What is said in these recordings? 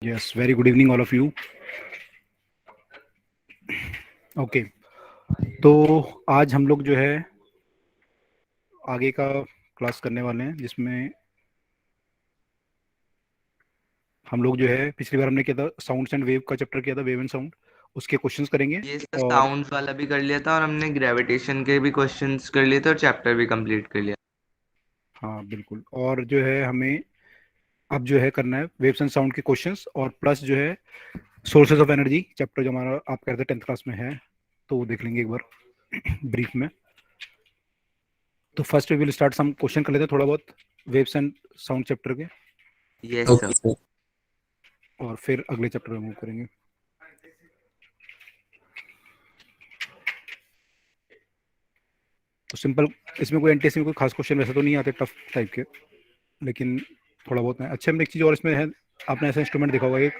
Yes, very good evening, all of you. Okay, तो आज हम लोग जो है आगे का क्लास करने वाले हैं, जिसमें हम लोग जो है पिछली बार हमने किया था साउंड्स एंड वेव का चैप्टर किया था, वेव एंड साउंड, उसके क्वेश्चंस करेंगे। ये सर और साउंड्स वाला भी कर लिया था और हमने ग्रेविटेशन के भी क्वेश्चंस कर लिए थे और चैप्टर भी कंप्लीट कर लिया। हाँ बिल्कुल, और जो है हमें अब जो है करना है वेव्स एंड साउंड के क्वेश्चंस, और प्लस जो है सोर्सेज ऑफ एनर्जी चैप्टर जो हमारा आप कहते हैं 10th क्लास में है, तो वो देख लेंगे एक बार ब्रीफ में। तो first we will start some question कर लेते हैं थोड़ा बहुत वेव्स एंड साउंड चैप्टर के, यस ओके सर। सर। और फिर अगले चैप्टर में मूव करेंगे। तो सिंपल, इसमें कोई एनटीएससी में कोई खास क्वेश्चन वैसे तो नहीं आते टफ टाइप के, लेकिन थोड़ा बहुत है। अच्छा, हमने एक चीज़ और इसमें है, आपने ऐसा इंस्ट्रूमेंट देखा होगा, एक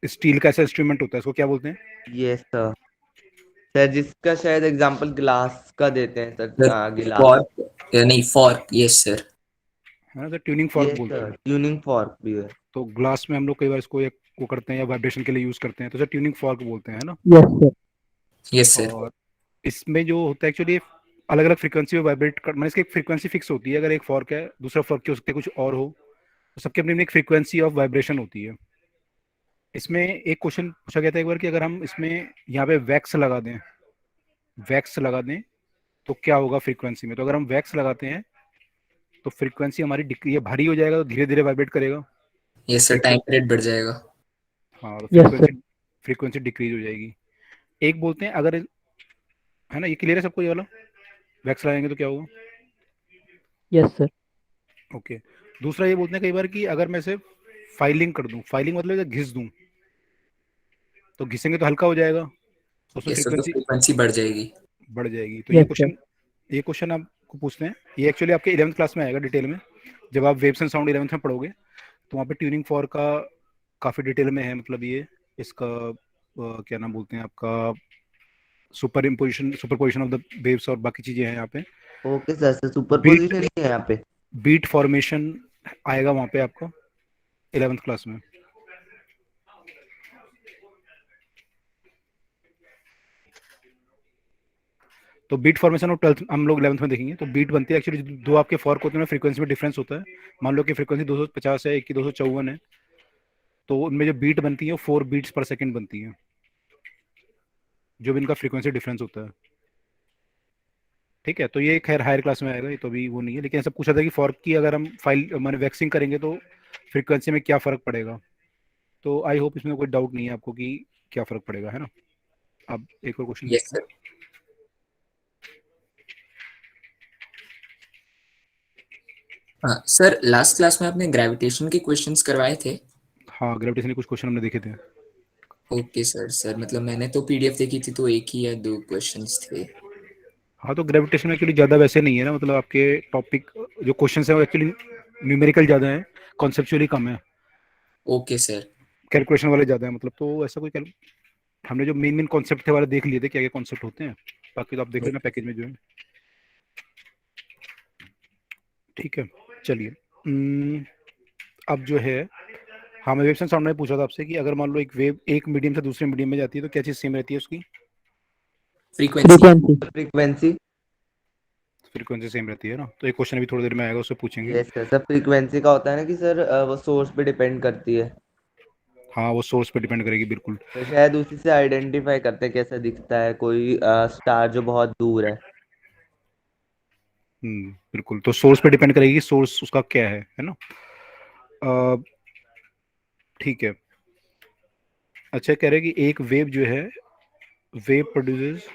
स्टील का ऐसा इंस्ट्रूमेंट होता है, इसको क्या बोलते हैं? Yes sir. सर जिसका शायद एग्जांपल ग्लास का देते हैं सर, सर गिलास। फॉर्क नहीं फॉर्क, यस सर। है ना, तो ट्यूनिंग फॉर्क यस बोलते सर, हैं। ट्यूनिंग फॉर्क भी है। तो ग्लास में हम लोग कई बार इसको एक वो करते हैं या वाइब्रेशन के लिए यूज़ करते हैं, तो सर ट्यूनिंग फॉर्क बोलते हैं, है ना। Yes sir. Yes sir. और इसमें जो होता है एक्चुअली अलग अलग फ्रीक्वेंसी में वाइब्रेट कर, मतलब इसकी एक फ्रीक्वेंसी फिक्स होती है। अगर एक फॉर्क है, दूसरा फॉर्क की हो सकता है कुछ और हो, तो सबके अपनी अपनी एक फ्रीक्वेंसी ऑफ वाइब्रेशन होती है। इसमें एक क्वेश्चन पूछा गया था एक बार कि अगर हम इसमें यहाँ पे वैक्स लगा दें तो क्या होगा फ्रीक्वेंसी में। तो अगर हम वैक्स लगाते हैं तो फ्रीक्वेंसी हमारी ये भारी हो जाएगा, तो धीरे धीरे वाइब्रेट करेगा। यस सर, एक टाइम बोल पीरियड बढ़ जाएगा। हाँ, तो यस सर। फ्रीक्वेंसी डिक्रीज हो जाएगी। एक बोलते हैं अगर, है ना, ये क्लियर है सबको ये वाला, वैक्स लगाएंगे तो क्या होगा। Yes sir. ओके। दूसरा ये बोलते हैं कई बार कि अगर मैं इसे फाइलिंग कर दूं, फाइलिंग मतलब इसे घिस दूं, तो घिसेंगे तो हल्का हो जाएगा, तो उसमें यस सर, तो फ्रीक्वेंसी फ्रीक्वेंसी बढ़ जाएगी। बढ़ जाएगी। तो यस सर। ये क्वेश्चन आपको पूछते हैं, ये एक्चुअली आपके 11th क्लास में आएगा डिटेल में। जब आप वेव्स एंड साउंड 11th में पढ़ोगे, तो वहाँ पे ट्यूनिंग फॉर का काफ़ी डिटेल में है, मतलब ये इसका क्या नाम बोलते हैं आपका, superposition of the waves और बाकी चीज़ें हैं यहाँ पे। Okay sir, sir super beat position ही है यहाँ पे। बीट फॉर्मेशन आएगा वहाँ पे आपको 11th क्लास में। तो बीट फॉर्मेशन और 12th हम लोग 11th में देखेंगे। तो बीट बनती है एक्चुअली, दो आपके फॉर्क होते हैं, फ्रीक्वेंसी में डिफरेंस होता है। मान लो कि फ्रीक्वेंसी 250 है, एक की 254 है, तो उनमें जो बीट बनती है वो 4 बीट्स पर सेकंड बनती है, जो भी इनका फ्रीक्वेंसी डिफरेंस होता है। ठीक है, तो ये खैर हायर क्लास में आएगा, ये तो अभी वो नहीं है, लेकिन ऐसा पूछा था कि फॉर्क की अगर हम फाइल माने वैक्सिंग करेंगे तो फ्रीक्वेंसी में क्या फ़र्क पड़ेगा। तो आई होप इसमें कोई डाउट नहीं है आपको कि क्या फ़र्क पड़ेगा, है ना। अब एक और क्वेश्चन यस देखते हैं। सर। हाँ सर, लास्ट क्लास में आपने ग्रेविटेशन के क्वेश्चंस करवाए थे। हाँ, ग्रेविटेशन के कुछ क्वेश्चन हमने देखे थे। Okay sir. सर मतलब मैंने तो पीडीएफ देखी थी, तो एक ही या दो क्वेश्चंस थे। हाँ, तो ग्रेविटेशन में एक्चुअली ज़्यादा वैसे नहीं है ना, मतलब आपके टॉपिक जो क्वेश्चन है वो एक्चुअली न्यूमेरिकल ज़्यादा है, कॉन्सेप्चुअली कम है, ओके सर। कैलकुलेशन वाले ज़्यादा है। मतलब तो ऐसा कोई हमने जो मेन मेन कॉन्सेप्ट थे वाले देख लिए थे, क्या क्या कॉन्सेप्ट होते हैं। बाकी तो आप देख लेना पैकेज में जो है। ठीक है, चलिए। अब जो है, हाँ, मैं वेव साउंड में पूछा था आपसे कि अगर मान लो एक वेव एक मीडियम से दूसरे मीडियम में जाती है तो क्या चीज़ सेम रहती है उसकी। Frequency. Frequency. Frequency. Frequency same रहती है ना। तो एक क्वेश्चन अभी थोड़ी देर में आएगा, उससे पूछेंगे। यस सर, सर फ्रीक्वेंसी का होता है ना कि सर वो सोर्स पे डिपेंड करती है। हाँ, वो सोर्स पे डिपेंड करेगी बिल्कुल। तो शायद उसी से आइडेंटिफाई करते हैं कैसा दिखता है कोई स्टार जो बहुत दूर है। बिल्कुल, तो सोर्स पे डिपेंड करेगी, सोर्स उसका क्या है ना। अ, ठीक है। अच्छा, कह रहे हैं कि एक वेव जो है, wave produces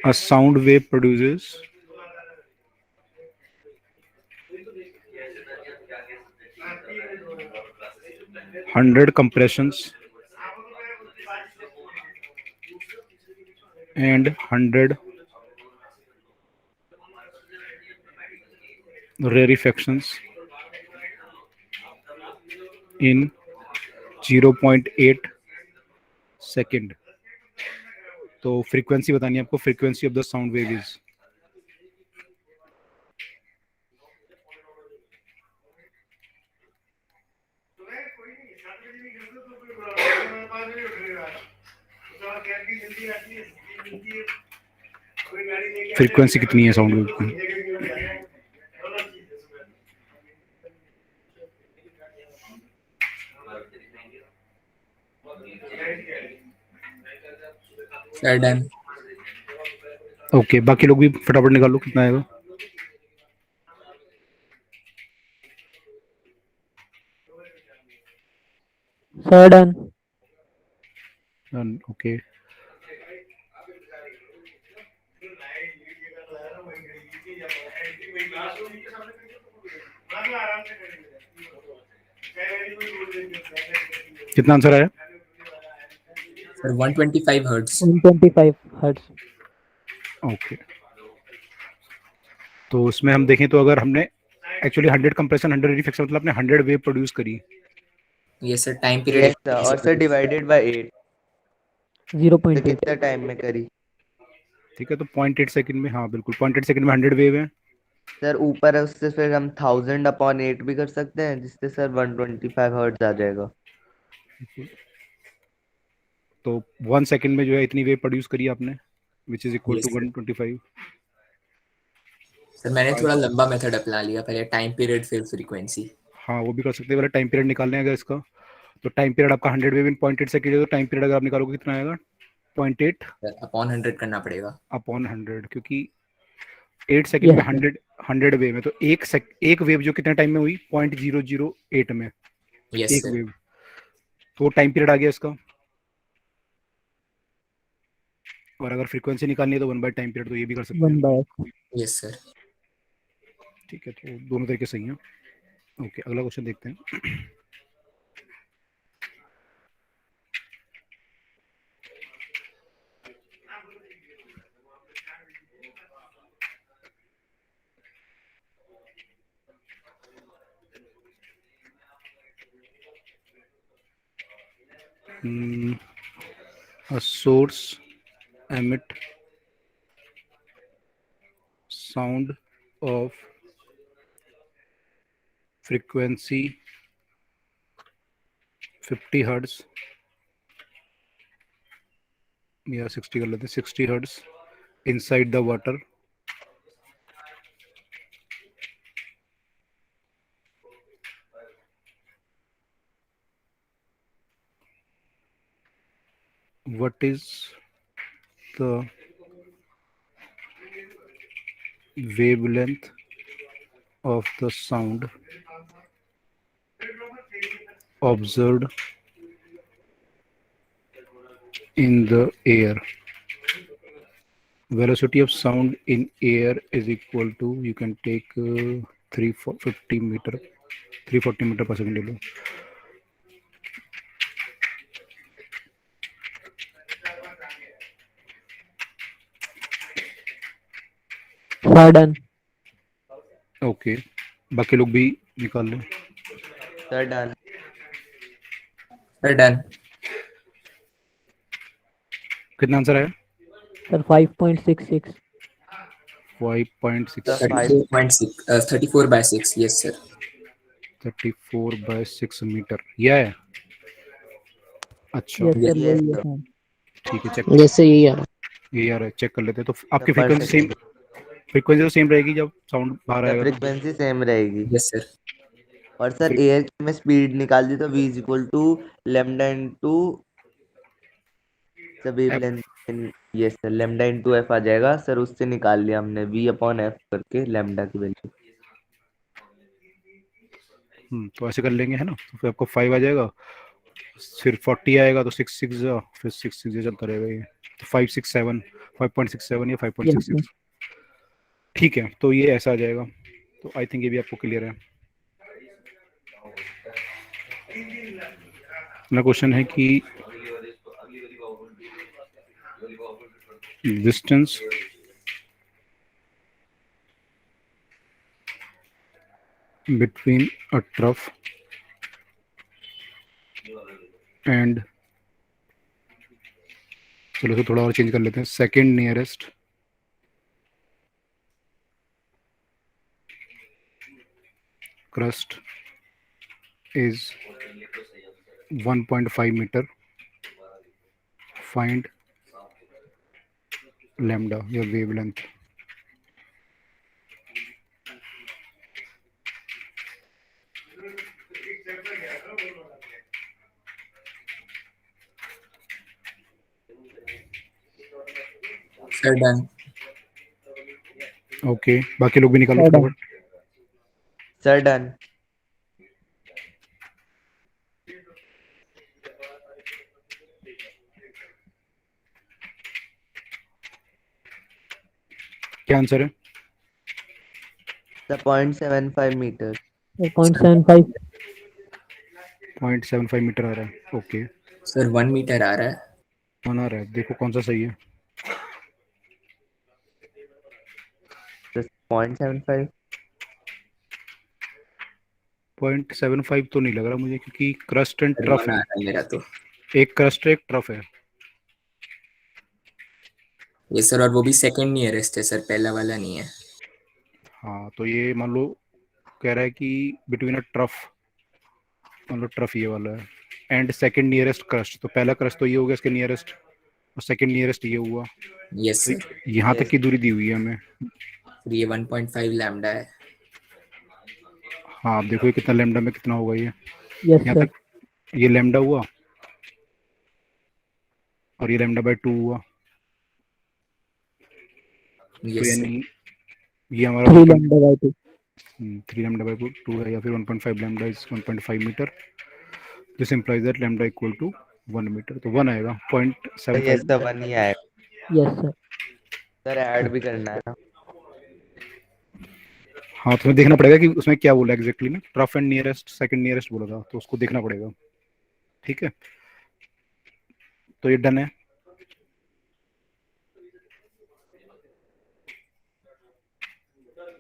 a sound wave produces 100 compressions and 100 rarefactions in 0.8 second. तो फ्रीक्वेंसी बतानी है आपको, frequency of the sound wave is frequency कितनी है साउंड वेव की? Sir done. ओके, बाकी लोग भी फटाफट निकालो कितना आएगा। Sir, done. ओके, कितना आंसर आया? Sir 125 hertz. 125 hertz. ओके, तो इसमें हम देखें तो अगर हमने एक्चुअली 100 कंप्रेशन 100 रिफ्लेक्शन मतलब आपने 100 वेव प्रोड्यूस करी। Yes sir, time period yes sir, और सर डिवाइडेड बाय 8 तो 0.8. कितना टाइम में करी? ठीक है, तो 0.8 सेकंड में, हाँ बिल्कुल 0.8 सेकंड में 100 वेव है। सर ऊपर है उससे फिर हम 1000/8 भी कर सकते हैं, जिससे सर 125 हर्ट्ज आ जाएगा। तो 1 सेकंड में जो है इतनी वेव प्रोड्यूस करी आपने, which is equal yes to sir. 125। Sir मैंने थोड़ा लंबा मेथड अपना लिया, पहले टाइम पीरियड फिर फ्रीक्वेंसी। हाँ वो भी कर सकते हैं, पहले टाइम पीरियड निकालने अगर इसका, तो टाइम पीरियड आपका 100 वेव इन 0.8 सेकंड है, तो टाइम पीरियड अगर आप निकालोगे कितना आएगा? 0.8 सर अपॉन 100 करना पड़ेगा। अपॉन 100, क्योंकि 8 सेकंड में Yes, sir. 100 वेव है, तो एक वेव जो कितने टाइम में हुई? 0.008 में यस एक सर। वेव, तो टाइम पीरियड आ गया इसका। और अगर फ्रीक्वेंसी निकालनी है तो 1 बाय टाइम पीरियड, तो ये भी कर सकते 1 हैं। by x. Yes sir. ठीक है, तो दोनों तरीके सही हैं। ओके, अगला क्वेश्चन देखते हैं। A source emit sound of frequency 50 hertz या 60 कर लेते हैं, 60 hertz inside the water what is the wavelength of the sound observed in the air? Velocity of sound in air is equal to, you can take 350 meter 340 meter per second ले लो। Sir, done. Okay, बाकी लोग भी निकाल लें। Sir done. Sir done. कितना answer आया? Sir, 5.66. 5.6 sir 5 34 by 6। Yes sir. 34 by 6 metre, यह है। अच्छा, Yes, sir. यस यस वही है सर, हाँ. ठीक है, चेक जैसे यही आ रहा ये यार है, चेक कर लेते हैं। तो सर आपकी पर फ्रीक्वेंसी सेम, सेकंड। फ्रीक्वेंसी तो सेम रहेगी जब साउंड बाहर सर आएगा तो। फ्रीक्वेंसी सेम रहेगी। Yes sir. और सर एयर की में स्पीड निकाल दी तो v is equal to lambda into सब F, wavelength. Yes sir, lambda into F आ जाएगा सर, उससे निकाल लिया हमने v/f करके लेमडा की वैल्यू। तो ऐसे कर लेंगे है ना, तो फिर आपको 5 आ जाएगा, फिर 40 आएगा तो 6 6 फिर 6 6 चलता रहेगा ये, तो 567 5.67 या Yes, sir. 5.66। ठीक है, तो ये ऐसा आ जाएगा। तो आई थिंक ये भी आपको क्लियर है। अगला क्वेश्चन है कि distance between a trough and, चलो तो थोड़ा और चेंज कर लेते हैं, second nearest crust is 1.5 meter. Find lambda, your wavelength. Sir done. Okay, बाकी लोग भी निकालो Sir, done. फटाफट। Sir done. क्या आंसर है? Sir 0.75 metre. Sir, 0.75. 0.75 मीटर आ रहा है। ओके, सर 1 मीटर आ रहा है। आ रहा है, देखो कौन सा सही है। 0.75। 0.75 तो नहीं लग रहा मुझे, क्योंकि क्रस्ट एंड सर ट्रफ 1 आ है। रहा है मेरा तो। एक क्रस्ट है, एक ट्रफ है। ये सर, और वो भी सेकंड नियरेस्ट है सर, पहला वाला नहीं है। हाँ, तो ये मान लो कह रहा है कि बिटवीन अ ट्रफ, मान लो ट्रफ ये वाला है, एंड सेकंड नियरेस्ट क्रस्ट। तो पहला क्रस्ट तो ये हो गया इसके नियरेस्ट, और सेकंड नियरेस्ट ये हुआ। यस तो सर। यहाँ तक Yes. की दूरी दी हुई है हमें। फिर ये 1.5 लैम्डा है। हाँ, आप देखो ये कितना लैम्डा में कितना होगा ये। Yes, यहाँ sir. तक ये लैम्डा हुआ, और ये लैम्डा बाय 2 हुआ। तो यस सर। यानी ये हमारा 3 lambda by 2. 3 लैम्डा बाय 2 है, या फिर 1.5 lambda is 1.5 metre. This implies that lambda equal to 1 metre. तो 1 आएगा, यस 0.75। सर 1 ही आएगा। Yes, sir. सर ऐड भी करना है ना। हाँ, तुम्हें देखना पड़ेगा कि उसमें क्या बोला एग्जैक्टली में। Trough and nearest, second nearest बोला था, तो उसको देखना पड़ेगा। ठीक है, तो ये डन है।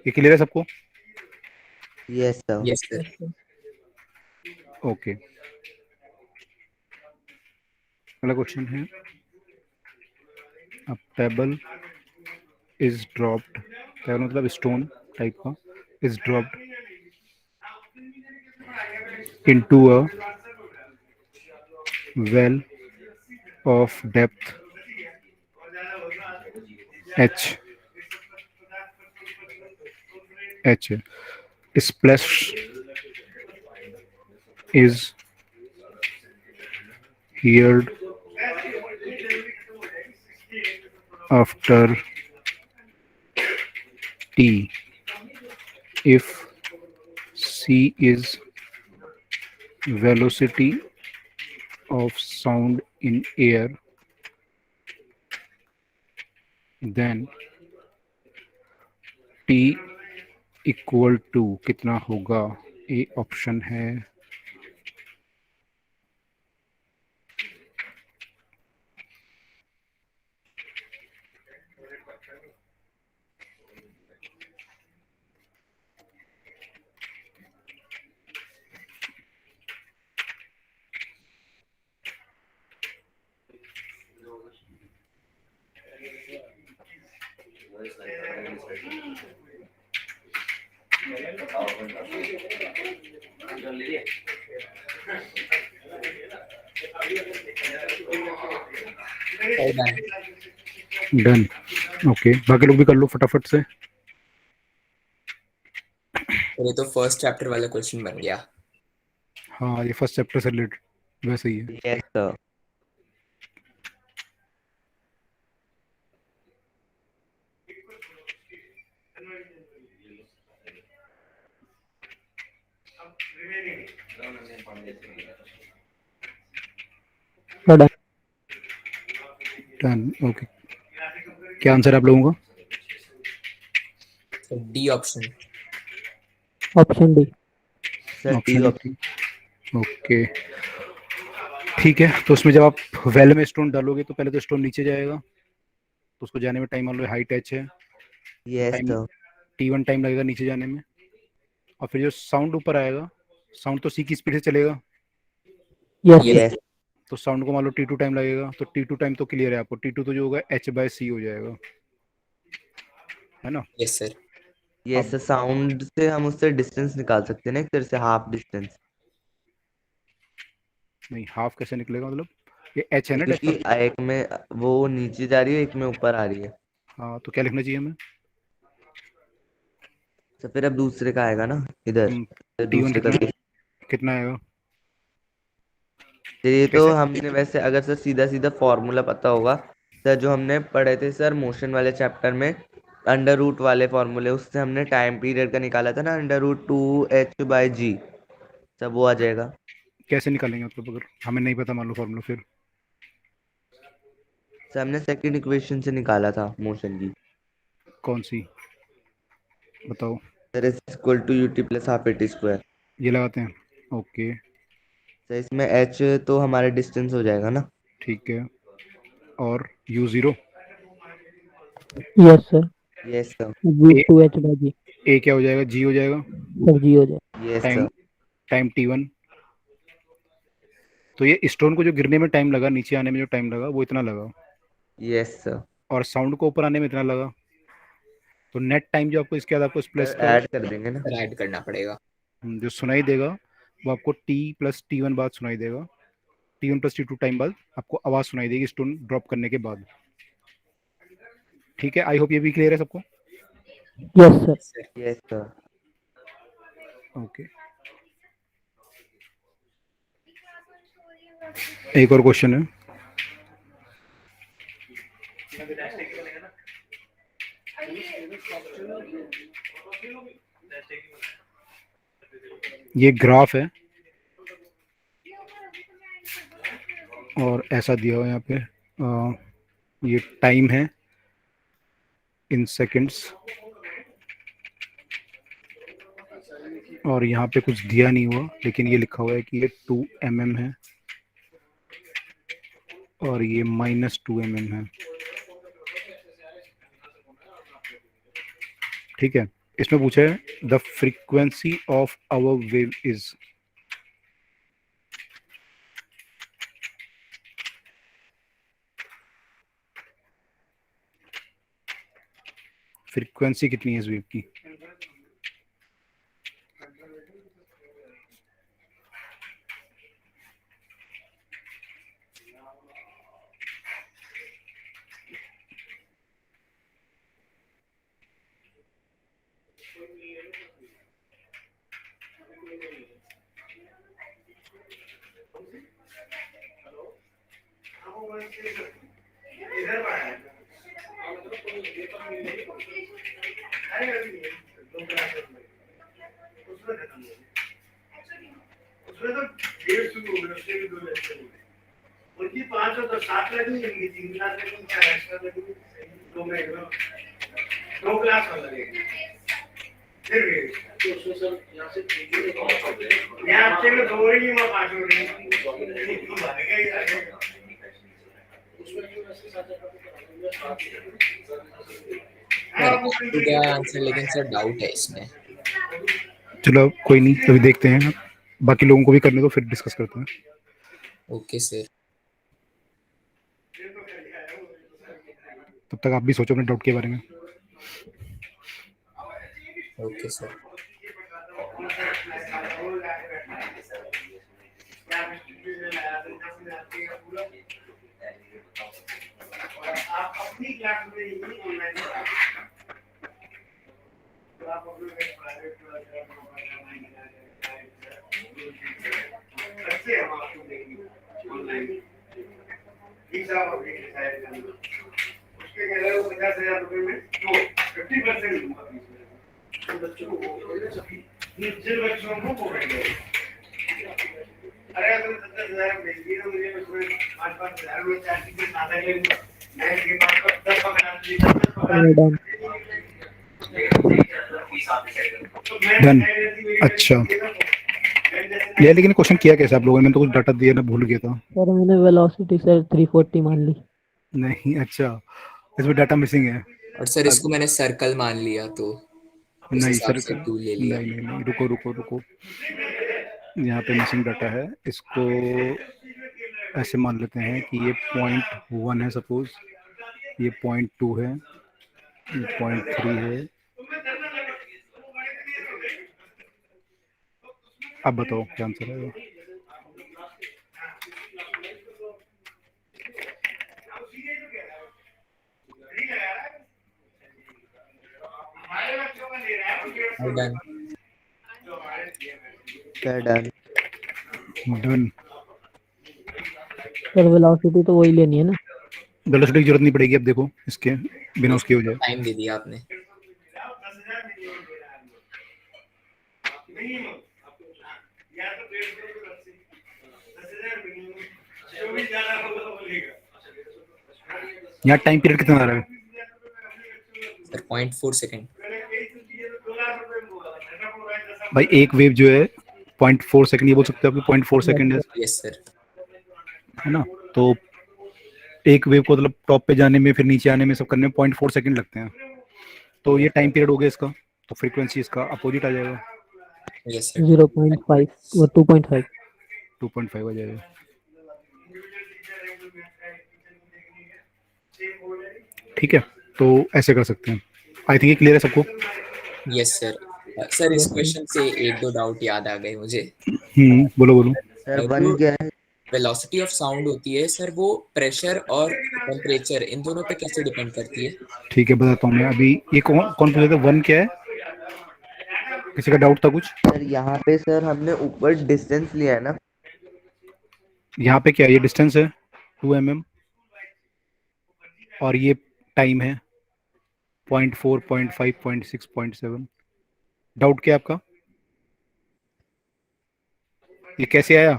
ये क्लियर है सबको? Yes sir. Yes sir. Okay, अगला क्वेश्चन है, अब पेबल इज ड्रॉप्ड। पेबल मतलब स्टोन टाइप का, is dropped into a well of depth h splash is heard after t if c is velocity of sound in air, then t equal to कितना होगा? ए option है sir done. Done. Okay, बाकी लोग भी कर लो फटाफट से। तो ये तो फर्स्ट चैप्टर वाला क्वेश्चन बन गया। हाँ, ये फर्स्ट चैप्टर से रिलेटेड वैसे ही है। Yes sir. Sir, done. Done. Okay, क्या आंसर है आप लोगों का? तो D option. Option D. Sir D option option. Okay, ठीक है। तो उसमें जब आप वेल में स्टोन डालोगे तो पहले तो स्टोन नीचे जाएगा, तो उसको जाने में टाइम, मान लो हाइट एच है, yes time sir. t1 time लगेगा नीचे जाने में। और फिर जो साउंड ऊपर आएगा, साउंड तो सी की स्पीड से चलेगा, Yes, sir. यस। तो साउंड को मान लो t2 टाइम लगेगा। तो t2 टाइम तो क्लियर है आपको, t2 तो जो होगा h बाय सी हो जाएगा, है ना? Yes sir. Yes sir, sound से हम उससे डिस्टेंस निकाल सकते हैं ना एक तरह से, हाफ डिस्टेंस। नहीं, हाफ कैसे निकलेगा मतलब? ये एच है ना क्योंकि डेसिमल। एक में वो नीचे जा रही है, एक में ऊपर आ रही है। हाँ, तो क्या लिखना चाहिए हमें? तो फिर अब दूसरे का आएगा ना इधर, फिर T1 दूसरे का कितना भी। कितना आएगा? तो ये तो कैसे? हमने वैसे अगर सर सीधा सीधा फॉर्मूला पता होगा सर, जो हमने पढ़े थे सर मोशन वाले चैप्टर में, अंडर रूट वाले फॉर्मूले, उससे हमने टाइम पीरियड का निकाला था ना, अंडर रूट 2h/g, सब वो आ जाएगा। कैसे निकालेंगे मतलब, अगर हमें नहीं पता मान लो फॉर्मूला फिर? सर हमने सेकंड इक्वेशन से निकाला था मोशन की। कौन सी? बताओ। Sir is equal to ut plus half at square. ये लगाते हैं। ओके। सर इसमें h तो हमारा डिस्टेंस हो जाएगा ना। ठीक है। और U0? Yes, sir. Yes sir. Root ए 2h/g. ए क्या हो जाएगा? जी हो जाएगा। Sir, g हो जाए. Yes time sir. Time T1। तो ये स्टोन को जो गिरने में टाइम लगा, नीचे आने में जो टाइम लगा, वो इतना लगा। Yes sir. और साउंड को ऊपर आने में इतना लगा। तो नेट टाइम जो आपको इसके बाद आपको इस प्लस सर का ऐड कर देंगे ना। सर ऐड करना पड़ेगा। जो सुनाई देगा, वो आपको T+T1 बाद सुनाई देगा। T1+T2 टाइम बाद आपको आवाज सुनाई देगी स्टोन ड्रॉप करने के बाद। ठीक है, आई होप ये भी क्लियर है सबको। Yes, sir. Sir yes sir. Okay. एक और क्वेश्चन है। ये ग्राफ है और ऐसा दिया हुआ है यहाँ पे। ये टाइम है इन सेकंड्स, और यहाँ पे कुछ दिया नहीं हुआ, लेकिन ये लिखा हुआ है कि ये 2 mm है और ये -2 mm है। ठीक है। इसमें पूछा है the frequency of our wave is. Frequency कितनी है इस वेव की? मैं टू गया आंसर, लेकिन सर डाउट है इसमें। चलो कोई नहीं, अभी देखते हैं, बाकी लोगों को भी करने दो, फिर डिस्कस करते हैं। Okay sir. तब तक आप भी सोचो अपने डाउट के बारे में। Okay sir. We're done. Done. अच्छा, ये लेकिन क्वेश्चन किया कैसे आप लोगों ने? मैंने तो कुछ डाटा दिया ना, भूल गया था। सर मैंने वेलोसिटी सर 340 मान ली. नहीं, अच्छा, इसमें डाटा मिसिंग है। और सर इसको मैंने सर्कल मान लिया, तो उस नहीं हिसाब सर, से 2 ले नहीं लिया। नहीं नहीं, रुको रुको रुको, यहाँ पे मिसिंग डाटा है। इसको ऐसे मान लेते हैं कि ये 0.1 है सपोज, ये 0.2 है, ये 0.3 है। अब बताओ क्या आंसर आएगा? Done. Sir done. Done. Sir velocity तो वही लेनी है ना? वेलोसिटी की जरूरत नहीं पड़ेगी, अब देखो इसके बिना उसके हो जाए। टाइम दे दिया आपने। यहाँ टाइम पीरियड कितना आ रहा है? Sir 0.4 second. भाई एक वेव जो है 0.4 सेकंड, ये बोल सकते हो आप 0.4 सेकंड है Yes, यस सर। है ना? तो एक वेव को मतलब टॉप पे जाने में फिर नीचे आने में सब करने में 0.4 सेकंड लगते हैं। तो ये टाइम पीरियड हो गया इसका, तो फ्रीक्वेंसी इसका अपोजिट आ जाएगा, यस सर। 0.5 or 2.5. 2.5 आ जाएगा। ठीक है, तो ऐसे कर सकते हैं। आई थिंक ये क्लियर है सबको। Yes sir. सर इस Yes, sir. क्वेश्चन से एक दो डाउट याद आ गए मुझे। बोलो बोलो। सर जो 1 क्या है? वेलोसिटी ऑफ साउंड होती है सर, वो प्रेशर और टेम्परेचर इन दोनों पे कैसे डिपेंड करती है? ठीक है, बताता हूँ मैं अभी। ये कौन कौन पूछा था? 1 क्या है? किसी का डाउट था कुछ? सर यहाँ पे सर हमने ऊपर डिस्टेंस लिया है ना? यहाँ पे क्या है? ये डिस्टेंस है 2 mm, और ये टाइम है 0.4, 0.5, 0.6, 0.7। डाउट क्या है आपका? ये कैसे आया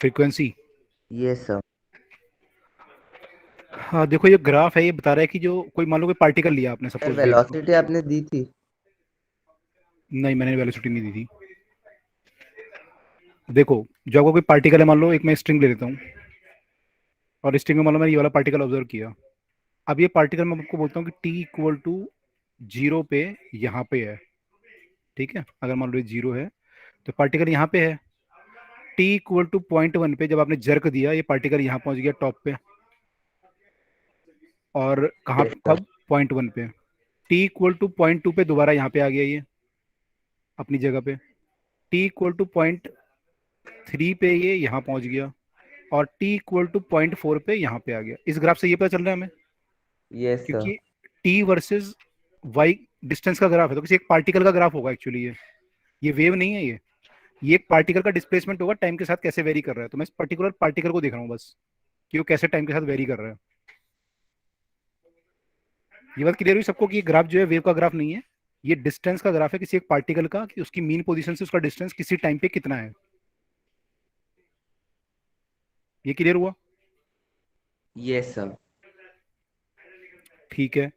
फ्रीक्वेंसी? Yes sir. हाँ देखो, ये ग्राफ है, ये बता रहा है कि जो कोई मान लो कोई पार्टिकल लिया आपने, सर सपोज वेव। वेलोसिटी आपने दी थी? नहीं, मैंने वेलोसिटी नहीं दी थी। देखो, जो आपको कोई पार्टिकल है, मान लो एक मैं स्ट्रिंग ले लेता हूँ, और स्ट्रिंग में मान लो मैंने ये वाला पार्टिकल ऑब्जर्व किया। अब ये पार्टिकल मैं आपको बोलता हूँ कि टी इक्वल टू 0 पे यहाँ पे है। ठीक है, अगर मान लो ये 0 है तो पार्टिकल यहाँ पे है। टी इक्वल टू 0.1 पे जब आपने जर्क दिया, ये पार्टिकल यहाँ पहुंच गया टॉप पे, और कहाँ यस पे? सर। कब? 0.1 पे। टी इक्वल टू 0.2 पे दोबारा यहाँ पे आ गया ये अपनी जगह पे। टी इक्वल टू 0.3 पे ये यहाँ पहुंच गया, और टी इक्वल टू 0.4 पे यहाँ पे आ गया। इस ग्राफ से ये पता चल रहा है हमें, यस सर। क्योंकि टी वर्सेस वाई डिस्टेंस का ग्राफ है, तो किसी एक पार्टिकल का ग्राफ होगा एक्चुअली। ये वेव नहीं है, ये एक पार्टिकल का डिस्प्लेसमेंट होगा टाइम के साथ कैसे वेरी कर रहा है। तो मैं इस पर्टिकुलर पार्टिकल को देख रहा हूँ बस, कि वो कैसे टाइम के साथ वेरी कर रहा है। ये बात क्लियर हुई सबको कि ये ग्राफ जो है वेव का ग्राफ नहीं है, ये डिस्टेंस का ग्राफ है किसी एक पार्टिकल का, कि उसकी मीन पोजीशन से उसका डिस्टेंस किसी टाइम पे कितना है। ये क्लियर हुआ? Yes sir. ठीक है।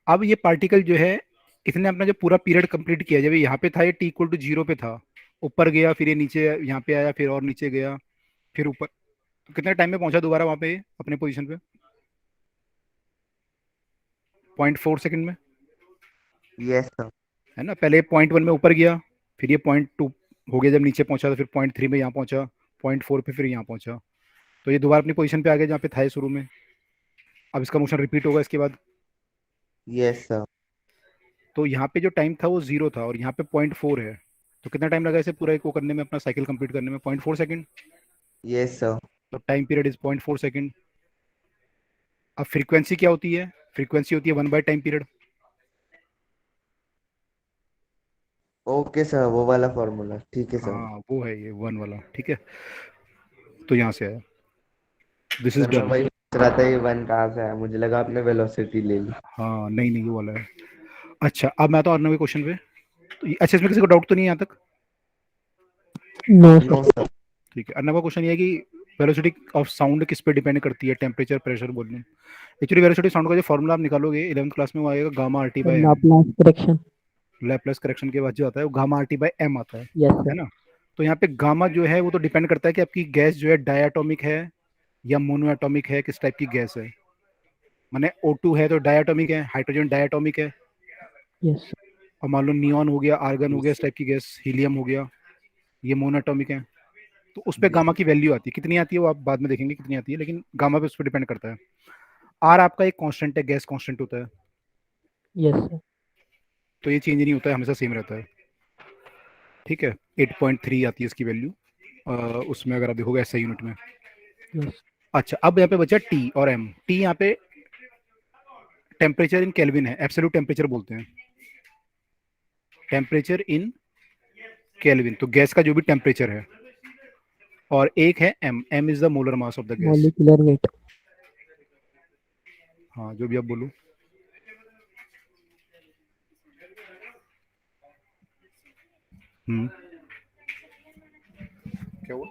अब ये पार्टिकल जो है, इसने अपना जो पूरा पीरियड कंप्लीट किया, जब ये यहाँ पे था, ये टी इक्वल टू 0 पे था, ऊपर गया, फिर ये नीचे यहाँ पे आया, फिर और नीचे गया, फिर ऊपर, तो कितने टाइम में पहुंचा दोबारा वहां पे ये अपने पोजीशन पे? 0.4 सेकंड में, यस सर। है ना? पहले 0.1 में ऊपर गया, फिर ये 0.2 हो गया, जब नीचे पहुंचा तो फिर 0.3 में यहाँ पहुंचा, 0.4 पे फिर यहाँ पहुंचा, तो ये दोबारा अपनी पोजीशन पे आ गया जहाँ पे था ये शुरू में। अब इसका मोशन रिपीट होगा इसके बाद। Yes sir. तो यहाँ पे जो टाइम था वो 0 था, और यहाँ पे 0.4 है, तो कितना टाइम लगा इसे पूरा एक वो करने में, अपना साइकिल कंप्लीट करने में? 0.4 सेकंड। Yes sir. तो टाइम पीरियड इज 0.4 सेकंड। अब फ्रीक्वेंसी क्या होती है? फ्रीक्वेंसी होती है 1/टाइम पीरियड। ओके सर, वो वाला फॉर्मूला ठीक है सर। हाँ वो है ये 1 वाला, ठीक है। तो यहाँ से आया, दिस इज सर मैं डन। वही पूछ रहा था ये 1 कहाँ से आया, मुझे लगा आपने वेलोसिटी ले ली। हाँ नहीं नहीं, वो वाला है। अच्छा, अब मैं तो और नवे क्वेश्चन पे। तो अच्छा, इसमें किसी को डाउट तो नहीं है यहाँ तक? No, no sir. सर। ठीक है। अनवा क्वेश्चन ये है कि वेलोसिटी ऑफ साउंड किस पे डिपेंड करती है? Temperature, pressure, volume. Actually velocity sound का जो फॉर्मूला आप निकालोगे 11th क्लास में, वो आएगा gamma R T Sir, by M. Laplace correction. Laplace correction के बाद जो आता है वो gamma R T by M आता Yes, है sir. ना? तो यहाँ पे गामा जो है वो तो डिपेंड करता है कि आपकी गैस जो है डायटोमिक है या मोनोएटॉमिक है, किस टाइप की गैस है। माने O2 है तो डायटोमिक है, हाइड्रोजन डायटोमिक है, Yes, sir. और मान लो नियॉन हो गया, आर्गन हो गया, इस यस टाइप की गैस, हीलियम हो गया, ये मोनोएटॉमिक है। तो उस पर गामा सर। की वैल्यू आती है, कितनी आती है वो आप बाद में देखेंगे कितनी आती है, लेकिन गामा पे उस पर डिपेंड करता है। आर आपका एक कांस्टेंट है, गैस कांस्टेंट होता है, Yes, sir. तो ये चेंज नहीं होता है, हमेशा सेम रहता है। ठीक है, 8.3 आती है इसकी वैल्यू, उसमें अगर आप देखोगे ऐसा यूनिट में। Yes. अच्छा, अब यहाँ पे बचा टी और एम। टी यहाँ पे टेम्परेचर इन केल्विन है, एब्सोल्यूट टेम्परेचर बोलते हैं। टेम्परेचर इन केल्विन, तो गैस का जो भी टेम्परेचर है, और एक है M is the molar mass of the gas. molecular weight. हाँ, जो भी आप बोलो। क्या हुआ?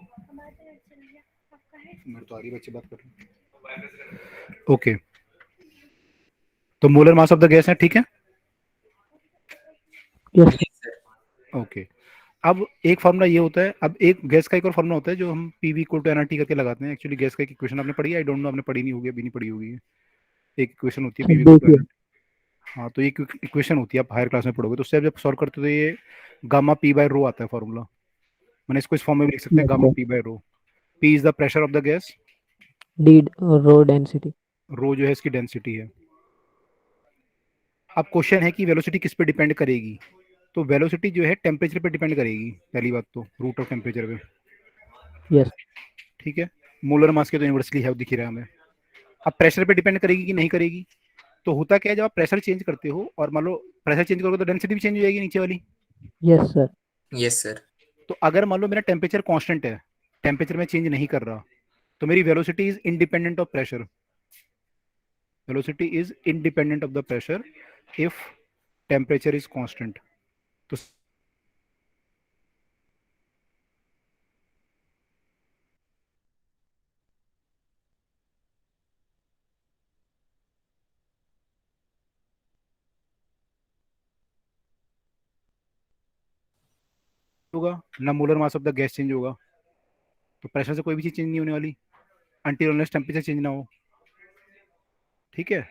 मेरे तो आगे बच्चे बात कर रहे हैं। ओके, तो molar mass of the gas है, ठीक है। Yes, sir. Yes, sir. Okay, अब एक फार्मूला ये होता है, अब एक गैस का एक और फार्मूला होता है जो हम पीवी इक्वल टू एनआरटी करके लगाते हैं। एक्चुअली गैस का एक इक्वेशन आपने पढ़ी है, आई डोंट नो आपने पढ़ी नहीं होगी, अभी नहीं पढ़ी होगी। एक इक्वेशन होती है सर पीवी इक्वल टू देखिए, एनआरटी। हाँ, तो एक इक्वेशन होती है, आप हायर क्लास में पढ़ोगे तो उससे आप जब सॉल्व करते हो तो ये गामा पी बाय रो आता है फार्मूला। मैंने इसको इस फॉर्म में भी लिख सकते हैं, yes, gamma sir. P by rho. P is the pressure of the gas, D row density. Rho जो है इसकी डेंसिटी है। अब क्वेश्चन है कि वेलोसिटी किस पे डिपेंड करेगी, तो वेलोसिटी जो है टेम्परेचर पे डिपेंड करेगी, पहली बात तो रूट ऑफ टेम्परेचर पे, Yes, ठीक है। मोलर मास के तो यूनिवर्सली है, वो दिख ही रहा है हमें। अब प्रेशर पे डिपेंड करेगी कि नहीं करेगी, तो होता क्या है, जब आप प्रेशर चेंज करते हो और मान लो प्रेशर चेंज करोगे तो डेंसिटी भी चेंज हो जाएगी नीचे वाली। yes, sir. Yes, sir. तो अगर मान लो मेरा टेम्परेचर कांस्टेंट है, टेम्परेचर में चेंज नहीं कर रहा, तो मेरी velocity is independent of pressure. Velocity is independent of the pressure if temperature is constant. तो होगा ना, molar mass of the gas change होगा, तो प्रेशर से कोई भी चीज चेंज नहीं होने वाली अनटिल अनलेस टेम्परेचर चेंज ना हो, ठीक है।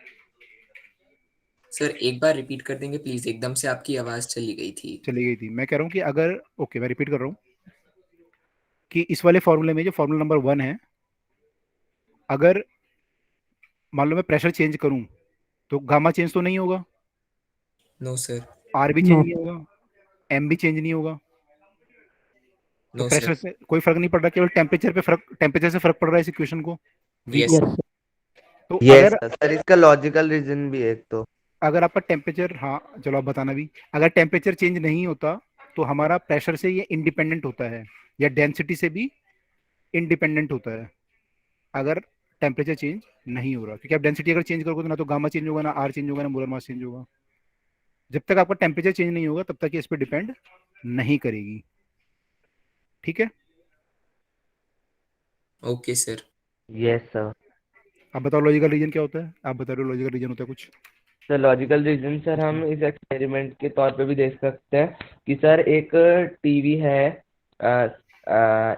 सर एक बार रिपीट कर देंगे प्लीज, एकदम से आपकी आवाज चली गई थी। चली गई थी, मैं कह रहा हूँ कि अगर, ओके मैं रिपीट कर रहा हूँ कि इस वाले फॉर्मूले में जो फॉर्मूला नंबर 1 है, अगर मान लो मैं प्रेशर चेंज करूं तो गामा चेंज तो नहीं होगा, नो सर। आर भी चेंज No, नहीं होगा, एम भी चेंज नहीं होगा, तो नो सर। प्रेशर से कोई फर्क नहीं पड़ रहा, केवल टेम्परेचर पे फर्क, टेम्परेचर से फर्क पड़ रहा है इस इक्वेशन को, वी यस को। yes, sir. sir. तो यस अगर सर, इसका लॉजिकल रीजन भी है एक तो। अगर आपका टेम्परेचर, हाँ चलो आप बताना भी, अगर टेम्परेचर चेंज नहीं होता तो हमारा प्रेशर से ये इंडिपेंडेंट होता है, या डेंसिटी से भी इंडिपेंडेंट होता है, अगर टेम्परेचर चेंज नहीं हो रहा, क्योंकि आप डेंसिटी अगर चेंज करोगे तो ना तो गामा चेंज होगा, ना आर चेंज होगा, ना मोलर मास चेंज होगा। जब तक आपका टेम्परेचर चेंज नहीं होगा तब तक ये इस पर डिपेंड नहीं करेगी, ठीक है। Okay sir. Yes sir. आप बताओ लॉजिकल रीजन क्या होता है, आप बता रहे हो लॉजिकल रीजन होता है कुछ। सर लॉजिकल रीजन सर हम इसमें इस एक्सपेरिमेंट के तौर पे भी देख सकते हैं कि सर एक टीवी है,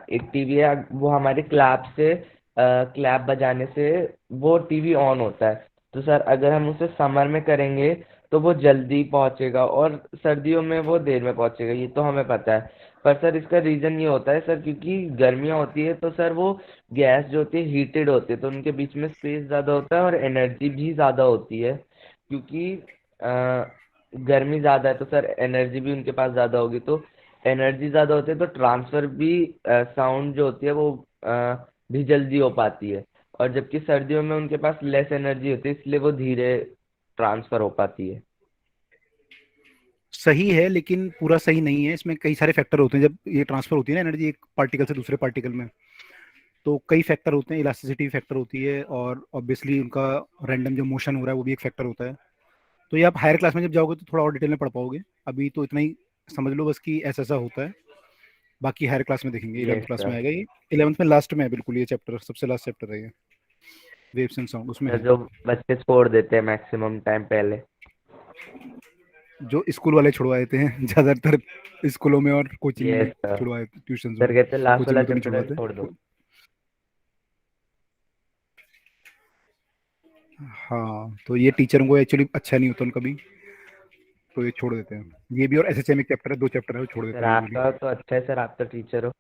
एक टीवी है, वो हमारे क्लैप से क्लैप बजाने से वो टीवी ऑन होता है। तो सर अगर हम उसे समर में करेंगे तो वो जल्दी पहुंचेगा और सर्दियों में वो देर में पहुंचेगा, ये तो हमें पता है। पर सर इसका रीजन ये होता है सर, क्योंकि गर्मियाँ होती है तो सर वो गैस जो होती है हीटेड होती है, तो उनके बीच में स्पेस ज़्यादा होता है और एनर्जी भी ज़्यादा होती है। क्योंकि गर्मी ज़्यादा है तो सर एनर्जी भी उनके पास ज़्यादा होगी, तो एनर्जी ज़्यादा होती है तो ट्रांसफ़र भी, साउंड जो होती है वो भी जल्दी हो पाती है। और जबकि सर्दियों में उनके पास लेस एनर्जी होती है, इसलिए वो धीरे ट्रांसफ़र हो पाती है। सही है, लेकिन पूरा सही नहीं है, इसमें कई सारे फैक्टर होते हैं जब ये ट्रांसफर होती है ना एनर्जी एक पार्टिकल से दूसरे पार्टिकल में, तो कई फैक्टर होते हैं, इलास्टिसिटी फैक्टर होती है, और ऑब्वियसली उनका रैंडम जो मोशन हो रहा है वो भी एक फैक्टर होता है। तो ये आप हायर क्लास में जब जाओगे तो थोड़ा और डिटेल में पढ़ पाओगे, अभी तो इतना ही समझ लो बस कि ऐसा ऐसा होता है, बाकी हायर क्लास में देखेंगे, 11th यस क्लास में सर। आएगा ये, 11th में लास्ट में है बिल्कुल, ये चैप्टर सबसे लास्ट चैप्टर है ये, वेव्स एंड साउंड उसमें सर है। जो बच्चे छोड़ देते हैं मैक्सिमम टाइम पहले। जो स्कूल वाले छुड़वाए थे ज्यादातर, स्कूलों में और कोचिंग में यस सर। छुड़वाए, ट्यूशन में, सर कहते हैं लास्ट कोचिंग वाला में तो नहीं चैप्टर छुड़वाते। छोड़ दो। हाँ, तो ये टीचरों को एक्चुअली अच्छा नहीं होता उनका भी, तो ये छोड़ देते हैं, ये भी और एसएचएम एक चैप्टर है, 2 चैप्टर है, वो छोड़ सर देते हैं यूजुअली। आपका तो अच्छा है सर, आप तो टीचर हो।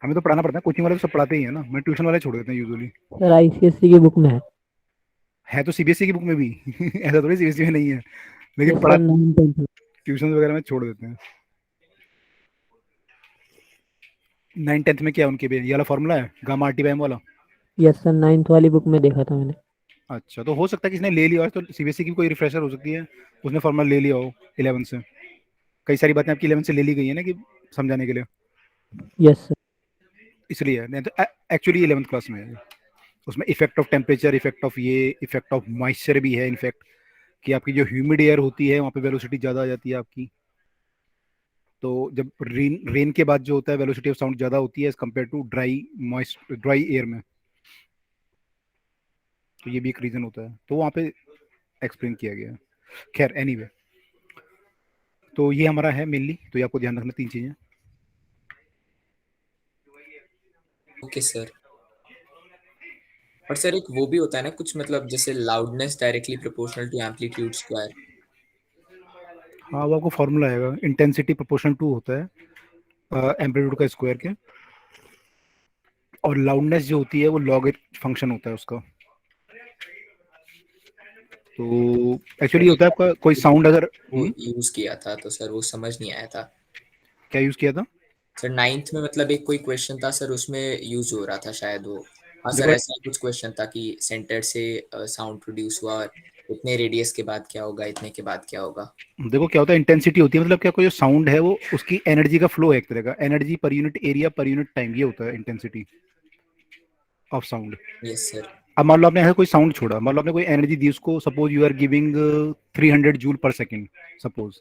हमें तो पढ़ाना पड़ता है, कोचिंग वाले तो सब पढ़ाते ही है ना, मैं ट्यूशन वाले छोड़ देते हैं यूजुअली। सर आईसीएससी की बुक में है तो सीबीएसई की बुक में भी ऐसा थोड़ी सीबीएसई में नहीं है, लेकिन यस पढ़ा सर 9 10 ट्यूशन वगैरह में छोड़ देते हैं। 9th 10th में क्या उनके भी ये वाला फॉर्मूला है, गामा आर टी वाला। यस सर 9th वाली बुक में देखा था मैंने। अच्छा, तो हो सकता है किसी ने ले लिया हो, तो सीबीएसई की कोई रिफ्रेशर हो सकती है, उसने फॉर्मूला ले लिया हो 11 से। कई सारी बातें आपकी 11 से ले ली गई है ना कि समझाने के लिए, Yes, sir. इसलिए नहीं तो एक्चुअली 11th क्लास में है ये। उसमें effect of temperature, effect of ये, इफेक्ट ऑफ मॉइस्चर भी है इनफैक्ट, कि आपकी जो ह्यूमिड एयर होती है वहाँ पे वेलोसिटी ज़्यादा आ जाती है आपकी। तो जब रेन रेन के बाद जो होता है वेलोसिटी ऑफ साउंड ज़्यादा होती है as compare to dry air में। तो ये भी एक रीज़न होता है, तो वहाँ पे एक्सप्लेन किया गया है। खैर एनीवे, तो ये हमारा है मेनली, तो ये आपको ध्यान रखना 3 चीज़ें। Okay sir. और सर एक वो भी होता है ना कुछ, मतलब जैसे loudness directly proportional to amplitude square. हाँ, वो आपको फॉर्मूला आएगा, इंटेंसिटी प्रोपोर्शन टू होता है एम्पलीट्यूड का स्क्वायर के, और लाउडनेस जो होती है वो लॉग फंक्शन होता है उसका। तो एक्चुअली सर होता एक है बार आपका कोई साउंड अगर वो यूज किया था तो सर वो समझ नहीं आया था। क्या यूज़ किया था? सर 9th में मतलब एक कोई क्वेश्चन था सर, उसमें यूज हो रहा था शायद वो। हाँ सर, देखो, ऐसा ही कुछ क्वेश्चन था कि सेंटर से साउंड प्रोड्यूस हुआ और इतने रेडियस के बाद क्या होगा, इतने के बाद क्या होगा। देखो क्या होता है, इंटेंसिटी होती है मतलब क्या, कोई जो साउंड है वो उसकी एनर्जी का फ्लो है एक तरह का, energy per unit area per unit time, ये होता है intensity of sound. Yes sir. अब मान लो आपने ऐसा कोई साउंड छोड़ा, मान लो आपने कोई एनर्जी दी उसको, suppose you are giving 300 joule per second suppose.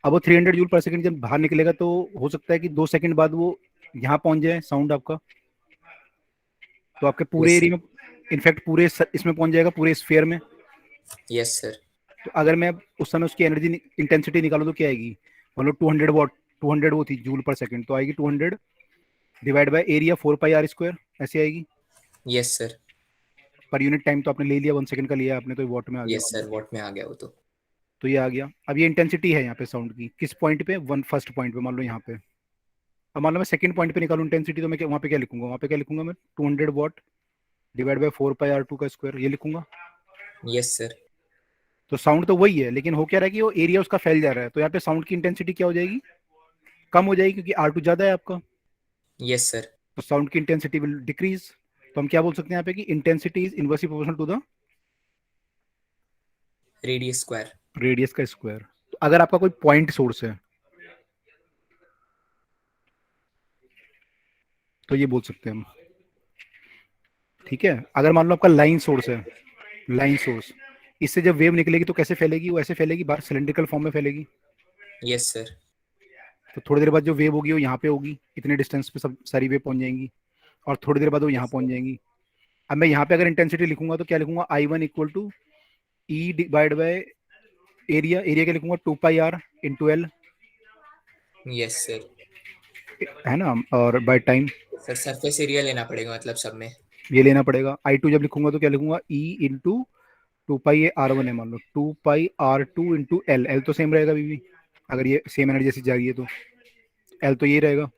अब वो 300 जूल पर सेकेंड जब बाहर निकलेगा तो हो सकता है कि 2 सेकंड बाद वो यहाँ पहुंच जाए साउंड आपका, तो आपके पूरे यस एरिया सर। में, इनफैक्ट पूरे इसमें पहुंच जाएगा, पूरे स्फीयर में। Yes sir. तो अगर मैं उस समय उसकी एनर्जी इंटेंसिटी निकालूं तो क्या आएगी, मतलब 200 वॉट, 200 वो थी जूल पर सेकंड, तो आएगी 200 divide by area 4 pi r square, ऐसे आएगी। Yes sir. Per unit time तो आपने ले लिया 1 सेकंड का लिया आपने, तो वॉट में आ गया। यस सर, वॉट में आ गया वो तो। तो ये आ गया। अब ये इंटेंसिटी है यहाँ पे साउंड की, किस पॉइंट पे, वन फर्स्ट पॉइंट पे मान लो यहाँ पे। अब मान लो मैं सेकंड पॉइंट पे निकालूं इंटेंसिटी, तो मैं वहाँ पे क्या लिखूंगा, वहाँ पे क्या लिखूंगा मैं, 200 what divide by 4 pi r2 का स्क्वायर, ये लिखूंगा। Yes sir. तो साउंड तो वही है, लेकिन हो क्या रहा है कि वो एरिया उसका फैल जा रहा है, तो यहाँ पे साउंड की इंटेंसिटी क्या हो जाएगी, कम हो जाएगी, क्योंकि R2 ज्यादा है आपका, यस सर। तो साउंड की इंटेंसिटी विल डिक्रीज। तो हम क्या बोल सकते हैं यहाँ पे कि intensity is inversely proportional to the radius square. Radius का स्क्वायर। तो अगर आपका कोई पॉइंट सोर्स है तो ये बोल सकते हैं हम, ठीक है। अगर मान लो आपका लाइन सोर्स है, लाइन सोर्स, इससे जब वेव निकलेगी तो कैसे फैलेगी, वो ऐसे फैलेगी, बाहर सिलेंड्रिकल फॉर्म में फैलेगी। Yes sir. तो थोड़ी देर बाद जो वेव होगी वो यहाँ पे होगी, इतने डिस्टेंस पे सब सारी वेव पहुंच जाएंगी, और थोड़ी देर बाद वो यहाँ यस पहुंच सर। जाएंगी। अब मैं यहाँ पे अगर इंटेंसिटी लिखूंगा तो क्या लिखूंगा, I1 equal to E divide by area, area क्या लिखूंगा, 2 pi r into L, yes sir. है ना, और by time sir surface area लेना पड़ेगा मतलब सब में। ये लेना पड़ेगा। I2 जब लिखूंगा तो क्या लिखूंगा, ई इंटू 2 पाई R1 है मान लो, 2 पाई R2 इंटू L, L तो सेम रहेगा अभी भी, अगर ये सेम एनर्जी जैसी जा रही है तो L तो ये रहेगा,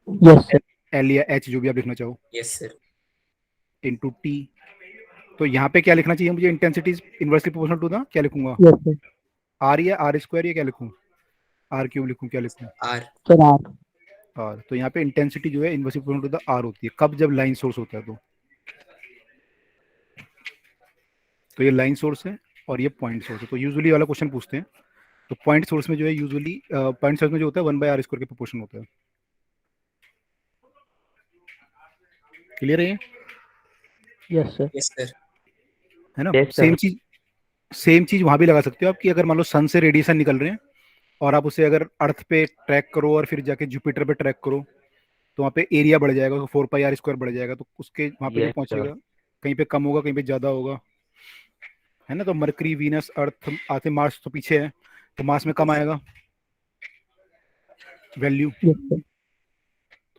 Yes, sir. L या H जो भी आप लिखना चाहो, यस सर। Into T। तो यहाँ पे क्या लिखना चाहिए मुझे, intensity inversely proportional to the, क्या लिखूंगा, Yes, sir. R या R स्क्वायर, या क्या लिखूं, R क्यूब लिखूं, क्या लिखूं, आर। Sir, R. R। तो यहाँ पे इंटेंसिटी जो है inversely proportional to the R होती है, कब, जब लाइन सोर्स होता है तो ये लाइन सोर्स है और ये पॉइंट सोर्स है। तो यूजुअली वाला क्वेश्चन पूछते हैं, तो पॉइंट सोर्स में जो है यूजुअली पॉइंट सोर्स में जो होता है 1/r² के प्रोपोर्शन होता है। क्लियर है ये? Yes, sir. Yes sir. है ना। Yes, sir. सेम चीज वहां भी लगा सकते हो आप, कि अगर मान लो सन से रेडिएशन निकल रहे हैं और आप उसे अगर अर्थ पे ट्रैक करो और फिर जाके जुपिटर पे ट्रैक करो, तो वहाँ पे एरिया बढ़ जाएगा, तो 4 पाई r² बढ़ जाएगा, तो उसके वहाँ पे जो Yes, sir. पहुंचेगा कहीं पे कम होगा, कहीं पे ज्यादा होगा, है ना। तो मरकरी, वीनस, अर्थ आते, मार्स तो पीछे है, तो मार्स में कम आएगा वैल्यू। Yes, sir.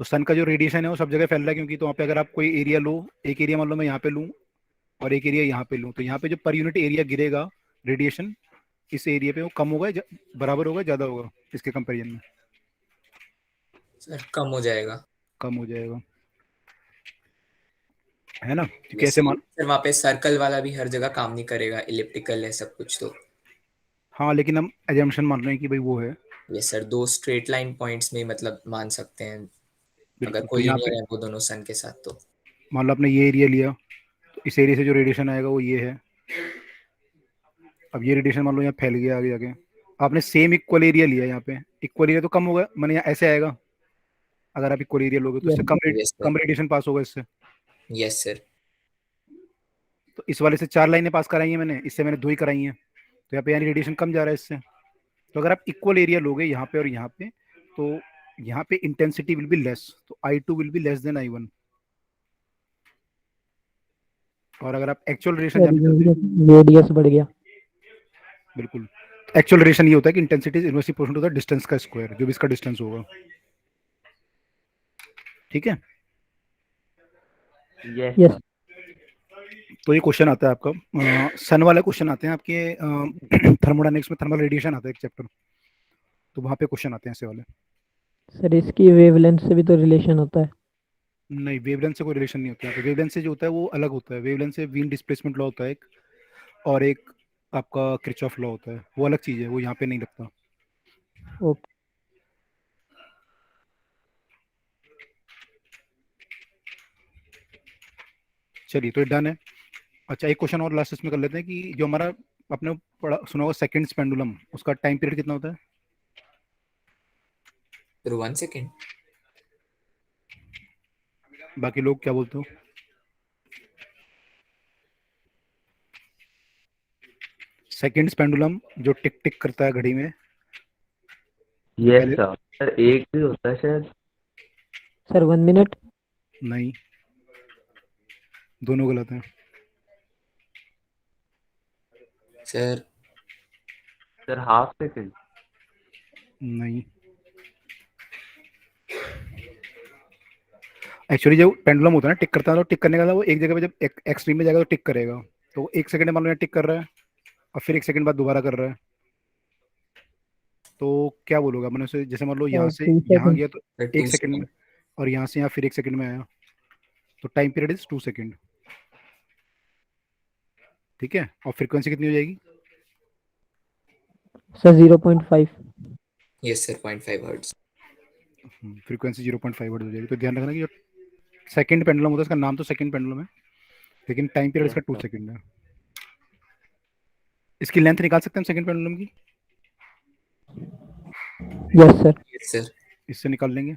तो सन का जो रेडिएशन है वो सब जगह फैल रहा है, क्योंकि तो वहाँ पे अगर आप कोई एरिया लो, एक एरिया मान लो मैं यहाँ पे लूँ और एक एरिया यहाँ पे लूँ, तो यहाँ पे जो पर यूनिट एरिया गिरेगा रेडिएशन इस एरिया पे, वो कम होगा, बराबर होगा, ज्यादा होगा, इसके कंपेरिजन में सर कम हो जाएगा। कम हो जाएगा, है ना। तो यस कैसे सर, मान, सर वहाँ पे सर्कल वाला भी हर जगह काम नहीं करेगा, इलिप्टिकल है सब कुछ तो। हाँ लेकिन हम एजम्पशन मान रहे हैं कि भाई वो है। यस सर, दो स्ट्रेट लाइन पॉइंट्स में मतलब मान सकते हैं, अगर बिल्कुल। तो यहाँ पे कोलिनियर है वो दोनों सन के साथ तो। मान लो आपने ये एरिया लिया, तो इस एरिया से जो रेडिएशन आएगा वो ये है। अब ये रेडिएशन मान लो यहाँ फैल गया आगे जाके, आपने सेम इक्वल एरिया लिया यहाँ पे, इक्वल एरिया तो कम होगा, मैंने यहाँ ऐसे आएगा, अगर आप इक्वल एरिया लोगे तो Yes, इससे यस सर, कम रेडिएशन पास होगा इससे। यस सर, तो इस वाले से 4 लाइनें पास कराई हैं मैंने, इससे मैंने 2 ही कराई हैं, तो यहाँ पे यानी रेडिएशन कम जा रहा है इससे। तो अगर आप इक्वल एरिया लोगे यहाँ पे और यहाँ पे, तो यहाँ पे इंटेंसिटी विल बी लेस, तो I2 will be less than I1। और अगर आप एक्चुअल रेडिएशन sir, रेडियस बढ़ गया। बिल्कुल, एक्चुअल रेडिएशन ये होता है कि intensity is inversely proportional to the distance का स्क्वायर, जो भी इसका डिस्टेंस होगा। ठीक है, यस Yes, तो ये क्वेश्चन आता है आपका सन वाला क्वेश्चन आते हैं आपके थर्मोडायनेमिक्स में, थर्मल रेडिएशन आता है एक चैप्टर, तो वहाँ पे क्वेश्चन आते हैं ऐसे वाले। सर इसकी वेवलेंथ से भी तो रिलेशन होता है। नहीं, वेवलेंथ से कोई रिलेशन नहीं होता है, वेवलेंथ से जो होता है वो अलग होता है, वेवलेंथ से वीन डिस्प्लेसमेंट लॉ होता है एक, और एक आपका किरचॉफ लॉ होता है, वो अलग चीज़ है, वो यहाँ पे नहीं लगता। ओके चलिए, तो ये डन है। अच्छा, एक क्वेश्चन और लास्ट इसमें कर लेते हैं कि जो हमारा आपने पढ़ा सुना होगा सेकंड्स पेंडुलम, उसका टाइम पीरियड कितना होता है? Sir 1 second. बाकी लोग क्या बोलते हो? सेकंड्स पेंडुलम जो टिक टिक करता है घड़ी में, यस पहले सर। सर एक भी होता है शायद। Sir 1 minute. नहीं, दोनों गलत हैं। Sir sir half second. नहीं, एक्चुअली जो पेंडुलम होता है ना टिक करता है, तो टिक करने का वो एक जगह पे जब एक्सट्रीम में जाएगा तो टिक करेगा, तो 1 सेकंड मान लो यहाँ टिक कर रहा है और फिर 1 सेकंड बाद दोबारा कर रहा है, तो क्या बोलोगे मैंने उसे, जैसे मान लो यहाँ सर से 2 यहाँ सेकंड। गया तो सर 1 2 सेकंड में, सेकेंड। और यहाँ से यहाँ फिर 1 सेकंड में आया, तो टाइम पीरियड इज 2 सेकंड। ठीक है, और फ्रीक्वेंसी कितनी हो जाएगी? Sir 0.5। Yes sir 0.5 hertz. Frequency 0.5 hertz हो जाएगी। तो ध्यान रखना कि जो सेकंड पेंडुलम होता है, इसका नाम तो सेकंड पेंडुलम है, लेकिन टाइम पीरियड इसका 2 सेकंड है। इसकी लेंथ निकाल सकते हैं हम सेकंड पेंडुलम की? Yes sir. यस सर, इससे निकाल लेंगे।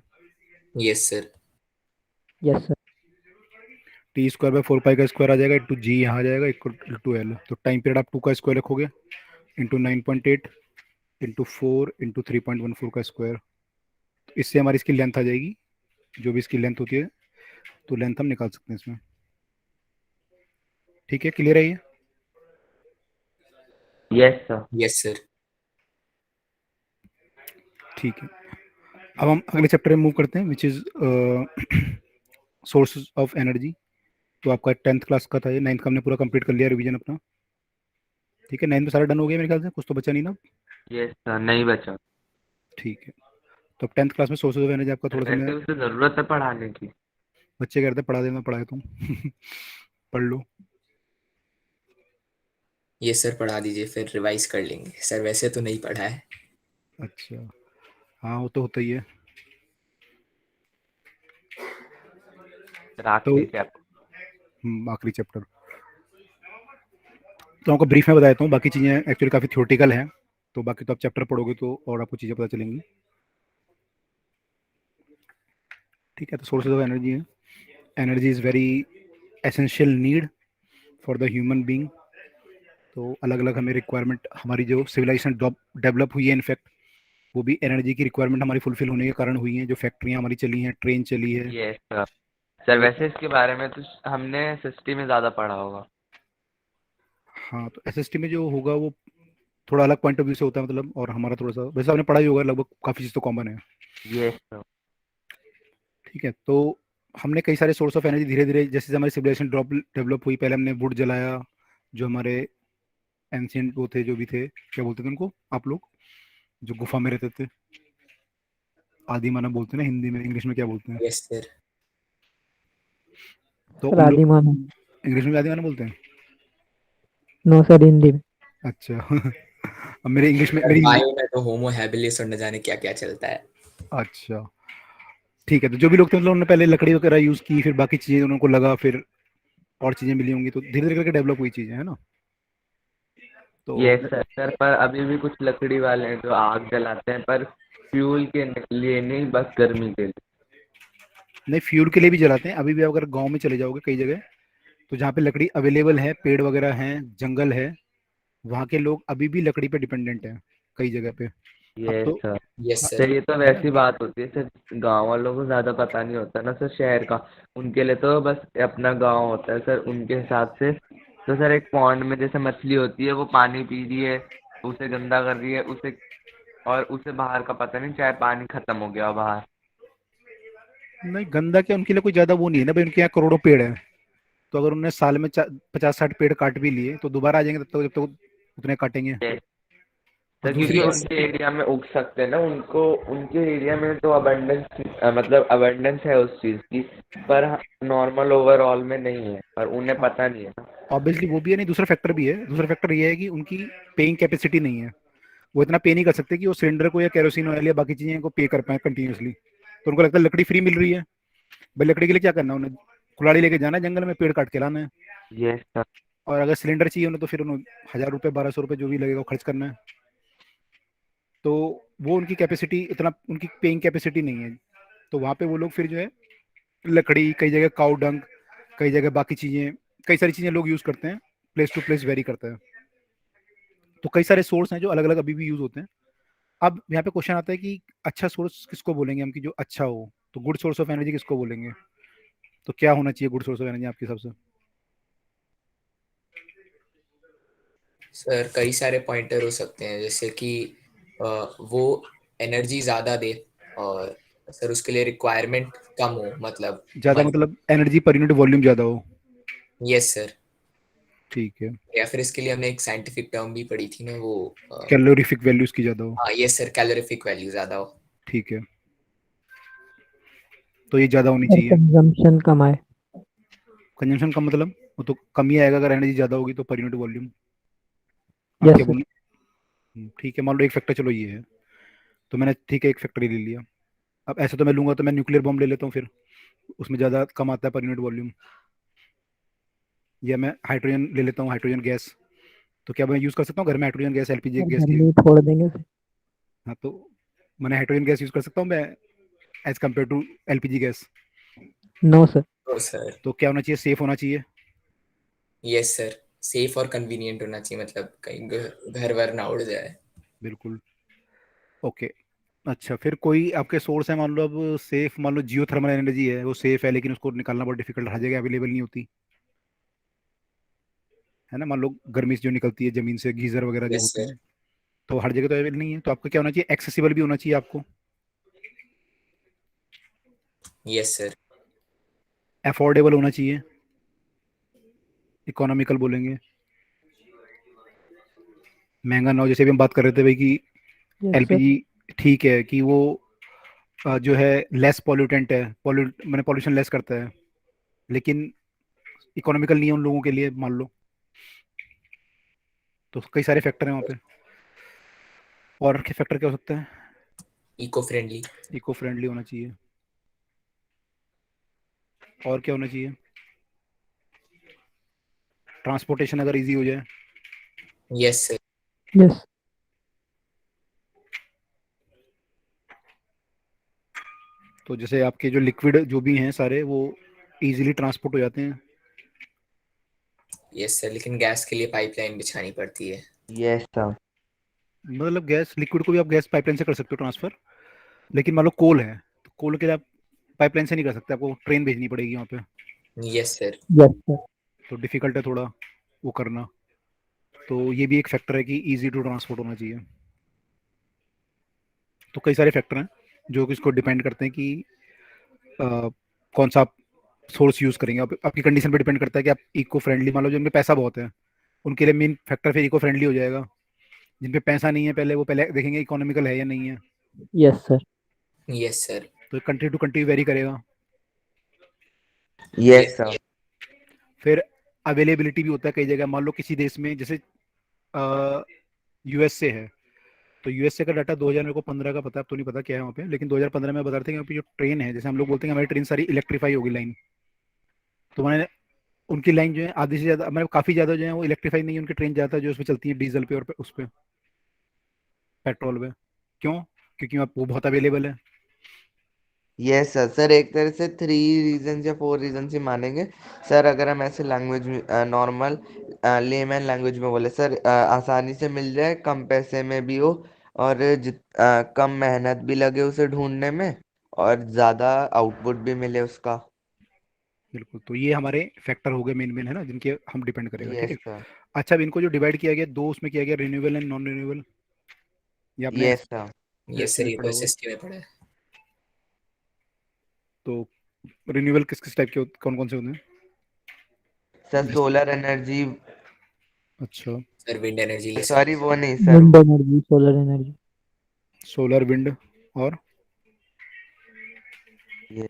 Yes sir, yes sir. T square by 4 पाई का स्क्वायर आ जाएगा, इंटू जी यहाँ आ जाएगा, इक्वल टू एल। तो टाइम पीरियड आप 2 का स्क्वायर रखोगे, इंटू 9.8 इंटू 4 इंटू 3.14 का स्क्वायर, तो इससे हमारी इसकी लेंथ आ जाएगी, जो भी इसकी लेंथ होती है, तो लेंथ हम निकाल सकते हैं इसमें। ठीक है, क्लियर है ये? Yes sir. Yes sir. ठीक है, अब हम अगले चैप्टर में मूव करते हैं, which is sources of energy. तो आपका 10th क्लास का था ये, 9th का हमने पूरा कंप्लीट कर लिया रिवीजन अपना। ठीक है, 9th में सारा डन हो गया मेरे ख्याल से, कुछ तो बचा नहीं ना? यस सर, नहीं बचा। ठीक है, तो अब 10th क्लास में सोर्सेज ऑफ एनर्जी आपका थोड़ा सा वैसे मैं, उसे जरूरत है पढ़ाने की। बच्चे कहते हैं पढ़ा दे, मैं पढ़ा देता हूँ पढ़ लो। ये सर पढ़ा दीजिए, फिर रिवाइज कर लेंगे सर, वैसे तो नहीं पढ़ा है। अच्छा, हाँ वो तो होता ही है। सर आखिरी चैप्टर। आखिरी चैप्टर तो आपको ब्रीफ में बता देता हूँ, बाकी चीज़ें एक्चुअली काफ़ी थ्योरेटिकल हैं, तो बाकी तो आप चैप्टर पढ़ोगे तो और आपको चीज़ें पता चलेंगी। ठीक है, तो सोर्सेज ऑफ एनर्जी है, energy is very essential need for the human being. तो अलग अलग हमें रिक्वायरमेंट, हमारी जो सिविलाइजेशन डेवलप हुई है इनफैक्ट, वो भी एनर्जी की रिक्वायरमेंट हमारी फुलफिल होने के कारण हुई है। जो फैक्ट्रियाँ हमारी चली हैं, ट्रेन चली है। Yes sir. सर वैसे इसके बारे में तो हमने एसएसटी में ज्यादा पढ़ा होगा। हाँ, तो एसएसटी में जो होगा वो थोड़ा अलग पॉइंट ऑफ व्यू से होता है, मतलब, और हमारा थोड़ा सा, वैसे आपने पढ़ा ही होगा लगभग, काफ़ी चीज़ तो कॉमन है। Yes sir. ठीक है, तो हमने कई सारे सोर्स ऑफ एनर्जी धीरे धीरे, जैसे हमारी सिविलाइजेशन डेवलप हुई, पहले हमने वुड जलाया, जो हमारे एंशियंट वो थे, जो भी थे, क्या बोलते थे उनको आप लोग, जो गुफा में रहते थे, आदि मानव बोलते हैं ना हिंदी में, इंग्लिश में क्या बोलते हैं? Yes sir. तो सर उन लोग आदि मानव। इंग्लिश में आदि मानव बोलते हैं। नो सर, हिंदी में। अच्छा अब मेरे इंग्लिश में, सर मेरी बायो में तो होमो हैबिलिस और न जाने क्या क्या चलता है। अच्छा, ठीक है, तो जो भी लोग थे मतलब उन्होंने पहले लकड़ी वगैरह यूज़ की, फिर बाकी चीज़ें उनको लगा, फिर और चीज़ें मिली होंगी, तो धीरे धीरे करके डेवलप हुई चीज़ें, है ना। तो ये सर पर अभी भी कुछ लकड़ी वाले हैं जो आग जलाते हैं, पर फ्यूल के लिए नहीं, बस गर्मी के लिए। नहीं, फ्यूल के लिए भी जलाते हैं अभी भी। अगर गांव में चले जाओगे कई जगह, तो जहाँ पे लकड़ी अवेलेबल है, पेड़ वगैरह हैं, जंगल है, वहाँ के लोग अभी भी लकड़ी पे डिपेंडेंट हैं कई जगह पे। अब ये तो, सर यस हाँ, सर। सर ये तो है ना। वैसी बात होती है सर, गांव वालों को ज्यादा पता नहीं होता ना सर शहर का। उनके लिए तो बस अपना गांव होता है सर, उनके हिसाब से। तो सर एक पॉन्ड में जैसे मछली होती है, वो पानी पी रही है, उसे गंदा कर रही है, उसे और उसे बाहर का पता नहीं, चाहे पानी खत्म हो गया हो बाहर। नहीं, गंदा क्या, उनके लिए कोई ज्यादा वो नहीं है ना भाई, उनके यहाँ करोड़ों पेड़ है। तो अगर उन्होंने साल में 50-60 पेड़ काट भी लिए, तो दोबारा आ जाएंगे तब तक, जब तक उतने काटेंगे। ये और सर क्योंकि दूसरी बात, यस उनके एरिया में उग सकते हैं ना, उनको उनके एरिया में तो अबंडेंस, मतलब अबंडेंस है उस चीज की। पर नॉर्मल ओवरऑल में नहीं है, पर उन्हें पता नहीं है ना। ऑब्वियसली वो भी है, नहीं दूसरा फैक्टर भी है। दूसरा फैक्टर ये है कि उनकी पेइंग कैपेसिटी नहीं है। वो इतना पे नहीं कर सकते कि वो सिलेंडर को या केरोसिन ऑयल या बाकी चीजें को पे कर पाए कंटिन्यूसली। तो उनको लगता है लकड़ी फ्री मिल रही है, भाई लकड़ी के लिए क्या करना है उन्हें, कुल्हाड़ी लेके जाना है जंगल में, पेड़ काट के लाना है। ये सर और अगर सिलेंडर चाहिए उन्हें, तो फिर उन्हें 1000 रुपये 1200 रुपये जो भी लगेगा वो खर्च करना है। तो वो उनकी कैपेसिटी, इतना उनकी पेइंग कैपेसिटी नहीं है। तो वहाँ पे वो लोग फिर जो है, लकड़ी, कई जगह काउ डंग, कई जगह बाकी चीजें, कई सारी चीजें लोग यूज करते हैं। प्लेस टू प्लेस वेरी करता है। तो कई सारे सोर्स हैं जो अलग अलग अभी भी यूज होते हैं। अब यहाँ पे क्वेश्चन आता है कि अच्छा सोर्स किसको बोलेंगे हम, कि जो अच्छा हो। तो गुड सोर्स ऑफ एनर्जी किसको बोलेंगे। तो क्या होना चाहिए गुड सोर्स ऑफ एनर्जी आपके हिसाब से। सर, कई सारे पॉइंटर हो सकते हैं, जैसे कि वो एनर्जी ज़्यादा दे, और सर उसके लिए रिक्वायरमेंट कम हो, मतलब ज्यादा मनी। मतलब एनर्जी पर यूनिट वॉल्यूम ज्यादा हो। Yes sir. ठीक है। या फिर इसके लिए हमने एक साइंटिफिक टर्म भी पढ़ी थी ना, वो कैलोरीफिक वैल्यूज की ज्यादा हो। हाँ यस सर, कैलोरीफिक वैल्यू ज़्यादा हो। ठीक है, तो ये ज्यादा होनी और चाहिए। कंजम्पशन कम आए। कंजम्पशन का मतलब, वो तो कम ही आएगा अगर एनर्जी ज्यादा होगी तो पर यूनिट वॉल्यूम। आप यस क्या सर। बोल। ठीक है, मान लो एक फैक्टर, चलो ये है। तो मैंने, ठीक है, एक फैक्टर ही ले लिया। अब ऐसे तो मैं लूंगा तो मैं न्यूक्लियर बॉम्ब ले लेता हूँ फिर, उसमें ज़्यादा कम आता है पर यूनिट वॉल्यूम। या मैं हाइड्रोजन ले लेता हूँ, हाइड्रोजन गैस। तो क्या मैं यूज़ कर सकता हूँ घर में हाइड्रोजन गैस, एलपीजी और गैस घर की। में ही फोड़ देंगे फिर। हाँ, तो मैंने हाइड्रोजन गैस यूज़ कर सकता हूँ मैं, as compare to LPG gas. No sir. तो सर, तो क्या होना चाहिए, सेफ होना चाहिए। यस सर, सेफ और कन्वीनियंट होना चाहिए, मतलब कहीं घर वर ना उड़ जाए। बिल्कुल। ओके। अच्छा, फिर कोई आपके सोर्स है, मान लो अब सेफ, मान लो जियो थर्मल एनर्जी है, वो सेफ है लेकिन उसको निकालना बहुत डिफिकल्ट, हर जगह अवेलेबल नहीं होती, है ना। मान लो गर्मी से जो निकलती है जमीन से, गीजर वगैरह जो यस होते सर। हैं, तो हर जगह तो अवेलेबल नहीं है। तो आपका क्या होना चाहिए, एक्सेसिबल भी होना चाहिए आपको, यस सर। अफोर्डेबल होना चाहिए, इकोनॉमिकल बोलेंगे, महंगा ना हो। जैसे भी हम बात कर रहे थे भाई कि यस सर। एलपीजी, ठीक है कि वो जो है लेस पॉल्यूटेंट है, पॉल्यूट मैंने पॉल्यूशन लेस करता है, लेकिन इकोनॉमिकल नहीं है उन लोगों के लिए, मान लो। तो कई सारे फैक्टर हैं वहाँ पे। और क्या फैक्टर क्या हो सकता है। Eco friendly. इको फ्रेंडली होना चाहिए। और क्या होना चाहिए, ट्रांसपोर्टेशन अगर इजी हो जाए। Yes sir. यस। तो जैसे आपके जो लिक्विड जो भी हैं सारे, वो इजीली ट्रांसपोर्ट हो जाते हैं। यस सर, लेकिन गैस के लिए पाइपलाइन बिछानी पड़ती है। यस सर मतलब गैस, लिक्विड को भी आप गैस पाइपलाइन से कर सकते हो ट्रांसफर। लेकिन मान लो कोल है, तो कोल के लिए आप पाइपलाइन से नहीं कर सकते, आपको ट्रेन भेजनी पड़ेगी वहाँ पे। Yes sir. Yes sir. तो डिफिकल्ट है थोड़ा वो करना। तो ये भी एक फैक्टर है कि इजी टू ट्रांसपोर्ट होना चाहिए। तो कई सारे फैक्टर हैं जो कि इसको डिपेंड करते हैं कि कौन सा आप सोर्स यूज करेंगे। आपकी कंडीशन पे डिपेंड करता है कि आप इको फ्रेंडली, मान लो जिनमें पैसा बहुत है उनके लिए मेन फैक्टर फिर इको फ्रेंडली हो जाएगा। जिन पे पैसा नहीं है, पहले वो पहले देखेंगे इकोनॉमिकल है या नहीं है। Yes sir. Yes sir. तो कंट्री टू कंट्री वेरी करेगा। यस सर फिर अवेलेबिलिटी भी होता है कई जगह, मान लो किसी देश में, जैसे यूएसए है, तो यूएसए का डाटा 2000, मेरे को 15 का पता है, अब तो नहीं पता क्या है वहाँ पे, लेकिन 2015 में बता रहे थे कि वहाँ पे जो ट्रेन है, जैसे हम लोग बोलते हैं हमारी ट्रेन सारी इलेक्ट्रीफाई होगी लाइन, तो मैंने उनकी लाइन जो है आधी से ज्यादा, मतलब काफी ज्यादा जो है वो इलेक्ट्रीफाई नहीं है, उनकी ट्रेन ज्यादा जो उसमें चलती है डीजल पे और उस पे पेट्रोल पे। क्यों? क्योंकि वो बहुत अवेलेबल है। Yes sir. सर एक तरह से 3 रीजन या 4 रीजन ही मानेंगे सर, अगर हम ऐसे लैंग्वेज में नॉर्मल लेमैन लैंग्वेज में बोले सर, आसानी से मिल जाए, कम पैसे में भी हो, और कम मेहनत भी लगे उसे ढूंढने में, और ज्यादा आउटपुट भी मिले उसका। बिल्कुल, तो ये हमारे फैक्टर हो गए मेन मेन, है ना, जिनके हम डिपेंड करेगा, ठीक यस है। सर। अच्छा, अब इनको जो डिवाइड किया गया दो, उसमें किया गया रिन्यूएबल एंड नॉन रिन्यूएबल। ये आपने यस सर। ये एसटी सर में ये पढ़ा तो होगा। एसएसटी में पढ़ा है। तो रिन्यूएबल किस किस टाइप के कौन कौन से होते हैं? सर जैसे, सोलर एनर्जी, अच्छा, सर विंड एनर्जी ले सॉरी सकते वो नहीं sir. Wind energy, solar energy, solar wind, और ये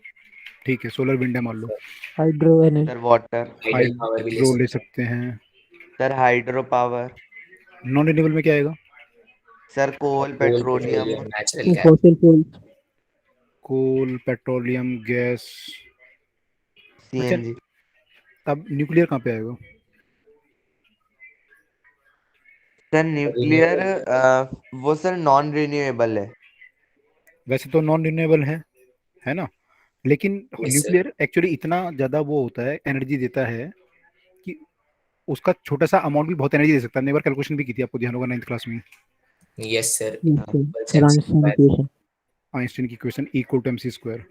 ठीक है, सोलर विंड है मान लो। हैं। Hydro energy, sir water. Hydel power भी ले हाइड्रो ले सकते हैं। सकते हैं। Sir hydro power. Non renewable में क्या आएगा? Sir coal, coal, petroleum, petroleum, natural gas. Fossil fuels, coal, petroleum, gas. अच्छा, सीएनजी। अब न्यूक्लियर कहाँ पे आएगा? Sir nuclear, renewable. वो सर नॉन रिन्यूएबल है। वैसे तो नॉन रिन्यूएबल है ना, लेकिन यस सर। न्यूक्लियर एक्चुअली इतना ज्यादा वो होता है, एनर्जी देता है कि उसका छोटा सा अमाउंट भी बहुत एनर्जी दे सकता है। हमने एक बार कैलकुलेशन भी की थी, आपको ध्यान होगा 9th क्लास में। Yes sir. Einstein equation. Einstein की equation equal to MC square.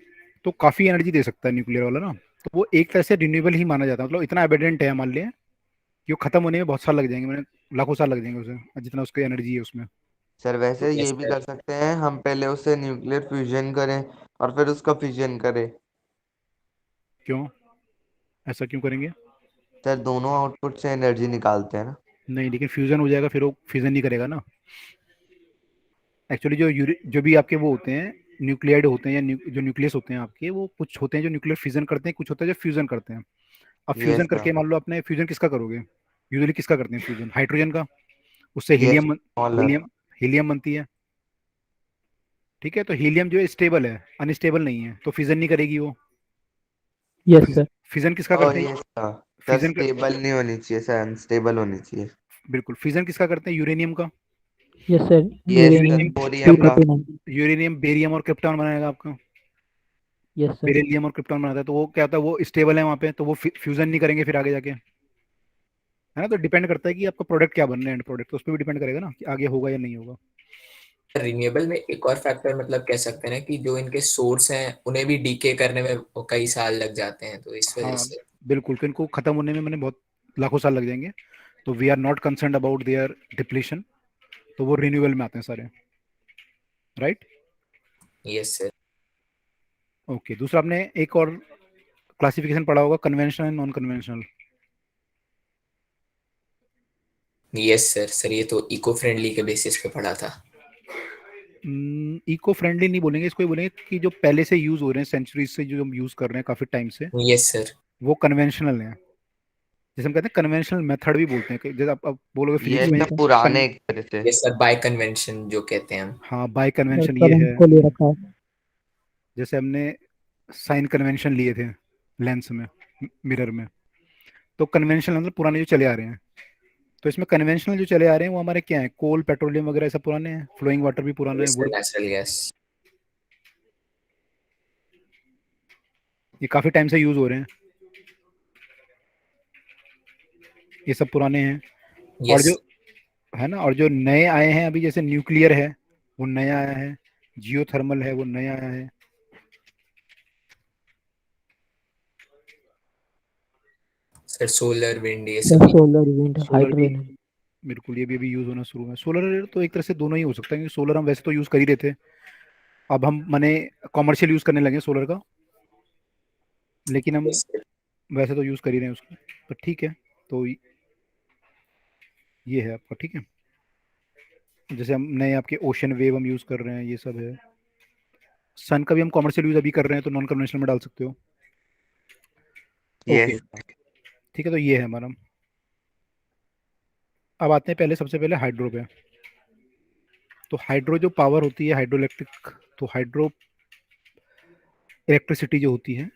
तो काफी एनर्जी दे सकता है न्यूक्लियर वाला ना। तो वो एक तरह से रिन्यूएबल ही माना जाता है, मतलब इतना एबिडेंट है मान लिया कि वो खत्म होने में बहुत साल लग जाएंगे, मैंने लाखों साल लग जाएंगे उसे, जितना उसकी एनर्जी है उसमें। सर वैसे यस ये भी सर। कर सकते हैं हम, पहले उसे न्यूक्लियर फ्यूजन करें और फिर उसका फिजन करें। क्यों? ऐसा क्यों करेंगे? सर दोनों आउटपुट से एनर्जी निकालते हैं ना। नहीं, लेकिन फ्यूजन हो जाएगा, फिर वो फ्यूजन नहीं करेगा ना। एक्चुअली जो भी आपके वो होते हैं, न्यूक्लियाइड होते हैं या जो न्यूक्लियस होते हैं आपके, वो कुछ होते हैं जो न्यूक्लियर फिजन करते हैं, कुछ होता है जो फ्यूजन करते हैं। अब यस फ्यूजन सर। करके मान लो आपने, फ्यूजन किसका करोगे? यूजुअली किसका करते हैं फ्यूजन? हाइड्रोजन का। उससे yes helium, smaller. Helium helium बनती है। ठीक है, तो हीलियम जो है स्टेबल है, अनस्टेबल नहीं है, तो फिजन नहीं करेगी वो। तो यस सर। फिजन किसका ओ करते हैं? Yes sir. सर फिजन कर, स्टेबल नहीं होनी चाहिए सर, अनस्टेबल होनी चाहिए। बिल्कुल, फिजन किसका करते हैं? यूरेनियम का। Yes sir. Yes sir uranium uranium bohrium captain, का। 239। यूरेनियम बेरियम और क्रिप्टॉन बनाएगा आपका। Yes sir. बेरिलियम और क्रिप्टॉन बनाता है, तो वो क्या होता है, वो स्टेबल है वहाँ पे, तो वो फ्यूजन नहीं करेंगे फिर आगे जाके, है ना। तो डिपेंड करता है कि आपका प्रोडक्ट क्या बन रहा है, एंड प्रोडक्ट, तो उस पर भी डिपेंड करेगा ना कि आगे होगा या नहीं होगा। रिन्यूएबल में एक और फैक्टर मतलब कह सकते हैं ना कि जो इनके सोर्स हैं उन्हें भी डीके करने में वो कई साल लग जाते हैं, तो इस वजह हाँ, से। बिल्कुल, तो इनको खत्म होने में मैंने बहुत लाखों साल लग जाएंगे। तो we are not concern about their depletion. तो वो रिन्यूएबल में आते हैं सारे, राइट। Yes sir. ओके, दूसरा आपने एक और क्लासिफिकेशन पढ़ा होगा, conventional and non conventional. Yes sir. Sir ये तो इको फ्रेंडली के बेसिस पे पढ़ा था। इको फ्रेंडली नहीं बोलेंगे इसको, ये बोलेंगे कि जो पहले से यूज हो रहे हैं, सेंचुरीज से जो हम यूज कर रहे हैं काफी टाइम से, यस सर। वो कन्वेंशनल है। जैसे हम कहते हैं कन्वेंशनल मेथड भी बोलते हैं, जैसे आप बोलोगे फिजिक्स ये में सब कन, पुराने एक तरह से। यस सर, बाय कन्वेंशन जो कहते हैं हम। हाँ, बाय कन्वेंशन ये करंट है। को ले रखा है। जैसे हमने साइन कन्वेंशन लिए थे लेंस में, मिरर में। तो कन्वेंशनल मतलब पुराने जो चले आ रहे हैं। तो इसमें कन्वेंशनल जो चले आ रहे हैं वो हमारे क्या है? कोल, पेट्रोलियम वगैरह सब पुराने हैं, फ्लोइंग वाटर भी पुराना है, yes sir, would, natural gas. ये काफी टाइम से यूज हो रहे हैं, ये सब पुराने हैं। और यस। जो, है ना, और जो नए आए हैं अभी, जैसे न्यूक्लियर है, वो नया आया है। जियो थर्मल है, वो नया आया है। सर सोलर विंड ये सभी। सोलर विंड, सोलर हाइड्रो भी, एनर्जी। बिल्कुल, ये भी अभी यूज होना शुरू हुआ है। सोलर तो एक तरह से दोनों ही हो सकता है, क्योंकि सोलर हम वैसे तो यूज कर ही रहे थे। अब हम माने कॉमर्शियल यूज करने लगे सोलर का, लेकिन हम यस सर। वैसे तो यूज कर ही रहे हैं उसको। तो ठीक है, तो ये है आपका, ठीक है। जैसे हम नए आपके ओशन वेव हम यूज कर रहे हैं, ये सब है। सन का भी हम कॉमर्शियल यूज अभी कर रहे हैं, तो नॉन कन्वेंशनल में डाल सकते हो। Okay, yes. ठीक है, तो ये है हमारा। अब आते हैं पहले, सबसे पहले हाइड्रो पे। तो हाइड्रो जो पावर होती है, हाइड्रो इलेक्ट्रिक, तो हाइड्रो इलेक्ट्रिसिटी जो होती है,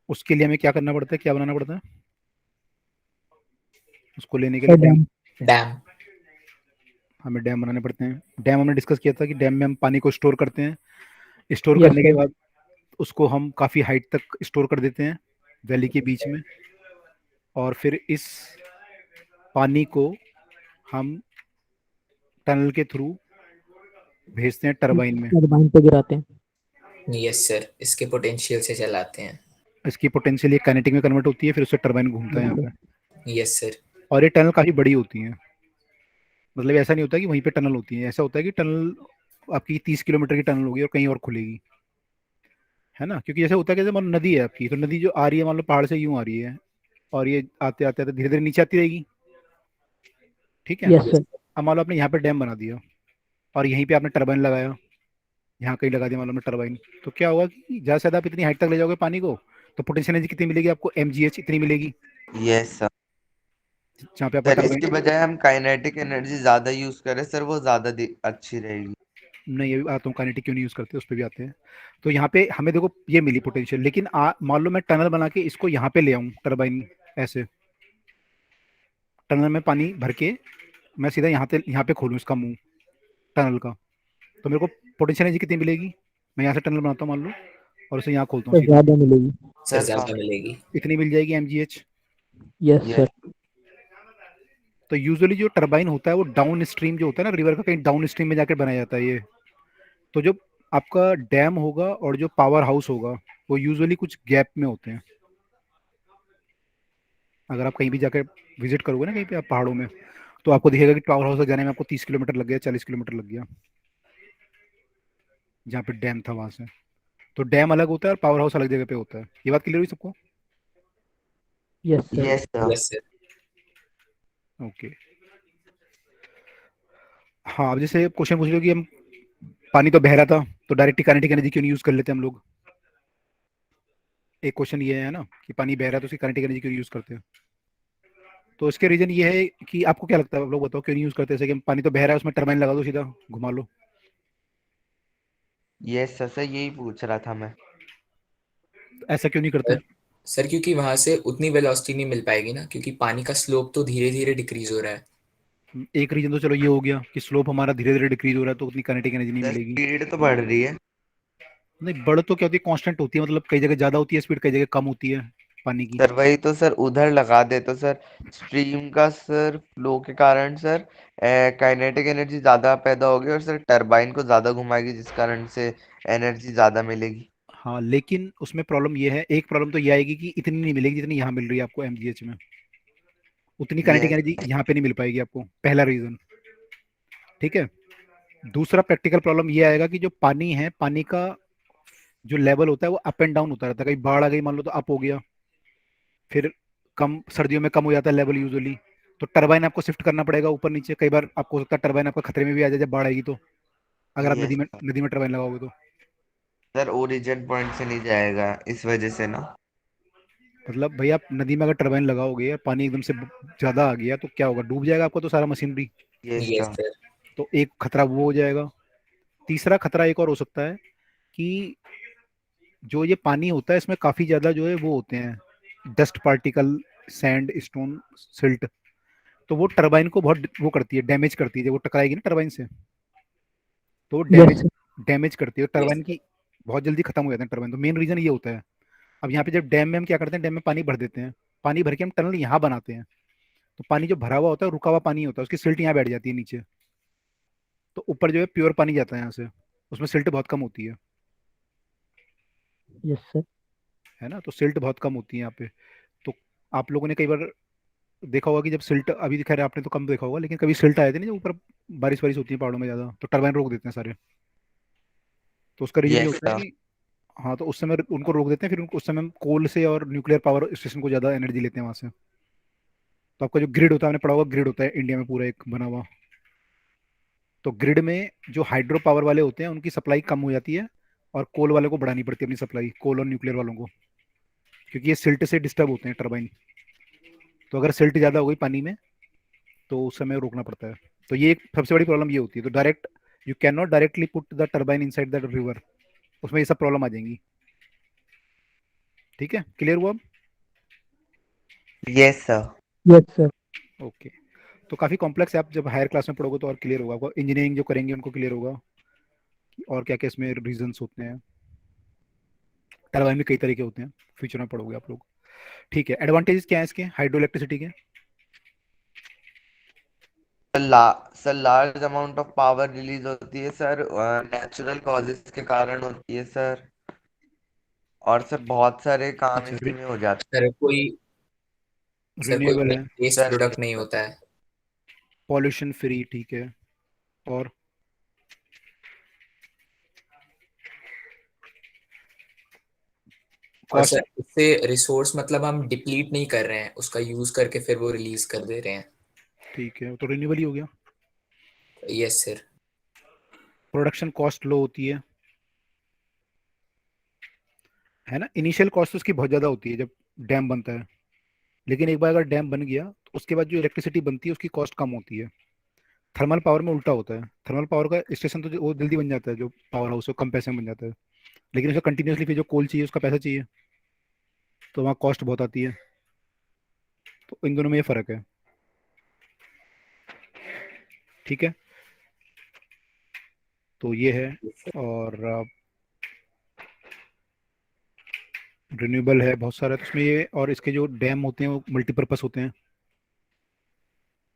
उसके लिए हमें क्या करना पड़ता है, क्या बनाना पड़ता है? उसको लेने के सर लिए डैम, डैम। हमें डैम बनाने पड़ते हैं। डैम हमने डिस्कस किया था कि डैम में हम पानी को स्टोर करते हैं, स्टोर यस करने के सर। बाद उसको हम काफ़ी हाइट तक स्टोर कर देते हैं वैली के बीच में, और फिर इस पानी को हम टनल के थ्रू भेजते हैं टरबाइन में। टरबाइन पे गिराते हैं। यस सर, इसके पोटेंशियल से चलाते हैं। इसकी पोटेंशियल एक काइनेटिक में कन्वर्ट होती है, फिर उससे टरबाइन घूमता है यस यहाँ सर। पे। Yes sir. और ये टनल काफ़ी बड़ी होती है, मतलब ऐसा नहीं होता कि वहीं पे टनल होती है, ऐसा होता है कि टनल आपकी 30 किलोमीटर की टनल होगी और कहीं और खुलेगी, है ना। क्योंकि जैसे होता है कि जैसे मान लो नदी है आपकी, तो नदी जो आ रही है मान लो पहाड़ से यूं आ रही है, और ये आते आते आते धीरे धीरे नीचे आती रहेगी, ठीक है। Yes yes sir. अब मान लो आपने यहाँ पे डैम बना दिया और यहीं पे आपने टरबाइन लगाया, यहाँ कहीं लगा दिया मान लो हमने टरबाइन, तो क्या होगा कि ज़्यादा से ज़्यादा आप इतनी हाइट तक ले जाओगे पानी को, तो पोटेंशियल एनर्जी कितनी मिलेगी आपको, MGH इतनी मिलेगी, यस सर। जहाँ पे आपका सर टरबाइन। इसके बजाय हम काइनेटिक एनर्जी ज्यादा यूज करें सर, वो ज्यादा अच्छी रहेगी। नहीं, अभी आता हूँ काइनेटिक क्यों नहीं यूज़ करते, उस पर भी आते हैं। तो यहाँ पे हमें देखो ये मिली पोटेंशियल, लेकिन मान लो मैं टनल बना के इसको यहाँ पे ले आऊँ टरबाइन, ऐसे टनल में पानी भर के मैं सीधा यहाँ पे खोलूँ इसका मुंह टनल का, तो मेरे को पोटेंशियल एनर्जी कितनी मिलेगी। मैं यहाँ से टनल बनाता हूँ मान लो, और उसे यहाँ खोलता हूँ सर सीधा, ज्यादा मिलेगी। सर, सर ज्यादा मिलेगी। इतनी मिल जाएगी MGH। Yes yes. सर। तो यूजुअली जो टरबाइन होता है वो डाउन स्ट्रीम जो होता है ना रिवर का, कहीं डाउन स्ट्रीम में जाकर बनाया जाता है ये। तो जो आपका डैम होगा और जो पावर हाउस होगा वो यूजुअली कुछ गैप में होते हैं। अगर आप कहीं भी जाकर विजिट करोगे ना कहीं पे आप पहाड़ों में, तो आपको दिखेगा कि पावर हाउस तक जाने में आपको 30 किलोमीटर लग गया, 40 किलोमीटर लग गया, जहाँ पे डैम था वहां से। तो डैम अलग होता है और पावर हाउस अलग जगह पे होता है। ये बात क्लियर हुई सबको? Yes sir. Yes sir. Yes sir. Okay. हाँ, अब जैसे क्वेश्चन पूछ रहे हो कि हम पानी तो बह रहा था तो डायरेक्ट काइनेटिक एनर्जी क्यों नहीं यूज कर लेते हम लोग। एक क्वेश्चन ये है ना कि पानी बह रहा है तो उसकी काइनेटिक एनर्जी क्यों यूज करते हैं। तो इसके रीजन ये है कि आपको क्या लगता है, आप लोग बताओ क्यों नहीं यूज करते। जैसे कि पानी तो बह रहा है, उसमें टरबाइन लगा दो, सीधा घुमा लो। यस सर, सर यही पूछ रहा था मैं। ऐसा क्यों नहीं करते। सर सर, क्योंकि वहां से उतनी वेलोसिटी नहीं मिल पाएगी ना, क्योंकि पानी का स्लोप तो धीरे धीरे डिक्रीज हो रहा है। एक रीजन तो चलो ये हो गया कि स्लोप हमारा धीरे धीरे डिक्रीज हो रहा है तो उतनी काइनेटिक एनर्जी नहीं सर मिलेगी। स्पीड तो बढ़ रही है। नहीं, बढ़ तो क्या होती है, कांस्टेंट होती है, मतलब कई जगह ज्यादा होती है स्पीड, कई जगह कम होती है पानी की। सर वही तो सर, उधर लगा दे तो सर स्ट्रीम का सर फ्लो के कारण सर काइनेटिक एनर्जी ज्यादा पैदा होगी, और सर टरबाइन को ज्यादा घुमाएगी, जिस कारण से एनर्जी ज्यादा मिलेगी। हाँ, लेकिन उसमें प्रॉब्लम ये है, एक प्रॉब्लम तो ये आएगी कि इतनी नहीं मिलेगी जितनी यहाँ मिल रही है आपको MGH में, उतनी काइनेटिक यस। एनर्जी यहाँ पे नहीं मिल पाएगी आपको, पहला रीजन। ठीक है। दूसरा प्रैक्टिकल प्रॉब्लम ये आएगा कि जो पानी है, पानी का जो लेवल होता है वो अप एंड डाउन होता रहता है। कहीं बाढ़ आ गई मान लो तो अप हो गया, फिर कम सर्दियों में कम हो जाता है लेवल यूजुअली, तो टरबाइन आपको शिफ्ट करना पड़ेगा ऊपर नीचे। कई बार आपको हो सकता है टरबाइन आपका खतरे में भी आ जाए जब बाढ़ आएगी तो, अगर आप यस नदी में टरबाइन लगाओगे तो। सर, ओरिजिन पॉइंट से नहीं जाएगा इस वजह से ना। मतलब भाई आप नदी में अगर टरबाइन लगाओगे और पानी एकदम से ज्यादा आ गया तो क्या होगा, डूब जाएगा आपका तो सारा machinery. Yes yes sir. Sir. तो एक खतरा वो हो जाएगा। तीसरा खतरा एक और हो सकता है कि जो ये पानी होता है इसमें काफी ज्यादा जो है वो होते हैं dust particle, sand, stone, silt. तो वो टरबाइन को बहुत वो करती है, डैमेज करती है। जब वो टकराएगी ना टरबाइन से, तो वो यस डैमेज सर। डैमेज करती है यस टरबाइन की, बहुत जल्दी खत्म हो जाते हैं टरबाइन। तो मेन रीजन ये होता है। अब यहाँ पे जब डैम में हम क्या करते हैं, डैम में पानी भर देते हैं, पानी भर के हम टनल यहाँ बनाते हैं, तो पानी जो भरा हुआ होता है, रुका हुआ पानी होता है, उसकी सिल्ट यहाँ बैठ जाती है नीचे, तो ऊपर जो है प्योर पानी जाता है यहाँ से, उसमें सिल्ट बहुत कम होती यस सर। है ना। तो सिल्ट बहुत कम होती है यहाँ पे। तो आप लोगों ने कई बार देखा होगा कि जब सिल्ट, अभी खैर आपने तो कम देखा होगा, लेकिन कभी सिल्ट आए थे ना जब ऊपर बारिश वारिश होती है पहाड़ों में ज्यादा, तो टरबाइन रोक देते हैं सारे। तो उसका रीजन ये यस होता है सर। कि हाँ, तो उस समय उनको रोक देते हैं, फिर उनको उस समय हम कोल से और न्यूक्लियर पावर स्टेशन को ज्यादा एनर्जी लेते हैं वहां से। तो आपका जो ग्रिड होता है, आपने पढ़ा होगा, ग्रिड होता है इंडिया में पूरा एक बना हुआ। तो ग्रिड में जो हाइड्रो पावर वाले होते हैं उनकी सप्लाई कम हो जाती है, और कोल वाले को बढ़ानी पड़ती है अपनी सप्लाई, कोल और न्यूक्लियर वालों को, क्योंकि ये सिल्ट से डिस्टर्ब होते हैं टरबाइन। तो अगर सिल्ट ज़्यादा हो गई पानी में तो उस समय रोकना पड़ता है। तो ये एक सबसे बड़ी प्रॉब्लम ये होती है। तो direct you can not directly put the turbine inside the river, उसमें ये सब प्रॉब्लम आ जाएंगी। ठीक है, क्लियर हुआ अब? Yes sir. Yes sir. Okay, तो काफ़ी कॉम्प्लेक्स है, आप जब हायर क्लास में पढ़ोगे तो और क्लियर होगा आपको, इंजीनियरिंग जो करेंगे उनको क्लियर होगा कि और क्या क्या इसमें रीजंस होते हैं। टरबाइन में कई तरीके होते हैं, फ्यूचर में पढ़ोगे आप लोग। ठीक है, एडवांटेजेस क्या है इसके हाइड्रो इलेक्ट्रिसिटी के? Sir large amount of power release होती है सर, नेचुरल कॉजेस के कारण होती है सर। और सर बहुत सारे काम अच्छा, इसी में हो जाते सर कोई रिन्यूएबल है, वेस्ट हैं प्रोडक्ट नहीं सर। होता है। पॉल्यूशन फ्री, ठीक है, और और कॉस्ट? सर इससे रिसोर्स मतलब हम डिप्लीट नहीं कर रहे हैं, उसका यूज करके फिर वो रिलीज कर दे रहे हैं। ठीक है, तो रिन्यूएबल ही हो गया। Yes sir. Production cost low होती है ना। इनिशियल कॉस्ट उसकी बहुत ज़्यादा होती है जब डैम बनता है, लेकिन एक बार अगर डैम बन गया तो उसके बाद जो इलेक्ट्रिसिटी बनती है उसकी कॉस्ट कम होती है। थर्मल पावर में उल्टा होता है, थर्मल पावर का स्टेशन तो वो जल्दी बन जाता है, जो पावर हाउस है कम पैसे में बन जाता है, लेकिन उसे कंटिन्यूसली फिर जो कोल चाहिए उसका पैसा चाहिए, तो वहाँ कॉस्ट बहुत आती है। तो इन दोनों में ये फ़र्क है। ठीक है, तो ये है। और रिन्यूएबल है बहुत सारा, तो उसमें ये, और इसके जो डैम होते हैं वो मल्टीपर्पस होते हैं।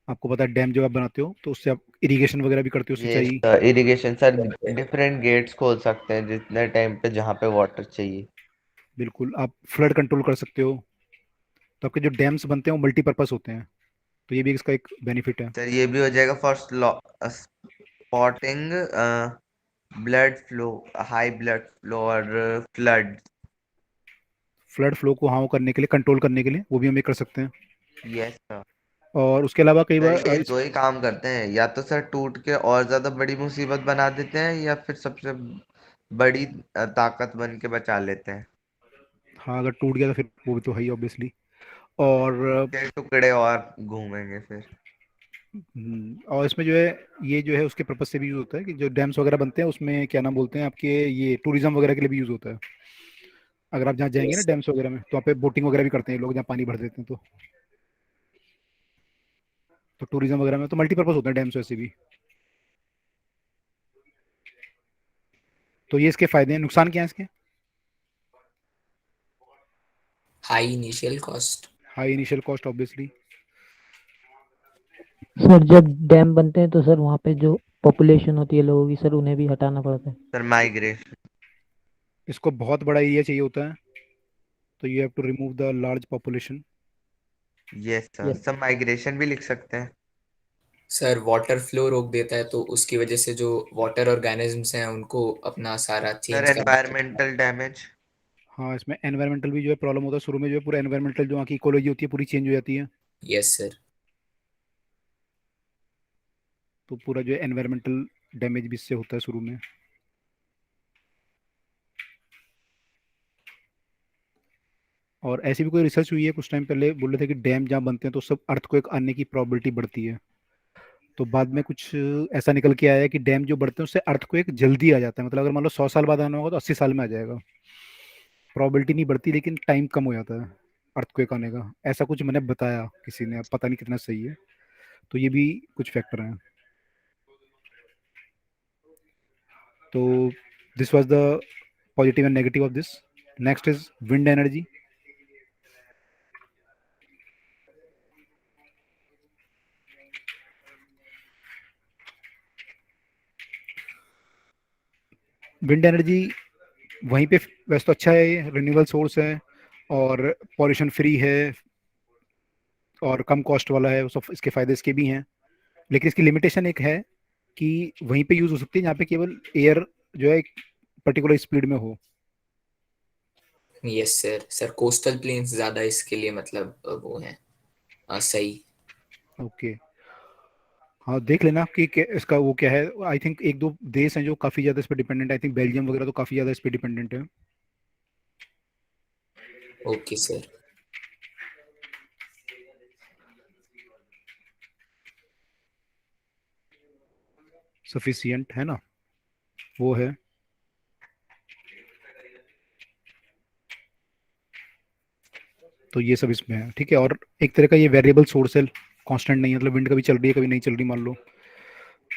आपको पता है डैम जब आप बनाते हो तो उससे आप इरिगेशन वगैरह भी करते हो, ये सिंचाई। Sir irrigation sir, different gates खोल सकते हैं जितने टाइम पे जहाँ पे वाटर चाहिए। बिल्कुल, आप फ्लड कंट्रोल कर सकते हो। तो आपके जो डैम्स बनते हैं वो मल्टीपर्पस होते हैं, तो ये भी इसका एक बेनिफिट है। सर ये भी हो जाएगा for spotting blood flow, high blood flow और फ्लड। फ्लड फ्लो को हाँ करने के लिए, कंट्रोल करने के लिए वो भी हम ये कर सकते हैं। Yes sir. और उसके अलावा कई सर बार ये दो ही काम करते हैं, या तो सर टूट के और ज्यादा बड़ी मुसीबत बना देते हैं, या फिर सबसे बड़ी ताकत बन के बचा लेते हैं। हाँ, अगर टूट गया तो फिर वो भी तो है ही ऑब्वियसली। और उसके टुकड़े और घूमेंगे फिर। और इसमें जो है, ये जो है उसके पर्पज से भी यूज होता है कि जो डैम्स वगैरह बनते हैं उसमें क्या नाम बोलते हैं आपके, ये टूरिज्म वगैरह के लिए भी यूज होता है। अगर आप जहाँ जाएंगे ना यस डैम्स वगैरह में, तो वहाँ पे बोटिंग वगैरह भी करते हैं लोग, जहाँ पानी भर देते हैं, तो टूरिज्म वगैरह में तो मल्टीपर्पज होते हैं डैम्स वैसे भी। तो ये इसके फायदे हैं, नुकसान क्या है इसके? High initial cost. High initial cost obviously. Sir जब डैम बनते हैं तो सर वहाँ पे जो पॉपुलेशन होती है लोगों की, सर उन्हें भी हटाना पड़ता है। Sir migration. इसको बहुत बड़ा एरिया चाहिए होता है, तो you have to remove the large population. Yes sir, yes. सब माइग्रेशन भी लिख सकते हैं। सर वाटर फ्लो रोक देता है, तो उसकी वजह से जो वाटर ऑर्गेनिजम्स हैं उनको अपना सारा सर चेंज करना पड़ता है। Environmental damage. हाँ, इसमें एनवायरमेंटल भी जो है प्रॉब्लम होता है, शुरू में जो है पूरा एनवायरमेंटल जो वहाँ की इकोलॉजी होती है पूरी चेंज हो जाती है। Yes sir. तो पूरा जो है एनवायरमेंटल डैमेज भी इससे होता है शुरू में। और ऐसी भी कोई रिसर्च हुई है कुछ टाइम पहले, बोल रहे थे कि डैम जहाँ बनते हैं तो सब अर्थक्वेक आने की प्रोबेबिलिटी बढ़ती है। तो बाद में कुछ ऐसा निकल के आया है कि डैम जो बढ़ते हैं उससे अर्थक्वेक जल्दी आ जाता है, मतलब अगर मान लो 100 साल बाद आना होगा तो 80 साल में आ जाएगा। प्रोबेबिलिटी नहीं बढ़ती लेकिन टाइम कम हो जाता है अर्थक्वेक आने का, ऐसा कुछ मैंने बताया किसी ने, अब पता नहीं कितना सही है। तो ये भी कुछ फैक्टर हैं। तो this was the positive and negative of this. Next is wind energy. Wind energy वहीं पे वैसे तो अच्छा है, रिन्यूएबल सोर्स है और पॉल्यूशन फ्री है और कम कॉस्ट वाला है, वो सब इसके फायदे इसके भी हैं। लेकिन इसकी लिमिटेशन एक है कि वहीं पे यूज हो सकती है जहाँ पे केवल एयर जो है एक पर्टिकुलर स्पीड में हो। Yes sir. Sir coastal planes ज्यादा इसके लिए मतलब वो है सही। ओके, हाँ देख लेना कि इसका वो क्या है। आई थिंक एक दो देश हैं जो काफ़ी ज़्यादा इस पर डिपेंडेंट है, आई थिंक बेल्जियम वगैरह तो काफ़ी ज़्यादा इस पर डिपेंडेंट है। Okay sir. सफिशियंट है ना, वो है। तो ये सब इसमें है, ठीक है। और एक तरह का ये वेरिएबल सोर्स है कांस्टेंट नहीं है, मतलब विंड कभी चल रही है कभी नहीं चल रही मान लो,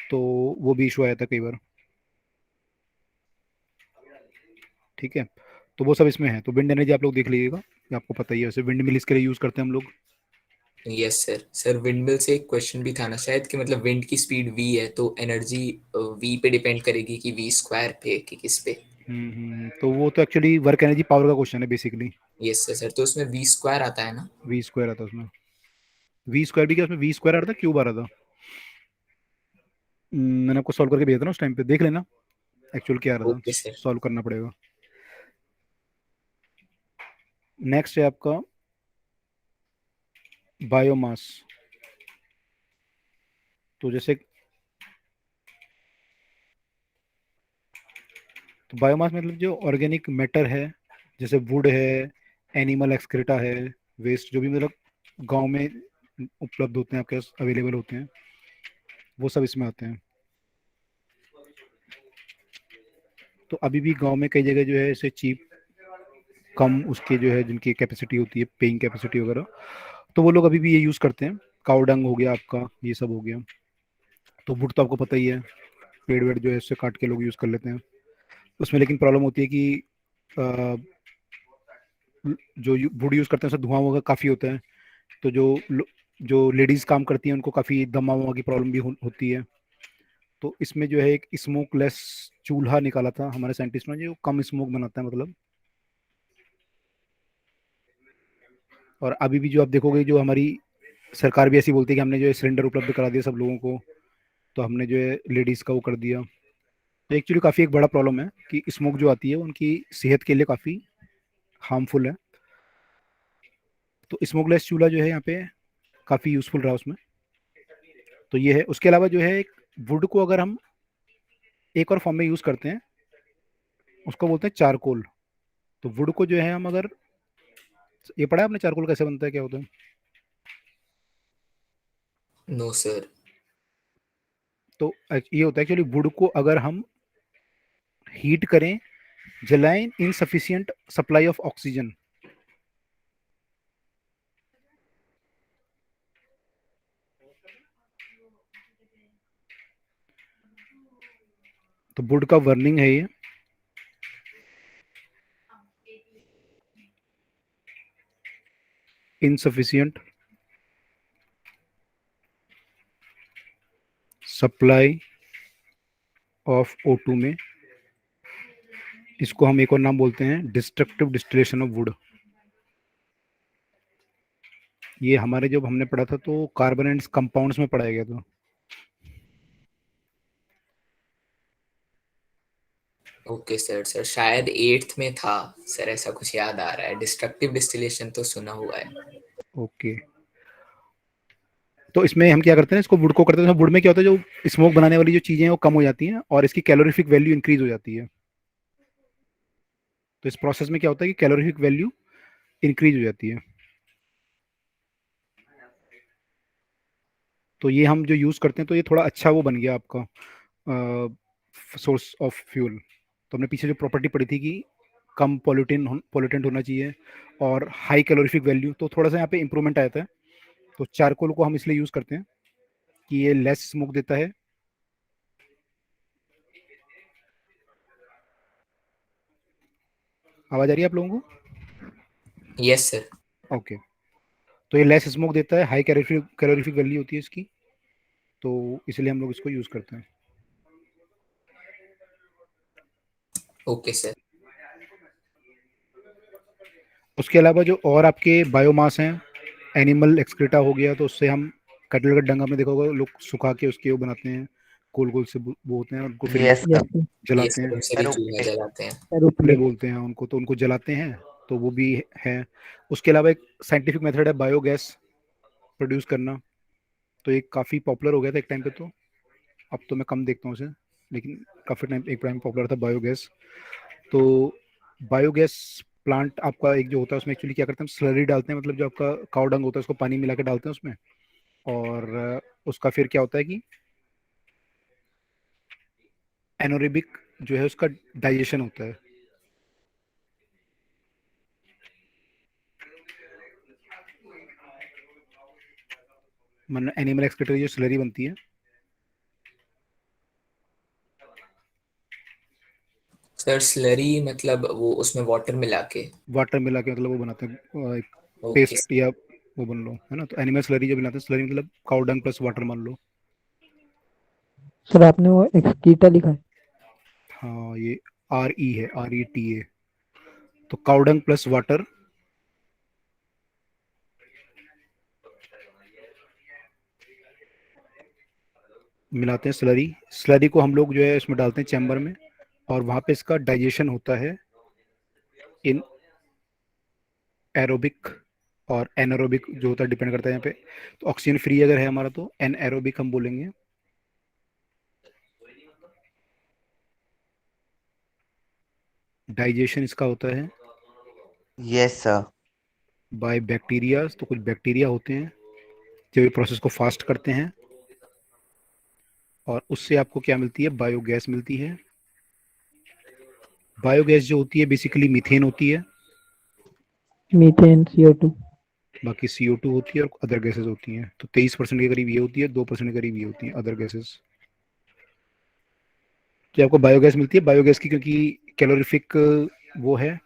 तो वो भी इशू आया था कई बार। ठीक है, तो वो सब इसमें है। तो विंड एनर्जी आप लोग देख लीजिएगा, ये आपको पता ही है, वैसे विंड मिल इसके लिए यूज करते हैं हम लोग। Yes sir. सर विंडमिल से एक क्वेश्चन भी था ना शायद, कि मतलब विंड की स्पीड v है तो एनर्जी v पे डिपेंड करेगी कि v स्क्वायर पे कि किस पे। तो वो तो एक्चुअली वर्क एनर्जी पावर का क्वेश्चन है बेसिकली। यस सर सर, तो उसमें v स्क्वायर आता है ना। वी स्क्वायर आता है उसमें, वी स्क्वायर भी क्या, उसमें वी स्क्वायर आ रहा था, क्यूब आ रहा था। मैंने आपको सॉल्व करके भेजा था ना उस टाइम पे, देख लेना एक्चुअल क्या आ रहा था, ओके सर। सॉल्व करना पड़ेगा। नेक्स्ट है आपका बायोमास। तो जैसे, तो बायोमास मतलब जो ऑर्गेनिक मैटर है, जैसे वुड है, एनिमल एक्सक्रीटा है, वेस्ट जो भी मतलब गांव में उपलब्ध होते हैं आपके पास, अवेलेबल होते हैं, वो सब इसमें आते हैं। तो अभी भी गांव में कई जगह जो है ऐसे चीप, कम उसके जो है जिनकी कैपेसिटी होती है, पेइंग कैपेसिटी वगैरह, तो वो लोग अभी भी ये यूज़ करते हैं। काऊ डंग हो गया आपका, ये सब हो गया। तो वुड तो आपको पता ही है, पेड़ वेड़ जो है उससे काट के लोग यूज़ कर लेते हैं। उसमें लेकिन प्रॉब्लम होती है कि अ, जो वुड यूज़ करते हैं उससे धुआं वगैरह काफ़ी होता है। तो जो लेडीज़ काम करती हैं उनको काफ़ी दमा वमा की प्रॉब्लम भी होती है। तो इसमें जो है एक स्मोकलेस चूल्हा निकाला था हमारे साइंटिस्टों ने, जो कम स्मोक बनाता है मतलब। और अभी भी जो आप देखोगे, जो हमारी सरकार भी ऐसी बोलती है कि हमने जो है सिलेंडर उपलब्ध करा दिया सब लोगों को, तो हमने जो है लेडीज़ का वो कर दिया। तो एक्चुअली काफ़ी एक बड़ा प्रॉब्लम है कि स्मोक जो आती है उनकी सेहत के लिए काफ़ी हार्मफुल है। तो स्मोकलेस चूल्हा जो है यहाँ पे काफ़ी यूज़फुल रहा उसमें। तो ये है। उसके अलावा जो है एक वुड को अगर हम एक और फॉर्म में यूज़ करते हैं, उसको बोलते हैं चारकोल। तो वुड को जो है हम अगर, ये पढ़ा है आपने चारकोल कैसे बनता है, क्या होता है? No sir. तो ये होता है एक्चुअली, वुड को अगर हम हीट करें, जलाएं, इनसफिशियंट सप्लाई ऑफ ऑक्सीजन, तो वुड का वर्निंग है ये। इनसफिशियंट सप्लाई ऑफ O2 में, इसको हम एक और नाम बोलते हैं डिस्ट्रक्टिव डिस्टिलेशन ऑफ वुड। ये हमारे जब हमने पढ़ा था तो कार्बन एंड कंपाउंड्स में पढ़ाया गया था। ओके सर सर, शायद एट्थ में था सर, ऐसा कुछ याद आ रहा है। डिस्ट्रक्टिव डिस्टिलेशन तो सुना हुआ है। ओके, तो इसमें हम क्या करते हैं, इसको वुड को करते हैं, वुड में क्या होता है, जो स्मोक बनाने वाली जो चीजें हैं वो कम हो जाती हैं और इसकी कैलोरीफिक वैल्यू इंक्रीज हो जाती है। तो इस प्रोसेस में क्या होता है कि कैलोरीफिक वैल्यू इंक्रीज हो जाती है। तो ये हम जो यूज़ करते हैं, तो ये थोड़ा अच्छा वो बन गया आपका सोर्स ऑफ फ्यूल। तो हमने पीछे जो प्रॉपर्टी पढ़ी थी कि कम पॉल्यूटेंट होना चाहिए और हाई कैलोरीफिक वैल्यू, तो थोड़ा सा यहाँ पे इंप्रूवमेंट आया था। तो चारकोल को हम इसलिए यूज़ करते हैं कि ये लेस स्मोक देता है। आवाज़ आ रही है आप लोगों यस सर। को? ओके। तो ये लेस स्मोक देता है, हाई कैलोरीफिक वैल्यू होती है इसकी, तो इसलिए हम लोग इसको यूज़ करते हैं। Okay sir. उसके अलावा जो और आपके बायोमास हैं, एनिमल एक्सक्रीटा हो गया, तो उससे हम कटल का डंगा में देखा होगा, लोग सुखा के उसके वो बनाते हैं, गोल गोल से वो होते हैं, उनको फिर यस यस सर। सर। ये जलाते सर, हैं। उनसे भी सर चूल्हा ओके। जलाते हैं। सर उपले उपले। बोलते हैं उनको, तो उनको जलाते हैं। तो वो भी है। उसके अलावा एक साइंटिफिक मेथड है बायोगैस प्रोड्यूस करना। तो ये काफ़ी पॉपुलर हो गया था एक टाइम पे, तो अब तो मैं कम देखता हूँ उसे, लेकिन काफ़ी टाइम एक टाइम पॉपुलर था बायोगैस। तो बायोगैस प्लांट आपका एक जो होता है, उसमें एक्चुअली क्या करते हैं, हम स्लरी डालते हैं, मतलब जो आपका काव डंग होता है उसको पानी मिला के डालते हैं उसमें। और उसका फिर क्या होता है कि एनोरेबिक जो है उसका डाइजेशन होता है। मतलब एनिमल एक्सक्रीटरी जो स्लरी बनती है, सर स्लरी मतलब वो उसमें वाटर मिला के? वाटर मिला के मतलब वो बनाते हैं एक ओके। पेस्ट या वो बन लो है ना। तो एनिमल स्लरी जो बनाते हैं, स्लरी मतलब काउ डंग प्लस वाटर मान लो। सर आपने वो एक्सकीटा लिखा है? हाँ, ये RE है, RETA। तो काउ डंग प्लस वाटर मिलाते हैं स्लरी। स्लरी को हम लोग जो है इसमें डालते हैं चैम्बर में, और वहाँ पे इसका डाइजेशन होता है इन एरोबिक और एनारोबिक जो होता है, डिपेंड करता है यहाँ पे। तो ऑक्सीजन फ्री अगर है हमारा तो एन एरोबिक हम बोलेंगे। डाइजेशन इसका होता है यस सर। By bacteria. तो कुछ बैक्टीरिया होते हैं जो ये प्रोसेस को फास्ट करते हैं, और उससे आपको क्या मिलती है, बायोगैस मिलती है। बायोगैस जो होती है बेसिकली मीथेन होती है, मीथेन, CO2। बाकी CO2 होती है और अदर गैसेस होती हैं। तो 23% के करीब ये होती है, 2% के करीब ये होती है अदर गैसेस। जो आपको बायोगैस मिलती है, बायोगैस की क्योंकि कैलोरीफिक वो है,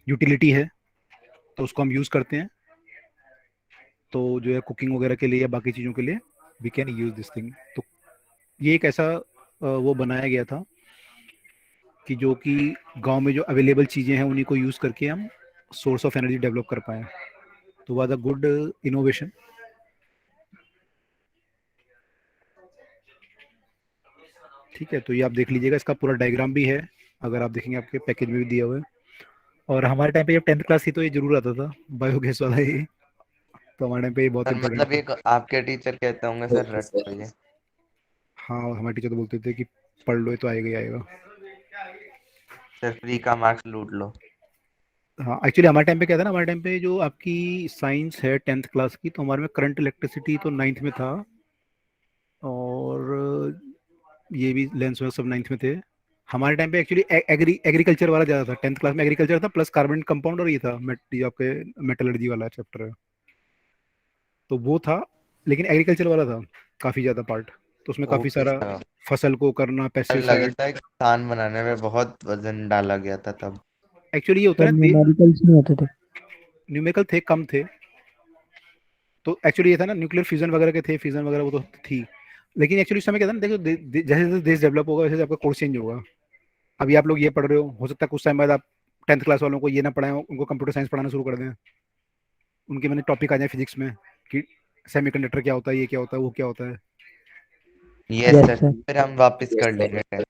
यूटिलिटी है, तो उसको हम यूज़ करते हैं। तो जो है कुकिंग वगैरह के लिए या बाकी चीज़ों के लिए we can use this thing. तो ये एक ऐसा वो बनाया गया था कि जो कि गांव में जो अवेलेबल चीज़ें हैं उन्हीं को यूज़ करके हम सोर्स ऑफ एनर्जी डेवलप कर पाएँ। तो वाज अ गुड इनोवेशन। ठीक है, तो ये आप देख लीजिएगा, इसका पूरा डायग्राम भी है, अगर आप देखेंगे आपके पैकेज में भी दिया हुआ है। और हमारे टाइम पे जब 10th क्लास थी तो ये जरूर आता था, बायोगैस वाला ये। तो हमारे टाइम पे ये बहुत सर इंपॉर्टेंट मतलब था। ये आपके टीचर कहते होंगे सर ओके रट सर। लो ये। हाँ, हमारे टीचर तो बोलते थे कि पढ़ लो, ये तो आएगा ही आएगा। सर फ्री का मार्क्स लूट लो। हाँ, एक्चुअली हमारे टाइम पे क्या था ना, हमारे टाइम पे जो आपकी साइंस है 10th क्लास की, तो हमारे में करंट इलेक्ट्रिसिटी तो 9th में था, और ये भी लेंस में सब 9th में थे। हमारे टाइम पे एक्चुअली एग्रीकल्चर वाला ज़्यादा था। 10th क्लास में एग्रीकल्चर था प्लस कार्बन कंपाउंड, और ये था ये आपके मेटलर्जी वाला चैप्टर है, तो वो था। लेकिन एग्रीकल्चर वाला था काफ़ी ज़्यादा पार्ट, तो उसमें काफ़ी ओके सारा सर। फसल को करना, सर लगा पेस्टिसाइड। था कि खान बनाने में बहुत वजन डाला गया था तब। एक्चुअली ये होता सर है ना, न्यूमेरिकल्स नहीं होते थे? न्यूमेरिकल थे, कम थे। तो एक्चुअली ये था ना, न्यूक्लियर फ्यूजन वगैरह के थे, फ्यूजन वगैरह वो तो थी। लेकिन एक्चुअली उस समय क्या था ना, देखो जैसे जैसे देश डेवलप होगा वैसे आपका कोर्स चेंज होगा। अभी आप लोग ये पढ़ रहे हो सकता है कुछ टाइम बाद आप 10th क्लास वालों को ये ना पढ़ाएं, उनको कंप्यूटर साइंस पढ़ाना शुरू कर दें। उनके मैंने टॉपिक आ जाए फिजिक्स में कि सेमीकंडक्टर क्या होता है, ये क्या होता है, वो क्या होता है। Yes yes sir sir. फिर हम वापस यस कर सर। लेंगे टेस्ट।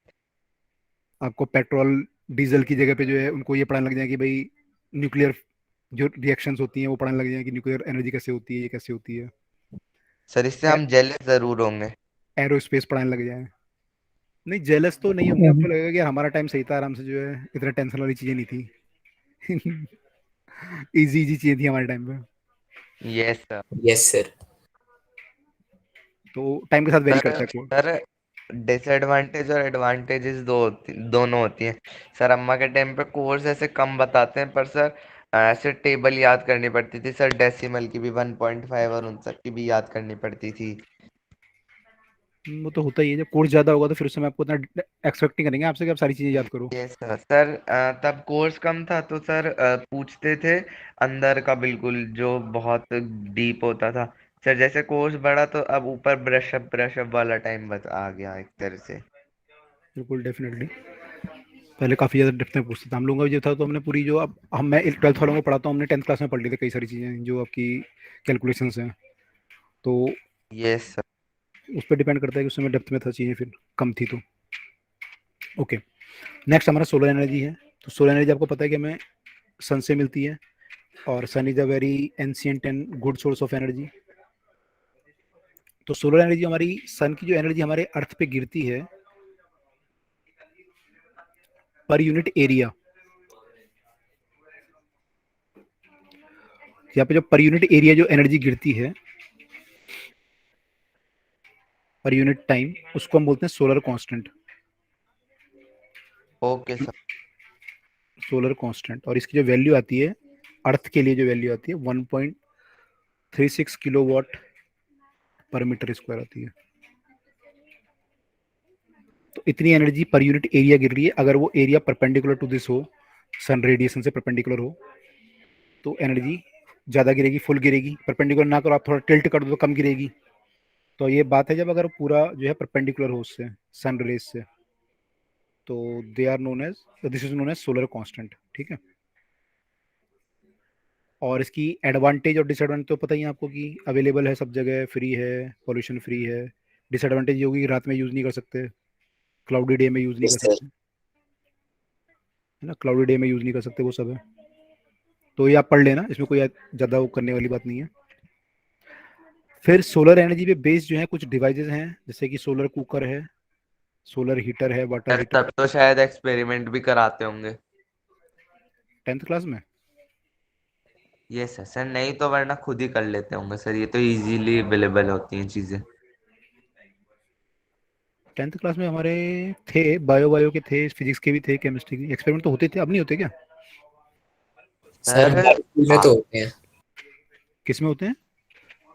आपको पेट्रोल डीजल की जगह पे जो है उनको ये पढ़ाने लग जाए कि भाई न्यूक्लियर जो रिएक्शंस होती हैं वो पढ़ाने लग जाए कि न्यूक्लियर एनर्जी कैसे होती है, ये कैसे होती है। सर इससे हम जेलस जरूर होंगे। एरोस्पेस पढ़ाने लग जाए। नहीं, जेलस तो नहीं होंगे, आपको लगेगा कि यार हमारा टाइम सही था, आराम से जो है इतना टेंशन वाली चीजें नहीं थी। इजी इजी चीजें थी हमारे टाइम पे। Yes sir. Yes sir. तो टाइम के साथ वेरी सर करता है कोड। सर डिसएडवांटेज और एडवांटेजेस दोनों होती हैं। सर अम्मा के टाइम पे कोर्स ऐसे कम बताते हैं पर सर ऐसे टेबल याद करनी पड़ती थी सर, डेसिमल की भी 1.5 और उन सब की भी याद करनी पड़ती थी। वो तो होता ही है, जब कोर्स ज्यादा होगा तो फिर उस समय आपको इतना एक्सपेक्ट नहीं करेंगे आपसे कि आप सारी चीजें याद करो। Yes sir. सर तब कोर्स कम था तो सर पूछते थे अंदर का बिल्कुल जो बहुत डीप होता था। सर जैसे कोर्स बढ़ा तो अब ऊपर ब्रशअप वाला टाइम बस आ गया एक तरह से। बिल्कुल, डेफिनेटली। पहले काफी ज्यादा डेप्थ में पूछते थे हम लोगों का भी जो था, तो हमने पूरी जो अब हम मैं 12th वालों को पढ़ाता हूँ, हमने 10th क्लास में पढ़ ली थी कई सारी चीजें जो आपकी कैलकुलेशंस हैं। तो यस सर। उस पर डिपेंड करता है कि उस समय डेप्थ में था चीजें, फिर कम थी तो। ओके, नेक्स्ट हमारा सोलर एनर्जी है। तो सोलर एनर्जी आपको पता है कि हमें सन से मिलती है, और sun is a very ancient and good source of energy. तो सोलर एनर्जी हमारी, सन की जो एनर्जी हमारे अर्थ पे गिरती है पर यूनिट एरिया, यहाँ पे जो पर यूनिट एरिया जो एनर्जी गिरती है पर यूनिट टाइम, उसको हम बोलते हैं solar constant. Okay sir. Solar constant, और इसकी जो वैल्यू आती है अर्थ के लिए, जो वैल्यू आती है 36 किलोवाट पर मीटर स्क्वायर आती है। तो इतनी एनर्जी पर यूनिट एरिया गिर रही है। अगर वो एरिया परपेंडिकुलर टू दिस हो, सन रेडिएशन से परपेंडिकुलर हो, तो एनर्जी ज़्यादा गिरेगी, फुल गिरेगी। परपेंडिकुलर ना करो, आप थोड़ा टिल्ट कर दो तो कम गिरेगी। तो ये बात है, जब अगर पूरा जो है परपेंडिकुलर हो उससे, सन रेज से, तो they are known as, this is known as solar constant. ठीक है। और इसकी एडवांटेज और डिसएडवांटेज तो पता ही है आपको कि अवेलेबल है सब जगह, फ्री है, पॉल्यूशन फ्री है। डिसएडवांटेज ये होगी कि रात में यूज़ नहीं कर सकते, क्लाउडी डे में यूज़ नहीं यस कर सर। सकते, है ना, क्लाउडी डे में यूज़ नहीं कर सकते, वो सब है। तो ये आप पढ़ लेना, इसमें कोई ज़्यादा वो करने वाली बात नहीं है। फिर सोलर एनर्जी पे बेस्ड जो है कुछ डिवाइसेस हैं, जैसे कि सोलर कुकर है, सोलर हीटर है, वाटर सर हीटर। तब तो शायद एक्सपेरिमेंट भी कराते होंगे। 10th क्लास में? ये सर नहीं तो वरना खुद ही कर लेते होंगे सर, ये तो इजीली अवेलेबल होती हैं चीजें। 10th क्लास में हमारे थे, बायो के थे, फिजिक्स के भी थे, केमिस्ट्री के एक्सपेरिमेंट तो होते थे। अब नहीं होते क्या? सर सर हमारे स्कूल में तो होते हैं। किस में होते हैं?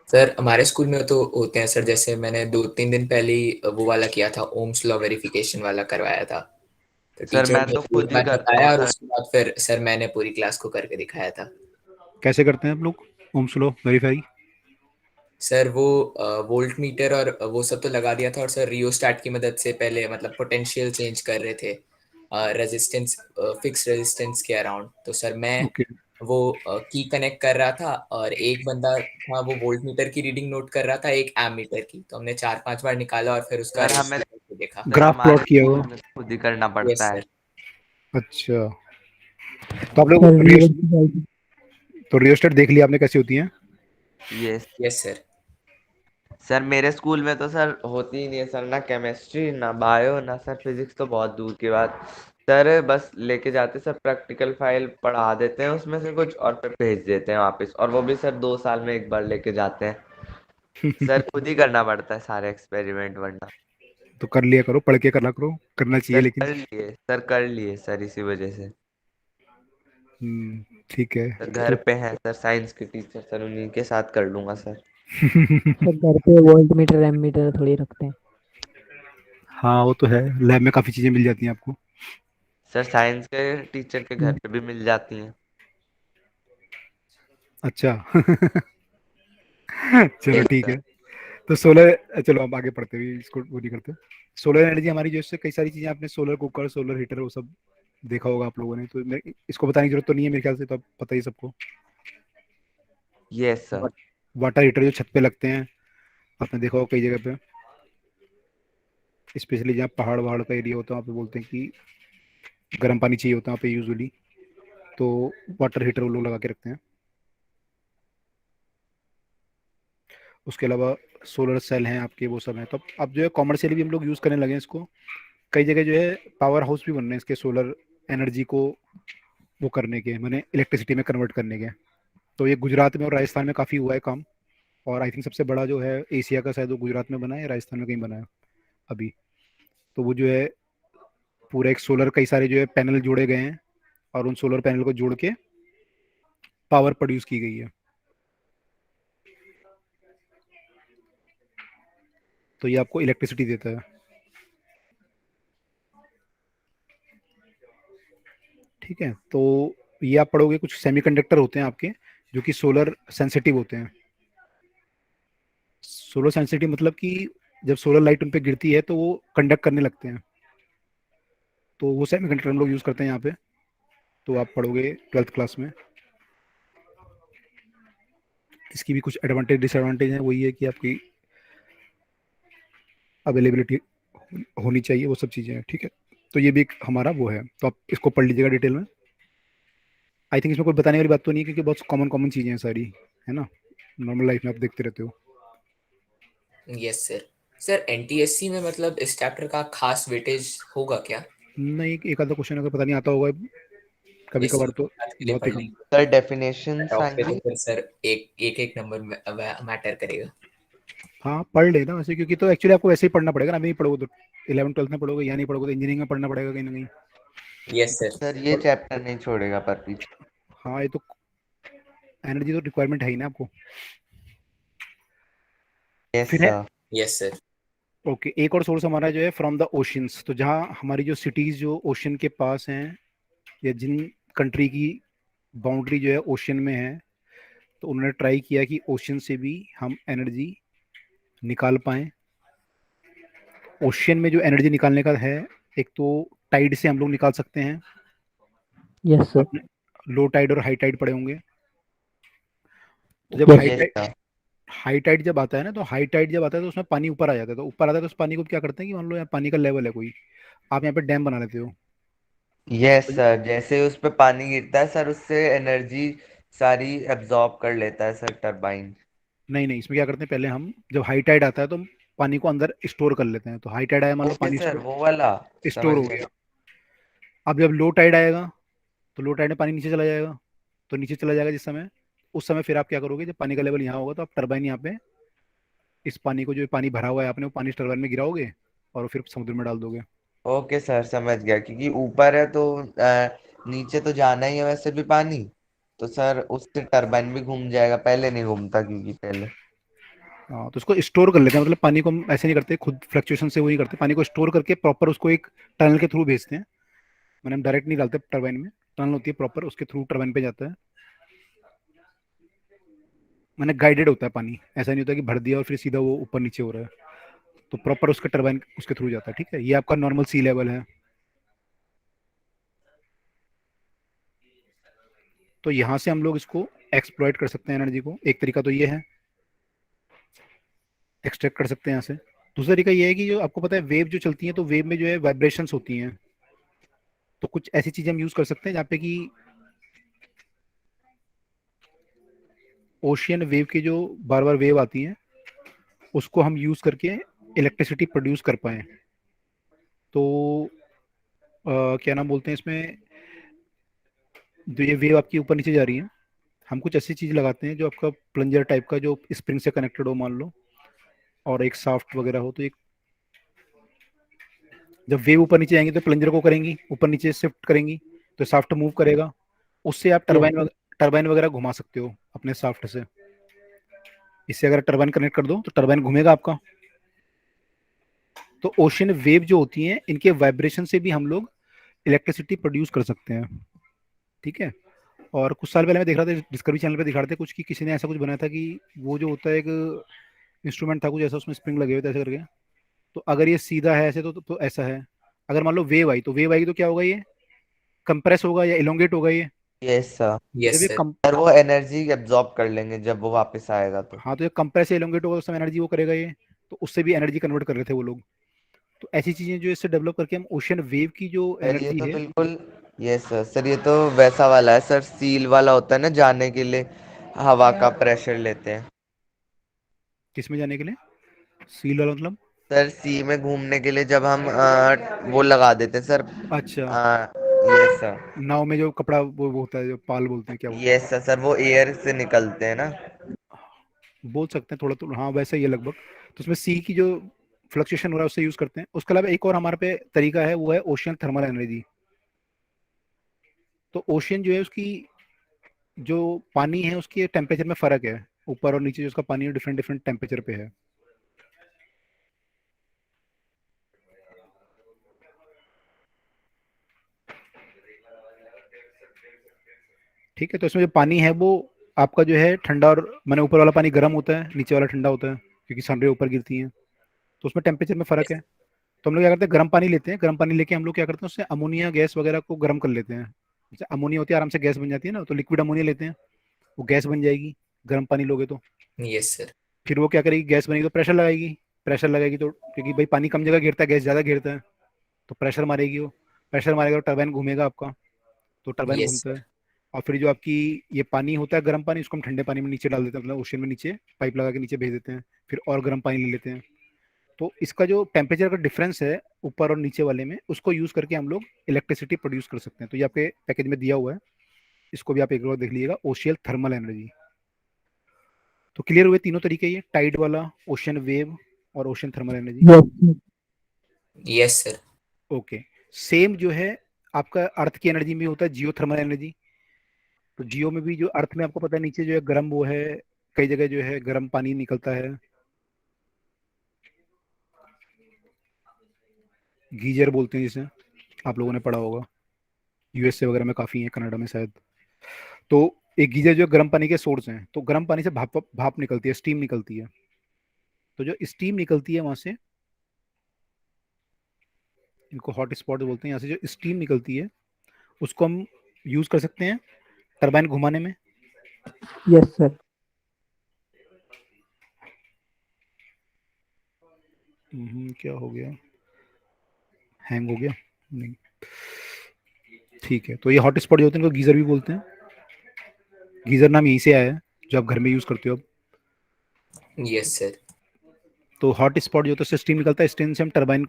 सर हमारे स्कूल में तो होते हैं सर। जैसे मैंने 2-3 दिन पहले ही वो वाला किया था, ओम्स लॉ वेरिफिकेशन वाला करवाया था। तो सर टीचर मैं ने तो एक खुद ही बार करता हूँ बताया और सर। उसके बाद फिर सर मैंने पूरी क्लास को करके दिखाया था। कैसे करते हैं आप लोग ओम्स लॉ वेरीफाई? सर वो वोल्ट मीटर और वो सब तो लगा दिया था, और सर रियोस्टैट की मदद से पहले मतलब पोटेंशियल चेंज कर रहे थे रेजिस्टेंस, फिक्स रेजिस्टेंस के अराउंड। तो सर मैं ओके। वो की कनेक्ट कर रहा था, और एक बंदा था वो वोल्ट मीटर की रीडिंग नोट कर रहा था, एक एम मीटर की। तो हमने 4-5 बार निकाला और फिर उसका सर हमें रेशियो करके देखा। सर ग्राफ प्लॉट हमारे किया स्कूल हुआ? में खुद ही करना यस पड़ता है। सर। अच्छा, तो आप लोग सर रिवर्स की तो रियोस्टेट देख लिया आपने कैसी होती है? ये यस सर। सर मेरे स्कूल में तो सर होती ही नहीं है सर, ना केमिस्ट्री ना बायो ना सर फिजिक्स, तो बहुत दूर की बात। सर बस लेके जाते सर, प्रैक्टिकल फाइल पढ़ा देते हैं उसमें से कुछ और फिर भेज देते हैं वापस, और वो भी सर 2 साल में एक बार लेके जाते हैं। सर खुद ही करना पड़ता है सारे एक्सपेरिमेंट वरना। तो कर लिया करो, पढ़ के करना करो, करना चाहिए लेकिन। कर लिए सर इसी वजह से। ठीक है। सर घर तो पे हैं सर साइंस के टीचर, सर उन्हीं के साथ कर लूंगा सर। सर घर पे वोल्ट मीटर एम मीटर थोड़ी रखते हैं। हाँ वो तो है, लैब में काफ़ी चीज़ें मिल जाती हैं आपको। सर साइंस के टीचर के घर हम्म, पे भी मिल जाती हैं। अच्छा। चलो ठीक है। तो सोलर, चलो हम आगे पढ़ते हुए इसको वो नहीं करते। सोलर एनर्जी हमारी जो, इससे कई सारी चीज़ें, आपने सोलर कुकर, सोलर हीटर, वो सब देखा होगा आप लोगों ने, तो इसको बताने की जरूरत तो नहीं है मेरे ख्याल से, तो अब पता ही सबको। Yes sir. वाटर हीटर जो छत पे लगते हैं, आपने देखा होगा कई जगह पे, स्पेशली जहाँ पहाड़ वहाड़ का एरिया होता है, वहाँ पे बोलते हैं कि गर्म पानी चाहिए होता है वहाँ पे यूजुअली, तो वाटर हीटर वो लोग लगा के रखते हैं। उसके अलावा सोलर सेल हैं आपके, वो सब हैं। तो अब जो है कॉमर्शियली भी हम लोग यूज़ करने लगे हैं इसको। कई जगह जो है पावर हाउस भी बन रहे हैं इसके, सोलर एनर्जी को वो करने के, मैंने इलेक्ट्रिसिटी में कन्वर्ट करने के। तो ये गुजरात में और राजस्थान में काफ़ी हुआ है काम। और आई थिंक सबसे बड़ा जो है एशिया का, शायद वो गुजरात में बना है, राजस्थान में कहीं बना है अभी। तो वो जो है पूरा एक सोलर, कई सारे जो है पैनल जोड़े गए हैं, और उन सोलर पैनल को जोड़ के पावर प्रोड्यूस की गई है। तो ये आपको इलेक्ट्रिसिटी देता है। ठीक है। तो ये आप पढ़ोगे, कुछ सेमीकंडक्टर होते हैं आपके जो कि सोलर सेंसिटिव होते हैं। सोलर सेंसिटिव मतलब कि जब सोलर लाइट उन पे गिरती है तो वो कंडक्ट करने लगते हैं। तो वो सेमीकंडक्टर हम लोग यूज़ करते हैं यहाँ पे। तो आप पढ़ोगे 12th क्लास में। इसकी भी कुछ एडवांटेज डिसएडवांटेज हैं, वही है कि आपकी अवेलेबिलिटी होनी चाहिए, वो सब चीज़ें हैं। ठीक है। तो ये भी एक हमारा वो है, तो आप इसको पढ़ लीजिएगा डिटेल में। आई थिंक इसमें कोई बताने वाली बात तो नहीं है, क्योंकि बहुत कॉमन कॉमन चीज़ें हैं सारी, है ना, नॉर्मल लाइफ में आप देखते रहते हो। Yes sir. सर एनटीएससी में मतलब इस चैप्टर का खास वेटेज होगा क्या? नहीं, एक आधा क्वेश्चन अगर पता नहीं आता होगा कभी इस कभार, तो बात के लिए बहुत ही पढ़ कम। लेंगे। सर डेफिनेशंस टॉप पे तो आएंगी। फिर सर एक एक नंबर मैटर करेगा। हाँ पढ़ लेना वैसे, क्योंकि तो एक्चुअली आपको वैसे ही पढ़ना पड़ेगा ना, अभी नहीं पढ़ोगे तो 11th 12th में पढ़ोगे, या नहीं पढ़ोगे तो इंजीनियरिंग में पढ़ना पड़ेगा कहीं ना कहीं। Yes sir. सर ये चैप्टर नहीं छोड़ेगा पर पीछे। हाँ ये तो एनर्जी तो रिक्वायरमेंट है ही ना आपको। यस फिर है सर। Yes sir. ओके, एक और सोर्स हमारा जो है फ्रॉम द ओशियंस। तो जहाँ हमारी जो सिटीज जो ओशन के पास हैं, या जिन कंट्री की बाउंड्री जो है ओशन में है, तो उन्होंने ट्राई किया कि ओशन से भी हम एनर्जी निकाल पाएं। ओशियन में जो एनर्जी निकालने का है, एक तो टाइड से हम लोग निकाल सकते हैं। Yes sir. अपने लो टाइड और हाई टाइड पड़े होंगे। तो जब yes high yes tide sir. High tide जब आता है ना, तो हाई टाइड जब आता है तो उसमें पानी ऊपर आ जाता है। तो ऊपर आता है तो उस पानी को क्या करते हैं कि मान लो यहाँ पानी का लेवल है कोई, आप यहाँ पे डैम बना लेते हो। यस तो सर, जैसे उस पे पानी गिरता है सर, उससे एनर्जी सारी एब्जॉर्ब कर लेता है सर टरबाइन। नहीं नहीं, इसमें क्या करते हैं, पहले हम जब हाई टाइड आता है तो हम पानी को अंदर स्टोर कर लेते हैं। तो हाई टाइड आया, मान लो ओके पानी सर, वो वाला स्टोर समझ हो गया। गया। अब जब लो टाइड आएगा, तो लो टाइड में पानी नीचे चला जाएगा। तो नीचे चला जाएगा जिस समय, उस समय फिर आप क्या करोगे, जब पानी का लेवल यहाँ होगा तो आप टरबाइन यहाँ पे इस पानी को, जो पानी भरा हुआ है आपने, वो पानी टरबाइन में गिराओगे और फिर समुद्र में डाल दोगे। ओके सर, समझ गया, क्योंकि ऊपर है तो नीचे तो जाना ही है वैसे भी पानी। तो सर उससे टरबाइन भी घूम जाएगा, पहले नहीं घूमता क्योंकि पहले। हाँ, तो उसको स्टोर कर लेते हैं। मतलब पानी को हम ऐसे नहीं करते खुद फ्लक्चुएशन से, वो नहीं करते, पानी को स्टोर करके प्रॉपर उसको एक टनल के थ्रू भेजते हैं। मैंने हम डायरेक्ट नहीं डालते टरबाइन में, टनल होती है प्रॉपर, उसके थ्रू टरबाइन पे जाता है। मैंने गाइडेड होता है पानी, ऐसा नहीं होता कि भर दिया और फिर सीधा वो ऊपर नीचे हो रहा है। तो प्रॉपर उसका टरबाइन उसके थ्रू जाता है। ठीक है, ये आपका नॉर्मल सी लेवल है। तो यहाँ से हम लोग इसको एक्सप्लॉइट कर सकते हैं एनर्जी को। एक तरीका तो ये है, एक्सट्रैक्ट कर सकते हैं यहाँ से। दूसरा तरीका ये है कि जो आपको पता है वेव जो चलती है, तो वेव में जो है वाइब्रेशंस होती हैं। तो कुछ ऐसी चीजें हम यूज कर सकते हैं जहाँ पे कि ओशियन वेव की जो बार बार वेव आती हैं, उसको हम यूज करके इलेक्ट्रिसिटी प्रोड्यूस कर पाए। तो क्या नाम बोलते हैं इसमें, जो ये वेव आपकी ऊपर नीचे जा रही है, हम कुछ ऐसी चीज लगाते हैं जो आपका प्लंजर टाइप का, जो स्प्रिंग से कनेक्टेड हो मान लो, और एक साफ्ट वगैरह हो। तो एक, जब वेव ऊपर नीचे आएंगी तो प्लंजर को करेंगी, ऊपर नीचे शिफ्ट करेंगी, तो साफ्ट मूव करेगा। उससे आप यस टरबाइन सर। टरबाइन वगैरह घुमा सकते हो अपने साफ्ट से। इससे अगर टरबाइन कनेक्ट कर दो तो टरबाइन घूमेगा आपका। तो ओशन वेव जो होती हैं, इनके वाइब्रेशन से भी हम लोग इलेक्ट्रिसिटी प्रोड्यूस कर सकते हैं। ठीक है। और कुछ साल पहले मैं देख रहा था, डिस्कवरी चैनल पे दिखा रहे थे कुछ, कि किसी ने ऐसा कुछ बनाया था कि वो जो होता है एक इंस्ट्रूमेंट था कुछ ऐसा, उसमें स्प्रिंग लगे हुए थे ऐसे करके। तो अगर ये सीधा है ऐसे तो ऐसा है। अगर मान लो वेव आई, तो वेव आएगी तो क्या होगा, ये कंप्रेस होगा या इलोंगेट होगा ये। Yes sir. तो जब यस ये सर। कम सर वो एनर्जी एब्जॉर्ब कर लेंगे जब वो वापस आएगा तो। हाँ, तो जब कंप्रेस या इलोंगेट होगा उस समय एनर्जी वो करेगा ये। तो उससे भी एनर्जी कन्वर्ट कर रहे थे वो लोग। तो ऐसी चीजें जो इससे डेवलप करके हम ओशन वेव की जो सर ये एनर्जी तो है। बिल्कुल, यस सर, सर ये तो वैसा वाला है सर, सील वाला होता है ना, जाने के लिए हवा का प्रेशर लेते हैं। किसमें जाने के लिए, सील वाला मतलब? सर सी में घूमने के लिए जब हम वो लगा देते हैं सर। अच्छा, यस सर। नाव में जो कपड़ा वो होता है, जो पाल बोलते हैं, क्या बोलते हैं? यस सर, सर वो एयर से निकलते हैं ना। बोल सकते हैं थोड़ा तो, हाँ वैसा ही है लगभग। तो उसमें सी की जो फ्लक्चुएशन हो रहा है उससे यूज करते हैं। उसके अलावा एक और हमारे पे तरीका है, वो है ओशियन थर्मल एनर्जी। तो ओशियन जो है उसकी जो पानी है उसके टेम्परेचर में फर्क है। ऊपर और नीचे जो उसका पानी है डिफरेंट डिफरेंट टेम्परेचर पे है। ठीक है, तो इसमें जो पानी है वो आपका जो है ठंडा, और मैंने ऊपर वाला पानी गर्म होता है, नीचे वाला ठंडा होता है, क्योंकि सनरे ऊपर गिरती है। तो उसमें टेम्परेचर में फर्क है। तो हम लोग क्या करते हैं, गर्म पानी लेते हैं। गर्म पानी लेके हम लोग क्या करते हैं, उससे अमोनिया गैस वगैरह को गर्म कर लेते हैं। जैसे अमोनिया होती है, आराम से गैस बन जाती है ना, तो लिक्विड अमोनिया लेते हैं, वो गैस बन जाएगी गर्म पानी लोगे तो। Yes sir. फिर वो क्या करेगी, गैस बनेगी तो प्रेशर लगाएगी। प्रेशर लगाएगी तो, क्योंकि भाई पानी कम जगह गिरता है, गैस ज़्यादा गिरता है, तो प्रेशर मारेगी वो। प्रेशर मारेगा तो टरबाइन घूमेगा आपका। तो टरबाइन यस घूमता सर। है। और फिर जो आपकी ये पानी होता है गर्म पानी, उसको हम ठंडे पानी में नीचे डाल देते हैं, मतलब ओशन में नीचे पाइप लगा के नीचे भेज देते हैं। फिर और गर्म पानी ले लेते हैं। तो इसका जो टेम्परेचर का डिफरेंस है ऊपर और नीचे वाले में, उसको यूज करके हम लोग इलेक्ट्रिसिटी प्रोड्यूस कर सकते हैं। तो ये आपके पैकेज में दिया हुआ है, इसको भी आप एक बार देख लीजिएगा, ओशियल थर्मल एनर्जी। तो क्लियर हुए तीनों तरीके, ये टाइड वाला, ओशन वेव और ocean thermal energy. Yes yes sir. Okay. Same जो है आपका अर्थ की एनर्जी में होता है जियो थर्मल एनर्जी। तो जियो में भी जो अर्थ में आपको पता है नीचे जो है गर्म वो है, कई जगह जो है गर्म पानी निकलता है। गीजर बोलते हैं जिसे, आप लोगों ने पढ़ा होगा, यूएसए वगैरह में काफ़ी है, कनाडा में शायद। तो एक गीजर जो गर्म पानी के सोर्स हैं, तो गर्म पानी से भाप भाप निकलती है, स्टीम निकलती है। तो जो स्टीम निकलती है वहां से, इनको हॉट स्पॉट बोलते हैं, यहाँ से जो स्टीम निकलती है उसको हम यूज कर सकते हैं टरबाइन घुमाने में। Yes sir. क्या हो गया, हैंग हो गया? नहीं, ठीक है। तो ये हॉट स्पॉट जो होते हैं इनको गीजर भी बोलते हैं। गीजर नाम यहीं से आया है जो आप घर में यूज करते हो अब। Yes sir. तो हॉट स्पॉट जो होता है उससे स्टीम निकलता है, स्टीम से हम टरबाइन,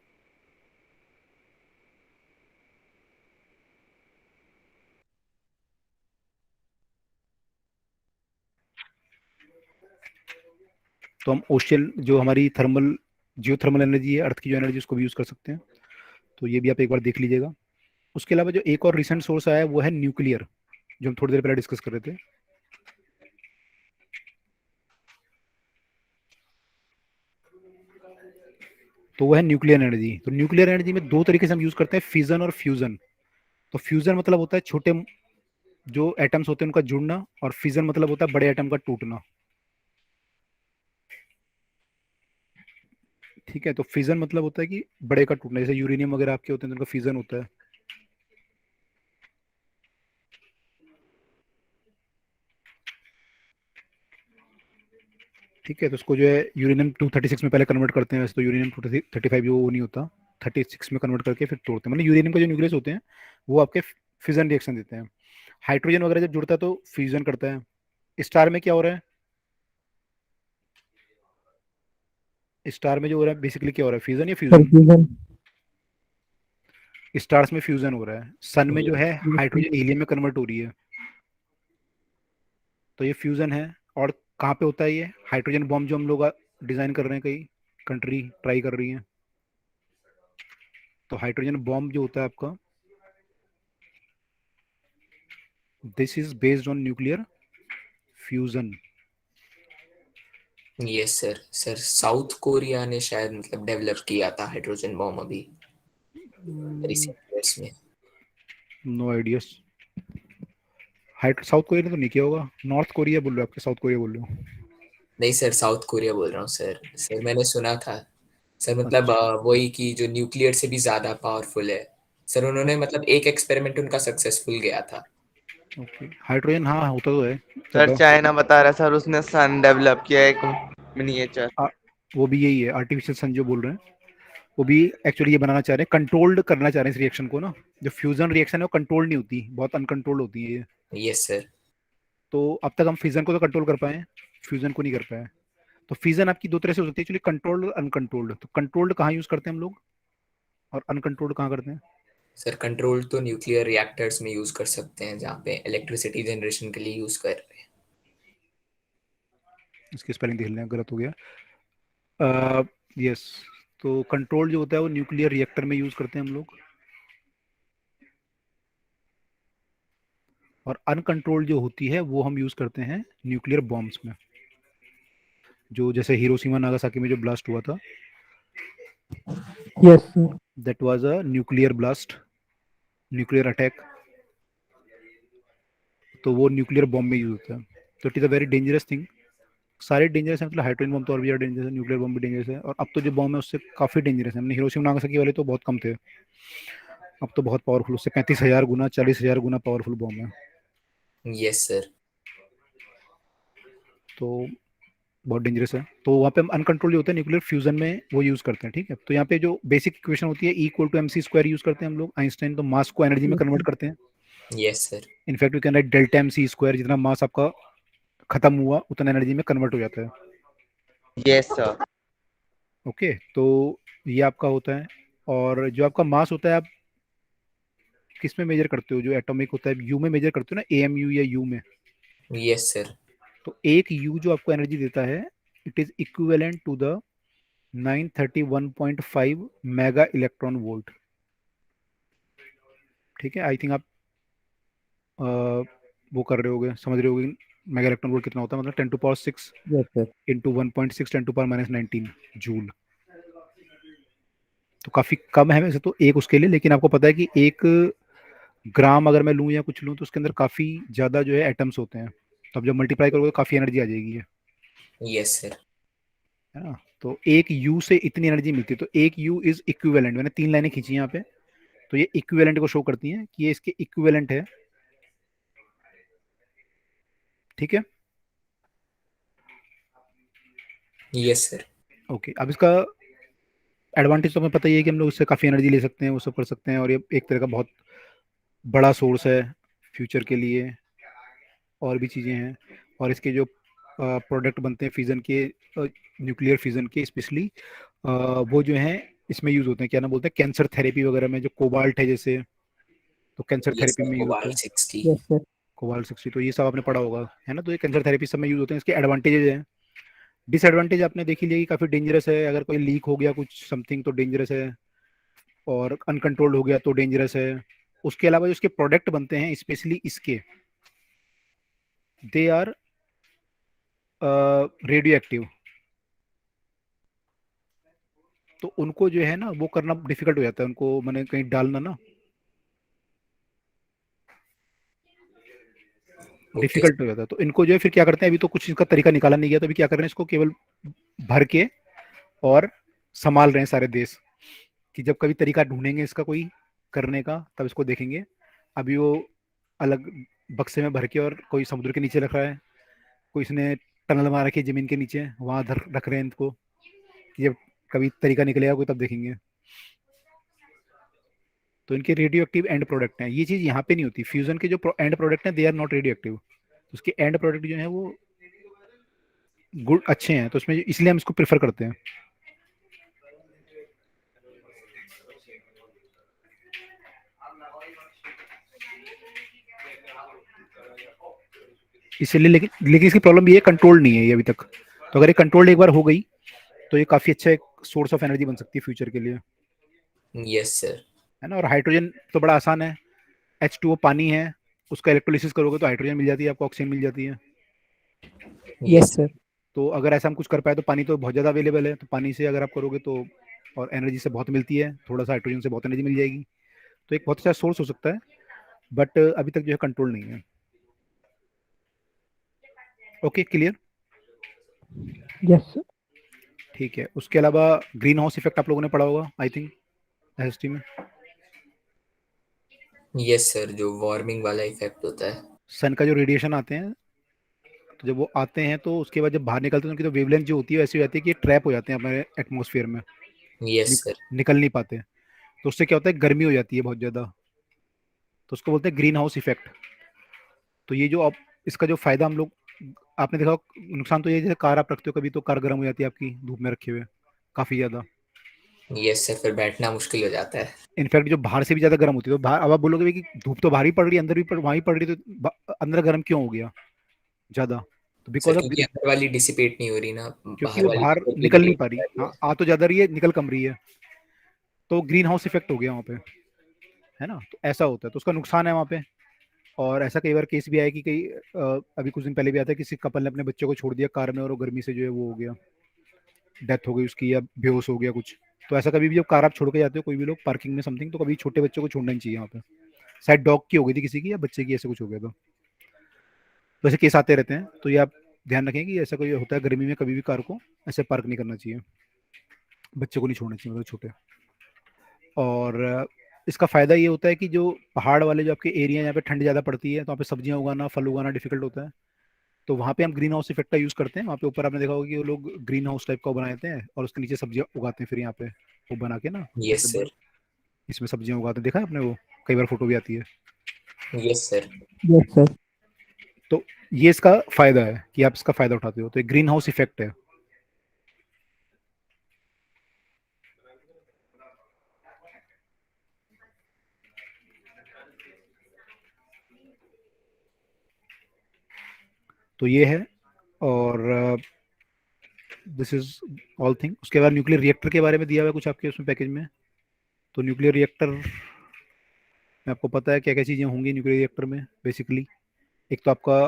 तो हम ओशियन जो हमारी थर्मल, जियो थर्मल एनर्जी है, अर्थ की जो एनर्जी, उसको भी यूज कर सकते हैं। तो ये भी आप एक बार देख लीजिएगा। उसके अलावा जो एक और रिसेंट सोर्स आया है वो है न्यूक्लियर, जो हम थोड़ी देर पहले डिस्कस कर रहे थे। तो वो है न्यूक्लियर एनर्जी। तो न्यूक्लियर एनर्जी में दो तरीके से हम यूज करते हैं, फिजन और फ्यूजन। तो फ्यूजन मतलब होता है छोटे जो एटम्स होते हैं उनका जुड़ना, और फिजन मतलब होता है बड़े एटम का टूटना। ठीक है, तो फिजन मतलब होता है कि बड़े का टूटना, जैसे यूरेनियम वगैरह आपके होते हैं तो उनका फिजन होता है। ठीक है, तो उसको जो है यूरेनियम 236 में पहले कन्वर्ट करते हैं, वैसे तो यूरेनियम 235 जो वो नहीं होता, 36 में कन्वर्ट करके फिर तोड़ते हैं। मतलब यूरेनियम का जो न्यूक्लियस होते हैं वो आपके फिजन रिएक्शन देते हैं। हाइड्रोजन वगैरह जब जुड़ता है तो फ्यूजन करता है। स्टार में क्या हो रहा है, स्टार में जो हो रहा है बेसिकली क्या हो रहा है, फ्यूजन या सर फ्यूजन? फ्यूजन। स्टार्स में फ्यूजन हो रहा है। सन में जो है यस सर। हाइड्रोजन हीलियम में कन्वर्ट हो रही है, तो ये फ्यूजन है। और कहाँ पे होता है ये हाइड्रोजन बॉम्ब जो हम लोग डिजाइन कर रहे हैं, कई कंट्री ट्राई कर रही है। तो हाइड्रोजन बॉम्ब जो होता है आपका, this is based on nuclear fusion. Yes sir. Sir south Korea ने शायद मतलब डेवलप किया था हाइड्रोजन बॉम्ब अभी रिसेंट ईयर्स में। No ideas. हाइड साउथ कोरिया ने तो नहीं किया होगा, नॉर्थ कोरिया बोल रहे हो, आपके साउथ कोरिया बोल रहे हो? नहीं सर, साउथ कोरिया बोल रहा हूँ सर। सर मैंने सुना था सर, मतलब अच्छा, वही कि जो न्यूक्लियर से भी ज्यादा पावरफुल है। सर उन्होंने मतलब एक एक्सपेरिमेंट उनका सक्सेसफुल गया था। ओके। हाइड्रोजन हाँ होता तो है सर ज्यादा। चाइना बता रहा सर उसने सन डेवलप किया है, एक मिनिएचर। आ, वो भी यही है, आर्टिफिशियल सन जो बोल रहे हैं, वो भी एक्चुअली ये बनाना चाह रहे हैं, कंट्रोल्ड करना चाह रहे हैं इस रिएक्शन को ना। जो फ्यूजन रिएक्शन है वो कंट्रोल्ड नहीं होती, बहुत अनकंट्रोल्ड होती है ये। Yes sir. तो अब तक हम फ्यूजन को तो कंट्रोल कर पाए हैं, फ्यूजन को नहीं कर पाए। तो फ्यूजन आपकी दो तरह से हो सकती है एक्चुअली, कंट्रोल्ड और अनकंट्रोल्ड। तो कंट्रोल्ड कहाँ यूज करते हैं हम लोग, और अनकंट्रोल्ड कहाँ करते हैं? सर कंट्रोल तो न्यूक्लियर रिएक्टर्स में यूज कर सकते हैं जहाँ पे इलेक्ट्रिसिटी जनरेशन के लिए यूज कर रहे हैं। इसकी स्पेलिंग देख लें, गलत हो गया। यस, तो कंट्रोल जो होता है वो न्यूक्लियर रिएक्टर में यूज करते हैं हम लोग, और अनकंट्रोल्ड जो होती है वो हम यूज करते हैं न्यूक्लियर बॉम्ब्स में। जो जैसे हिरोशिमा नागासाकी में जो ब्लास्ट हुआ था, yes sir. That was a nuclear blast, nuclear attack. तो वो न्यूक्लियर बॉम्ब में यूज होता है। तो it is a very dangerous thing. सारे डेंजरस हैं, मतलब हाइड्रोजन बम तो और भी ज़्यादा डेंजरस है, न्यूक्लियर बम भी डेंजरस है, और अब तो जो बम है उससे काफ़ी डेंजरस है। हमने हिरोशिमा नागासाकी वाले तो बहुत कम थे, अब तो बहुत पावरफुल, उससे 35,000 गुना 40,000 गुना पावरफुल बम है। Yes sir. तो बहुत डेंजरस है। तो वहाँ पे हम अनकंट्रोल होता है न्यूक्लियर फ्यूजन में वो यूज करते हैं। ठीक है, तो यहाँ पे जो बेसिक इक्वेशन होती है, equal to MC square use करते हैं हम लोग, आइंस्टाइन तो मास को एनर्जी में यस कन्वर्ट सर। करते हैं। Yes sir. In fact we can write delta M C square, जितना मास आपका खत्म हुआ उतना एनर्जी में कन्वर्ट हो जाता है। Yes sir. ओके, तो ये आपका होता है। और जो आपका मास होता है, आप किस में मेजर करते हो, जो एटॉमिक होता है यू में मेजर करते हो ना, ए एम यू या यू में। Yes sir. तो एक यू जो आपको एनर्जी देता है, it is equivalent to the 931.5 mega electron volt. ठीक है, आई थिंक आप अ, वो कर रहे होगे, समझ रहे होगे मेगा इलेक्ट्रॉन वोल्ट कितना होता है, मतलब 10⁶ यस सर। Into 1.6 10⁻⁹ joule. तो काफ़ी कम है वैसे तो एक उसके लिए, लेकिन आपको पता है कि 1 ग्राम अगर मैं लूँ या कुछ लूँ तो उसके अंदर काफ़ी ज़्यादा जो है एटम्स होते हैं, तो अब जब मल्टीप्लाई करोगे तो काफ़ी एनर्जी आ जाएगी यस सर। है ना। तो 1 यू से इतनी एनर्जी मिलती है, तो 1 यू इज इक्विवेलेंट, मैंने 3 लाइनें खींची यहाँ पे, तो ये इक्विवेलेंट को शो करती हैं कि ये इसके इक्विवेलेंट है, ठीक है। Yes sir. ओके, अब इसका एडवांटेज तो हमें पता ही है कि हम लोग इससे काफ़ी एनर्जी ले सकते हैं, वो सब कर सकते हैं, और ये एक तरह का बहुत बड़ा सोर्स है फ्यूचर के लिए, और भी चीज़ें हैं। और इसके जो प्रोडक्ट बनते हैं फिजन के, न्यूक्लियर फिजन के स्पेशली, वो जो हैं इसमें यूज़ होते हैं, क्या नाम बोलते हैं, कैंसर थेरेपी वगैरह में, जो कोबाल्ट है जैसे, तो कैंसर यस थेरेपी सर, में यूज़ होता कोबाल्ट है। 60। Yes sir. कोबाल्ट 60, तो ये सब आपने पढ़ा होगा, है ना। तो ये कैंसर थेरेपी सब में यूज़ होते हैं, इसके एडवांटेजेस हैं। डिसएडवांटेज आपने देख ही लिया कि काफ़ी डेंजरस है, अगर कोई लीक हो गया कुछ समथिंग तो डेंजरस है, और अनकंट्रोल्ड हो गया तो डेंजरस है। उसके अलावा जो इसके प्रोडक्ट बनते हैं स्पेशली इसके, दे आर रेडियो एक्टिव, तो उनको जो है ना वो करना डिफिकल्ट हो जाता है, उनको मैंने कहीं डालना ना ओके। डिफिकल्ट हो जाता है। तो इनको जो है फिर क्या करते हैं, अभी तो कुछ इसका तरीका निकाला नहीं गया, तो अभी क्या कर रहे हैं, इसको केवल भर के और संभाल रहे हैं सारे देश, कि जब कभी तरीका ढूंढेंगे इसका कोई करने का तब इसको देखेंगे। अभी वो अलग बक्से में भर के और कोई समुद्र के नीचे रख रहा है, कोई इसने टनल मार रखी है जमीन के नीचे, वहां रख रहे हैं इनको, कि जब कभी तरीका निकलेगा कोई तब देखेंगे। तो इनके रेडियो एक्टिव एंड प्रोडक्ट हैं, ये चीज़ यहाँ पे नहीं होती, फ्यूजन के जो एंड प्रोडक्ट हैं they are not radioactive, उसके एंड प्रोडक्ट जो है वो गुड अच्छे हैं, तो उसमें इसलिए हम इसको प्रेफर करते हैं। इसलिए, लेकिन इसकी प्रॉब्लम ये है, कंट्रोल नहीं है ये अभी तक, तो अगर ये कंट्रोल्ड एक बार हो गई तो ये काफ़ी अच्छा एक सोर्स ऑफ एनर्जी बन सकती है फ्यूचर के लिए, यस सर। है ना। और हाइड्रोजन तो बड़ा आसान है, H2O पानी है, उसका इलेक्ट्रोलिसिस करोगे तो हाइड्रोजन मिल जाती है आपको, ऑक्सीजन मिल जाती है। Yes yes. सर। तो अगर ऐसा हम कुछ कर पाए तो पानी तो बहुत ज़्यादा अवेलेबल है, तो पानी से अगर आप करोगे तो, और एनर्जी से बहुत मिलती है, थोड़ा सा हाइड्रोजन से बहुत एनर्जी मिल जाएगी, तो एक बहुत अच्छा सोर्स हो सकता है, बट अभी तक जो है कंट्रोल नहीं है। Okay, clear. Yes sir. ठीक है, उसके अलावा ग्रीन हाउस इफेक्ट आप लोगों ने पढ़ा होगा आई थिंक एसएसटी में। यस सर, जो वार्मिंग वाला इफेक्ट होता है। सन का जो रेडिएशन आते हैं, तो जब वो आते हैं तो उसके बाद जब बाहर निकलते हैं उनकी तो वेवलेंथ जो होती है ऐसी हो जाती है कि ये ट्रैप हो जाते हैं हमारे एटमॉस्फेयर में, यस सर। निकल नहीं पाते, तो उससे क्या होता है, गर्मी हो जाती है बहुत ज़्यादा, तो उसको बोलते हैं ग्रीन हाउस इफेक्ट। तो ये जो आप, इसका जो फायदा हम लोग, आपने देखा नुकसान तो ये, जैसे कार आप रखते हो कभी तो कार गर्म हो जाती है आपकी धूप में रखे हुए काफ़ी ज़्यादा, यस सर, फिर बैठना मुश्किल हो जाता है। इनफैक्ट जो बाहर से भी ज़्यादा गर्म होती है, तो बाहर अब आप बोलोगे भाई कि धूप तो बाहर ही पड़ रही है, अंदर भी वहाँ ही पड़ रही है, तो अंदर गर्म क्यों हो गया ज़्यादा, तो सर बिकॉज ऑफ, क्योंकि अंदर वाली डिसिपेट नहीं हो रही ना, क्योंकि बाहर वो वाली बाहर तो निकल नहीं रेडिएट पा हो रही, रही हाँ है। आ तो ज़्यादा रही है निकल कम रही है, तो ग्रीन हाउस इफेक्ट हो गया वहाँ पे, है ना। तो ऐसा होता है, तो उसका नुकसान है वहाँ पे। और ऐसा कई बार केस भी आया कि कई अभी कुछ दिन पहले भी आता है, किसी कपल ने अपने बच्चे को छोड़ दिया कार में और वो गर्मी से जो है वो हो गया, डेथ हो गई उसकी, या बेहोश हो गया कुछ। तो ऐसा कभी भी जब कार आप छोड़ के जाते हो कोई भी लोग पार्किंग में समथिंग, तो कभी छोटे बच्चों को छोड़ना नहीं चाहिए वहाँ पे, शायद डॉग की हो गई थी किसी की, या बच्चे की, ऐसे कुछ हो गया था। तो ऐसे केस आते रहते हैं, तो ये आप ध्यान रखें कि ऐसा कोई होता है गर्मी में कभी भी कार को ऐसे पार्क नहीं करना चाहिए, बच्चे को नहीं छोड़ना चाहिए, मतलब छोटे। और इसका फ़ायदा ये होता है कि जो पहाड़ वाले जो आपके एरिया, यहाँ पे ठंड ज़्यादा पड़ती है, तो वहाँ पे सब्जियां उगाना, फल उगाना डिफिकल्ट होता है, तो वहाँ पे हम ग्रीन हाउस इफेक्ट का यूज़ करते हैं। वहाँ पे ऊपर आपने देखा होगा कि वो लोग ग्रीन हाउस टाइप का बनाते हैं और उसके नीचे सब्जियां उगाते हैं, फिर यहाँ पे वो बना के ना, यस ऐसे सर। इसमें सब्जियां उगाते हैं, देखा है आपने वो, कई बार फोटो भी आती है। Yes sir. Yes sir. तो ये इसका फायदा है कि आप इसका फायदा उठाते हो, तो एक ग्रीन हाउस इफेक्ट है। तो ये है, और दिस इज ऑल थिंग। उसके बाद न्यूक्लियर रिएक्टर के बारे में दिया हुआ है कुछ आपके उसमें पैकेज में, तो न्यूक्लियर रिएक्टर में आपको पता है क्या क्या चीज़ें होंगी न्यूक्लियर रिएक्टर में बेसिकली। एक तो आपका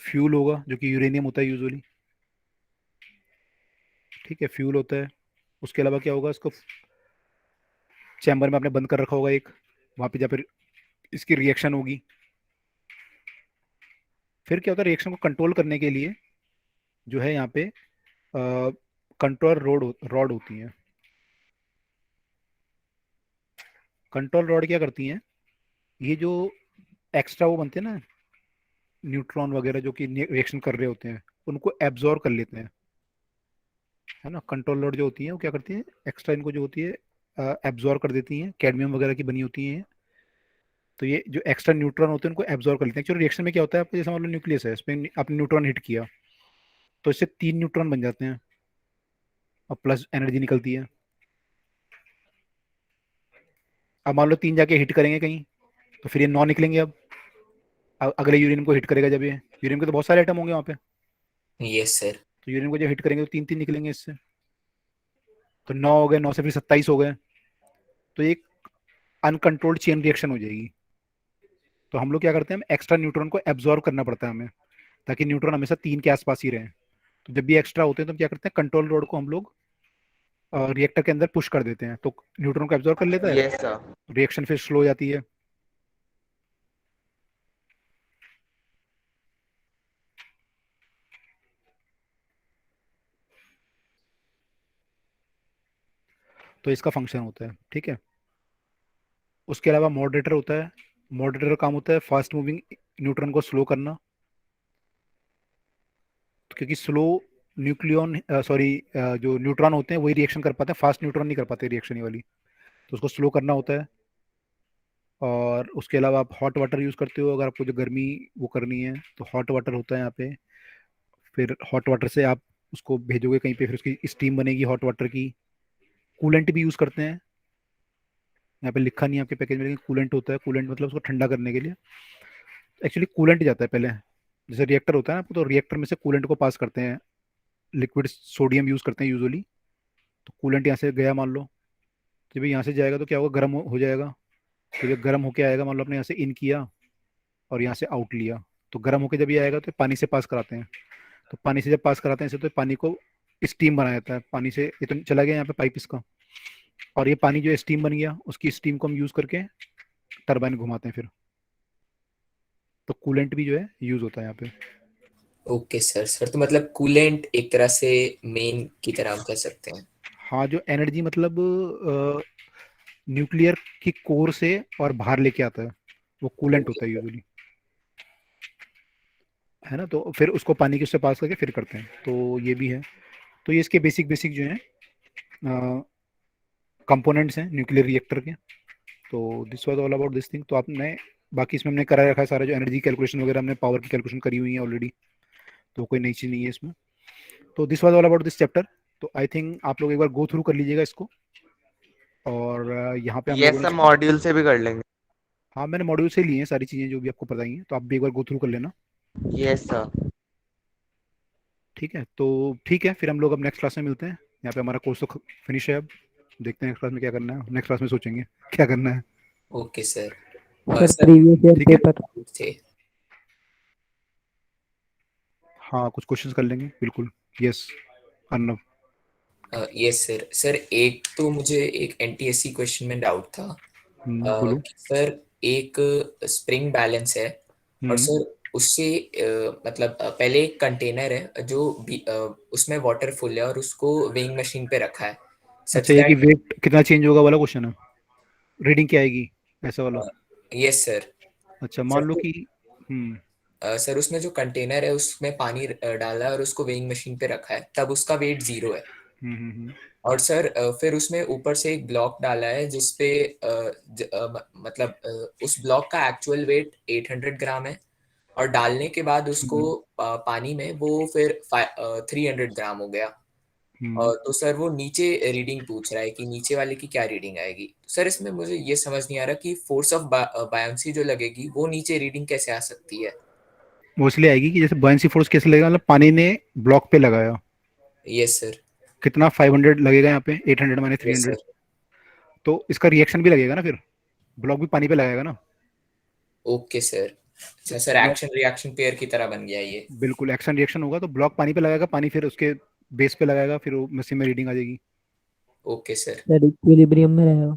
फ्यूल होगा जो कि यूरेनियम होता है यूजुअली, ठीक है, फ्यूल होता है। उसके अलावा क्या होगा, इसको चैम्बर में आपने बंद कर रखा होगा एक, वहां पे जहाँ पे इसकी रिएक्शन होगी। फिर क्या होता है, रिएक्शन को कंट्रोल करने के लिए जो है यहाँ पे कंट्रोल रॉड होती हैं। कंट्रोल रॉड क्या करती हैं, ये जो एक्स्ट्रा वो बनते हैं ना न्यूट्रॉन वगैरह जो कि रिएक्शन कर रहे होते हैं, उनको एब्जॉर्ब कर लेते हैं, है ना। कंट्रोल रॉड जो होती है वो क्या करती है, एक्स्ट्रा इनको जो होती है एब्जॉर्ब कर देती हैं, कैडमियम वगैरह की बनी होती हैं। तो ये जो एक्स्ट्रा न्यूट्रॉन होते हैं उनको एब्जॉर्ब कर लेते हैं। एक्चुअली रिएक्शन में क्या होता है, आपको जैसे मान लो न्यूक्लियस है, इसमें आपने न्यूट्रॉन हिट किया तो इससे 3 न्यूट्रॉन बन जाते हैं और प्लस एनर्जी निकलती है। अब मान लो 3 जाके हिट करेंगे कहीं, तो फिर ये 9 निकलेंगे। अब अगले यूरेनियम को हिट करेगा जब ये, यूरेनियम के तो बहुत सारे एटम होंगे वहाँ पे, यस सर। तो यूरेनियम को जब हिट करेंगे तो 3 3 निकलेंगे इससे, तो 9 हो गए, 9 से फिर 27 हो गए। तो ये एक अनकंट्रोल्ड चेन रिएक्शन हो जाएगी। तो हम लोग क्या करते हैं, हम एक्स्ट्रा न्यूट्रॉन को एब्जॉर्ब करना पड़ता है हमें, ताकि न्यूट्रॉन हमेशा 3 के आसपास ही रहे। तो जब भी एक्स्ट्रा होते हैं तो हम क्या करते हैं, कंट्रोल रोड को हम लोग रिएक्टर के अंदर पुश कर देते हैं, तो न्यूट्रॉन को एब्जॉर्ब कर लेता है, यस सर। रिएक्शन फिर स्लो हो जाती है। तो इसका फंक्शन होता है, ठीक है। उसके अलावा मॉडरेटर होता है। मॉडरेटर का काम होता है फास्ट मूविंग न्यूट्रॉन को स्लो करना, क्योंकि स्लो न्यूक्लियन सॉरी जो न्यूट्रॉन होते हैं वही रिएक्शन कर पाते हैं, फास्ट न्यूट्रॉन नहीं कर पाते रिएक्शन ये वाली, तो उसको स्लो करना होता है। और उसके अलावा आप हॉट वाटर यूज़ करते हो, अगर आपको जो गर्मी वो करनी है तो हॉट वाटर होता है यहाँ पे। फिर हॉट वाटर से आप उसको भेजोगे कहीं पे, फिर उसकी स्टीम बनेगी हॉट वाटर की। कूलेंट भी यूज़ करते हैं, यहाँ पे लिखा नहीं है आपके पैकेज में, लेकिन कूलेंट होता है। कूलेंट मतलब उसको ठंडा करने के लिए एक्चुअली कूलेंट जाता है पहले, जैसे रिएक्टर होता है ना, तो रिएक्टर में से कूलेंट को पास करते हैं। लिक्विड सोडियम यूज़ करते हैं यूजुअली। तो कूलेंट यहाँ से गया मान लो, तो जब यहाँ से जाएगा तो क्या होगा, गर्म हो जाएगा। तो जब गर्म होके आएगा, मान लो आपने यहाँ से इन किया और यहाँ से आउट लिया, तो गर्म होके जब ये आएगा तो पानी से पास कराते हैं। तो पानी से जब पास कराते हैं इसे, तो पानी को स्टीम बनाया जाता है। पानी से ये तो चला गया यहाँ पे पाइप इसका, और ये पानी जो स्टीम बन गया उसकी स्टीम को हम यूज़ करके टरबाइन घुमाते हैं फिर। तो कूलेंट भी जो है यूज़ होता है यहाँ पे। Okay sir. सर तो मतलब कूलेंट एक तरह से मेन की तरह हम कह सकते हैं। हाँ, जो एनर्जी मतलब न्यूक्लियर की कोर से और बाहर लेके आता है, वो कूलेंट ओके होता है सर। यूजुअली, है ना। तो फिर उसको पानी के उससे पास करके फिर करते हैं, तो ये भी है। तो ये इसके बेसिक बेसिक जो है कंपोनेंट्स हैं न्यूक्लियर रिएक्टर के। तो this was all about this thing. तो आपने बाकी इसमें हमने करा रखा है सारा, जो एनर्जी कैलकुलेशन वगैरह हमने पावर की कैलकुलेशन करी हुई है ऑलरेडी, तो कोई नई चीज़ नहीं है इसमें। तो this was all about this chapter. तो आई थिंक आप लोग एक बार गो थ्रू कर लीजिएगा इसको, और यहाँ पे हम लोगों यस ने, सर, मॉड्यूल से भी कर लेंगे। हाँ मैंने मॉड्यूल से लिए हैं सारी चीज़ें जो भी आपको बताई हैं, तो आप भी एक बार गो थ्रू कर लेना। Yes sir. ठीक है, तो ठीक है, फिर हम लोग अब नेक्स्ट क्लास में मिलते हैं। यहाँ पे हमारा कोर्स तो फिनिश है अब, देखते हैं नेक्स्ट क्लास में क्या करना है, नेक्स्ट क्लास में सोचेंगे क्या करना है। Okay sir. Sir sir previous year ठीक है, पेपर थे। हाँ कुछ क्वेश्चंस कर लेंगे बिल्कुल। Yes Arnab. Yes sir. Sir एक तो मुझे एक एनटीएससी क्वेश्चन में डाउट था। बोलो। कि सर एक स्प्रिंग बैलेंस है, और हम्म। सर उससे मतलब पहले एक कंटेनर है जो उसमें वाटर फुल है और उसको वेइंग मशीन पे रखा है सच अच्छा, ये कि दैट। वेट कितना चेंज होगा वाला क्वेश्चन है, रीडिंग क्या आएगी ऐसा वाला। Yes sir. अच्छा, मान सर लो तो कि हम्म सर उसमें जो कंटेनर है उसमें पानी डाला है और उसको वेइंग मशीन पे रखा है, तब उसका वेट 0 है। हम्म हम्म हम्म, और सर फिर उसमें ऊपर से एक ब्लॉक डाला है जिसपे मतलब उस ब्लॉक का एक्चुअल वेट 800 ग्राम है, और डालने के बाद उसको हम्म, पानी में वो फिर 300 ग्राम हो गया। हम्म। तो सर वो नीचे रीडिंग पूछ रहा है कि नीचे वाले की क्या रीडिंग आएगी। तो सर इसमें मुझे ये समझ नहीं आ रहा कि फोर्स ऑफ बायंसी जो लगेगी वो नीचे रीडिंग कैसे आ सकती है। वो इसलिए आएगी कि जैसे बॉयंसी फोर्स कैसे लगेगा, मतलब पानी ने ब्लॉक पे लगाया, यस सर। कितना 500 लगेगा यहाँ पे, 800 minus three yes hundred sir. तो इसका रिएक्शन भी लगेगा ना, फिर ब्लॉक भी पानी पे लगाएगा ना। Okay sir. अच्छा sir, block, action reaction pair की तरह बन गया ये। बिल्कुल एक्शन रिएक्शन होगा, तो ब्लॉक पानी पे लगाएगा, पानी फिर उसके बेस पे लगाएगा, फिर वो मशीन में रीडिंग आ जाएगी। Okay sir. सर इक्विलिब्रियम में रहेगा।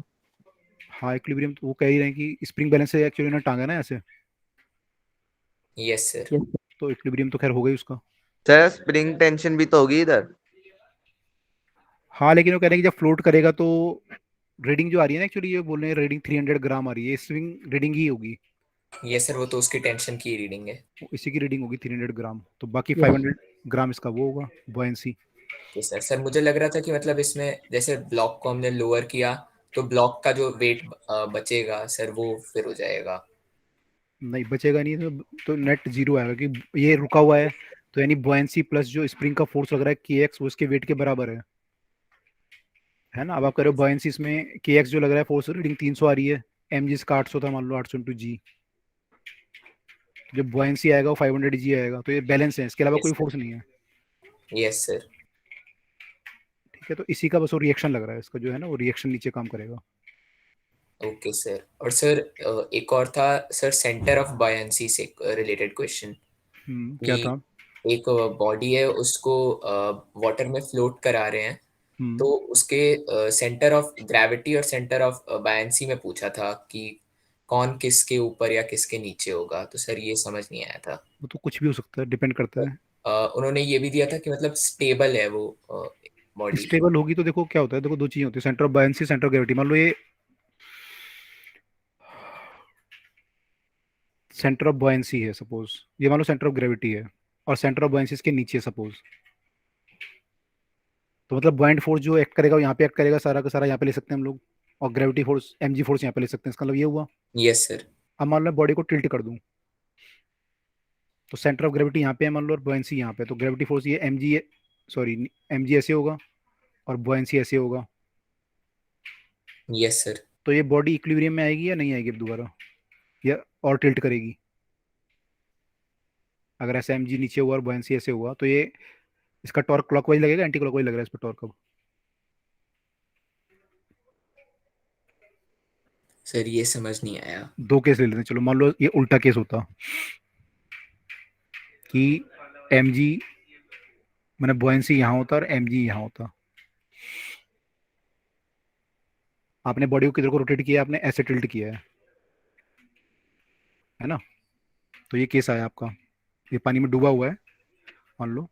हाँ इक्विलिब्रियम, तो वो कह ही रहे हैं कि स्प्रिंग बैलेंस से एक्चुअली ना टांगा ना ऐसे, यस सर। Yes sir. तो इक्विलिब्रियम तो खैर हो गई उसका। सर स्प्रिंग टेंशन भी तो होगी इधर। हाँ लेकिन वो कह रहे हैं कि जब फ्लोट करेगा तो रीडिंग जो आ रही है ना, एक्चुअली ये बोल रहे हैं रीडिंग 300 ग्राम आ रही है, स्विंग रीडिंग ही होगी, यस सर, वो तो उसकी टेंशन की रीडिंग है। वो इसी की रीडिंग होगी 300 ग्राम, तो बाकी यस 500 ग्राम इसका वो होगा बॉयंसी। Okay sir. सर मुझे लग रहा था कि मतलब इसमें जैसे ब्लॉक को हमने लोअर किया तो ब्लॉक का जो वेट बचेगा सर वो फिर हो जाएगा। नहीं बचेगा नहीं, तो नेट जीरो आएगा कि ये रुका हुआ है, तो यानी बॉयंसी प्लस जो स्प्रिंग का फोर्स लग रहा है के एक्स, वो इसके वेट के बराबर है ना। अब आप कह रहे हो बॉयंसी इसमें के एक्स जो लग रहा है फोर्स रीडिंग 300 आ रही है, एम जी इसका 800 था, मान लो 800 इंटू जी, जब बॉयंसी आएगा वो 500 जी आएगा, तो ये बैलेंस है, इसके अलावा यस कोई सर। फोर्स नहीं है। Yes sir. ठीक है, तो इसी का बस वो रिएक्शन लग रहा है, इसका जो है ना वो रिएक्शन नीचे काम करेगा। Okay sir. और सर एक और था सर, सेंटर ऑफ बायंसी से रिलेटेड क्वेश्चन क्या कि था? एक बॉडी है उसको वाटर में फ्लोट करा रहे हैं, तो हम्म उसके सेंटर ऑफ ग्रेविटी और सेंटर ऑफ बायंसी में पूछा था कि कौन किसके ऊपर या किसके नीचे होगा, तो सर ये समझ नहीं आया था। वो तो कुछ भी हो सकता है, डिपेंड करता है। उन्होंने ये भी दिया था कि मतलब स्टेबल है वो बॉडी। स्टेबल होगी तो देखो क्या होता है, देखो दो चीजें होती है, centre of buoyancy, centre of gravity. मान लो ये सेंटर ऑफ बायंसी है सपोज, ये मान लो सेंटर ऑफ ग्रेविटी है, और सेंटर ऑफ बायंसी इसके नीचे सपोज, तो मतलब बाइंड फोर्स जो एक्ट करेगा वो यहाँ पे एक्ट करेगा, सारा का सारा यहाँ पे ले सकते हैं हम लोग, और gravity force M G force यहाँ पे ले सकते हैं, इसका मतलब ये हुआ। Yes sir. अब मान लो बॉडी को टिल्ट कर दूं, तो सेंटर ऑफ ग्रेविटी यहाँ पे है मान लो, और बॉयंसी यहाँ पे, तो ग्रेविटी फोर्स ये M G, sorry M G ऐसे होगा, और बॉयंसी ऐसे होगा, यस सर। तो ये बॉडी इक्विलिब्रियम में आएगी या नहीं आएगी अब दोबारा, या और टिल्ट करेगी? अगर ऐसा एम जी नीचे हुआ और बॉयंसी ऐसे हुआ, तो ये इसका टॉर्क क्लॉकवाइज लगेगा एंटी क्लॉकवाइज लग रहा है इस पर टॉर्क अब? सर ये समझ नहीं आया। दो केस ले लेते हैं, चलो मान लो ये उल्टा केस होता कि एम जी मैंने बॉयंसी यहाँ होता और एम जी यहाँ होता, आपने बॉडी को किधर को रोटेट किया, आपने ऐसे टिल्ट किया है ना, तो ये केस आया आपका, ये पानी में डूबा हुआ है, मान लो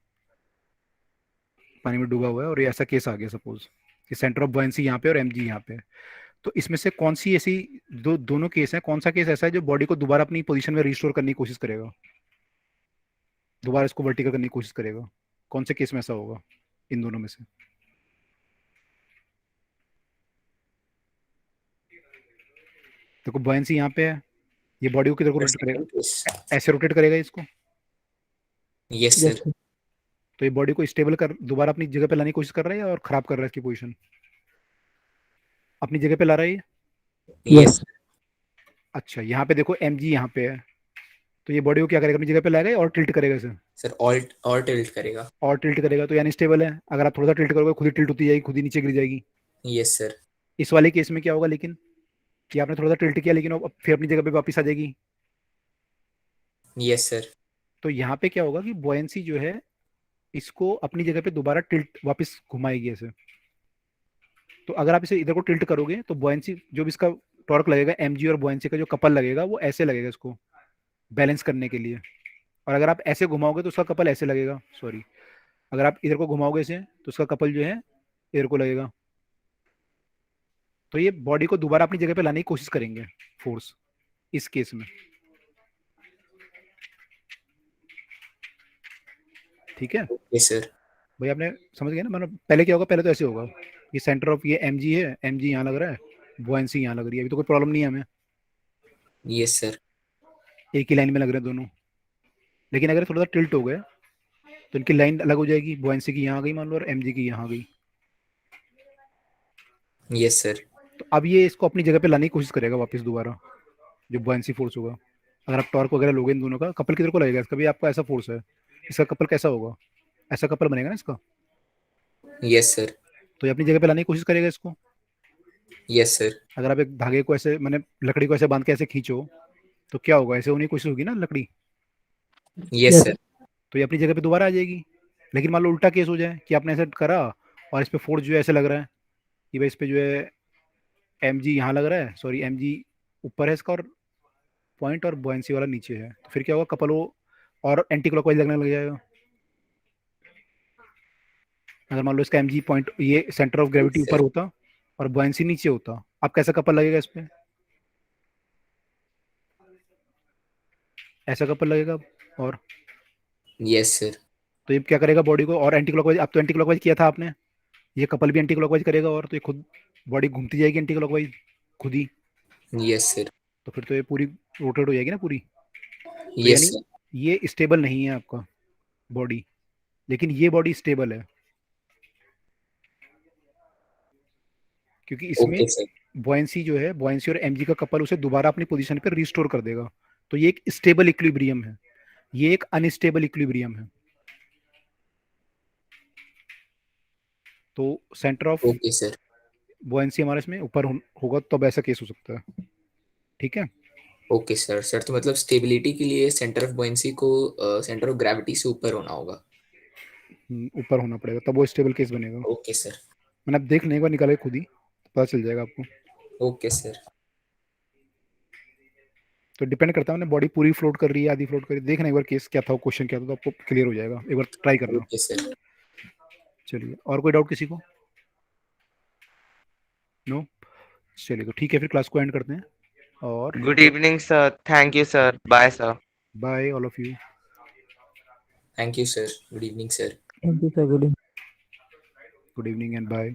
पानी में डूबा हुआ है, और ये ऐसा केस आ गया सपोज कि सेंटर ऑफ बॉयंसी यहाँ पे और एम जी यहाँ पे है। तो इसमें से कौन सी ऐसी दोनों केस हैं, कौन सा केस ऐसा है जो बॉडी को दोबारा अपनी पोजीशन में रिस्टोर करने की कोशिश करेगा, दोबारा इसको वर्टिकल करने की कोशिश करेगा, कौन से केस में ऐसा होगा इन दोनों में से? देखो बॉयंसी यहाँ पे है, ये बॉडी को किधर को सर रोटेट करेगा, सेकंड केस। ऐसे रोटेट करेगा इसको, यस यस सर। सर। तो ये बॉडी को स्टेबल कर दोबारा अपनी जगह पे लाने की कोशिश कर रहा है, और खराब कर रहा है इसकी पोजीशन, अपनी जगह पे ला रहा है ये। यस। यस अच्छा यहाँ पे देखो एम जी यहाँ पे है, तो ये बॉडी को क्या करेगा, अपनी जगह पे लाएगा और टिल्ट करेगा इसे, सर ऑल्ट और टिल्ट करेगा। और टिल्ट करेगा, तो यानी स्टेबल है, अगर आप थोड़ा सा टिल्ट करोगे खुद ही टिल्ट होती जाएगी, खुद ही नीचे गिर जाएगी। Yes sir. इस वाले केस में क्या होगा लेकिन, कि आपने थोड़ा सा टिल्ट किया लेकिन वो फिर अपनी जगह पे वापस आ जाएगी। Yes sir. तो यहाँ पे क्या होगा कि बॉयंसी जो है इसको अपनी जगह पे दोबारा टिल्ट वापस घुमाएगी ऐसे, तो अगर आप इसे इधर को टिल्ट करोगे तो बॉयंसी जो भी इसका टॉर्क लगेगा एम जी और बॉयंसी का जो कपल लगेगा वो ऐसे लगेगा इसको बैलेंस करने के लिए, और अगर आप ऐसे घुमाओगे तो उसका कपल ऐसे लगेगा, सॉरी, अगर आप इधर को घुमाओगे इसे तो उसका कपल जो है इधर को लगेगा, तो ये बॉडी को दोबारा अपनी जगह पे लाने की कोशिश करेंगे फोर्स इस केस में। ठीक है यस सर। भाई, आपने समझ गए ना, मतलब पहले क्या होगा, पहले तो ऐसे होगा, ये सेंटर ऑफ ये एम जी है, एम जी यहाँ लग रहा है, बॉयंसी यहाँ लग रही है, अभी तो कोई प्रॉब्लम नहीं है हमें, यस सर। एक ही लाइन में लग रहे हैं दोनों। लेकिन अगर थोड़ा सा टिल्ट हो गया तो इनकी लाइन अलग हो जाएगी, बॉयंसी की यहाँ आ गई मान लो और एम जी की यहाँ आ गई, यस सर। तो अब ये इसको अपनी जगह पे लाने की कोशिश करेगा वापस दोबारा, जो बॉयंसी फोर्स होगा। अगर आप टॉर्क वगैरह लोगे इन दोनों का कपल किधर को लगेगा इसका भी, आपका ऐसा फोर्स है, इसका कपल कैसा होगा, ऐसा कपल बनेगा ना इसका, यस सर। तो ये अपनी जगह पे लाने की कोशिश करेगा इसको। Yes sir. अगर आप एक धागे को ऐसे मैंने लकड़ी को ऐसे बांध के ऐसे खींचो तो क्या होगा, ऐसे होने की कोशिश होगी ना लकड़ी, यस यस सर। तो ये अपनी जगह पे दोबारा आ जाएगी। लेकिन मान लो उल्टा केस हो जाए कि आपने ऐसे करा और इस पे फोर्स जो है ऐसे लग रहा है, कि भाई इस पे जो है एम जी यहाँ लग रहा है, सॉरी एम जी ऊपर है इसका, और पॉइंट और बॉयंसी वाला नीचे है, तो फिर क्या होगा, कपल वो और एंटी क्लॉकवाइज लगने लग जाएगा। अगर मान लो इसका एम जी पॉइंट, ये सेंटर ऑफ यस ग्रेविटी ऊपर सर। होता और बॉयंसी नीचे होता, अब कैसा कपल लगेगा इस पे, ऐसा कपल लगेगा। और यस सर। तो ये क्या करेगा बॉडी को, और एंटी क्लॉकवाइज, अब तो एंटी क्लॉकवाइज किया था आपने, ये कपल भी एंटी क्लॉकवाइज करेगा, और तो ये खुद बॉडी घूमती जाएगी एंटी क्लॉकवाइज खुद ही। Yes sir. तो फिर तो ये पूरी रोटेट हो जाएगी ना पूरी। तो यस यानी सर। ये स्टेबल नहीं है आपका बॉडी, लेकिन ये बॉडी स्टेबल है, क्योंकि इसमें ओके सर। बॉयंसी जो है, बॉयंसी और एमजी का कपल उसे दोबारा अपनी पोजीशन पर रिस्टोर कर देगा। तो ये एक स्टेबल इक्विलिब्रियम है, ये एक अनस्टेबल इक्विलिब्रियम है। तो centre of okay sir. Buoyancy हमारे इसमें ऊपर होगा, तब ऐसा केस हो सकता है। ठीक है। Okay sir. सर तो मतलब स्टेबिलिटी के लिए सेंटर ऑफ बुoyancy को सेंटर ऑफ ग्रेविटी से ऊपर होना होगा। ऊपर होना पड़ेगा, तब वो स्टेबल केस बनेगा। Okay sir. मैंने अब देख लें, एक बार निकाले खुद ही पता चल जाएगा आपको। Okay sir. तो डिपेंड करता है, मैंने बॉडी पूरी फ्लोट कर रही है, आधी फ्लोट कर रही है, देखना एक बार केस क्या था, क्वेश्चन क्या था, तो आपको क्लियर हो जाएगा, एक बार ट्राई करना। Okay sir. चलिए, और कोई डाउट किसी को? नो? चलिए, तो ठीक है, फिर क्लास को एंड करते हैं, और good evening sir, thank you sir, bye sir. Bye all of you. Thank you sir. Good evening sir. Thank you sir, good good evening and bye.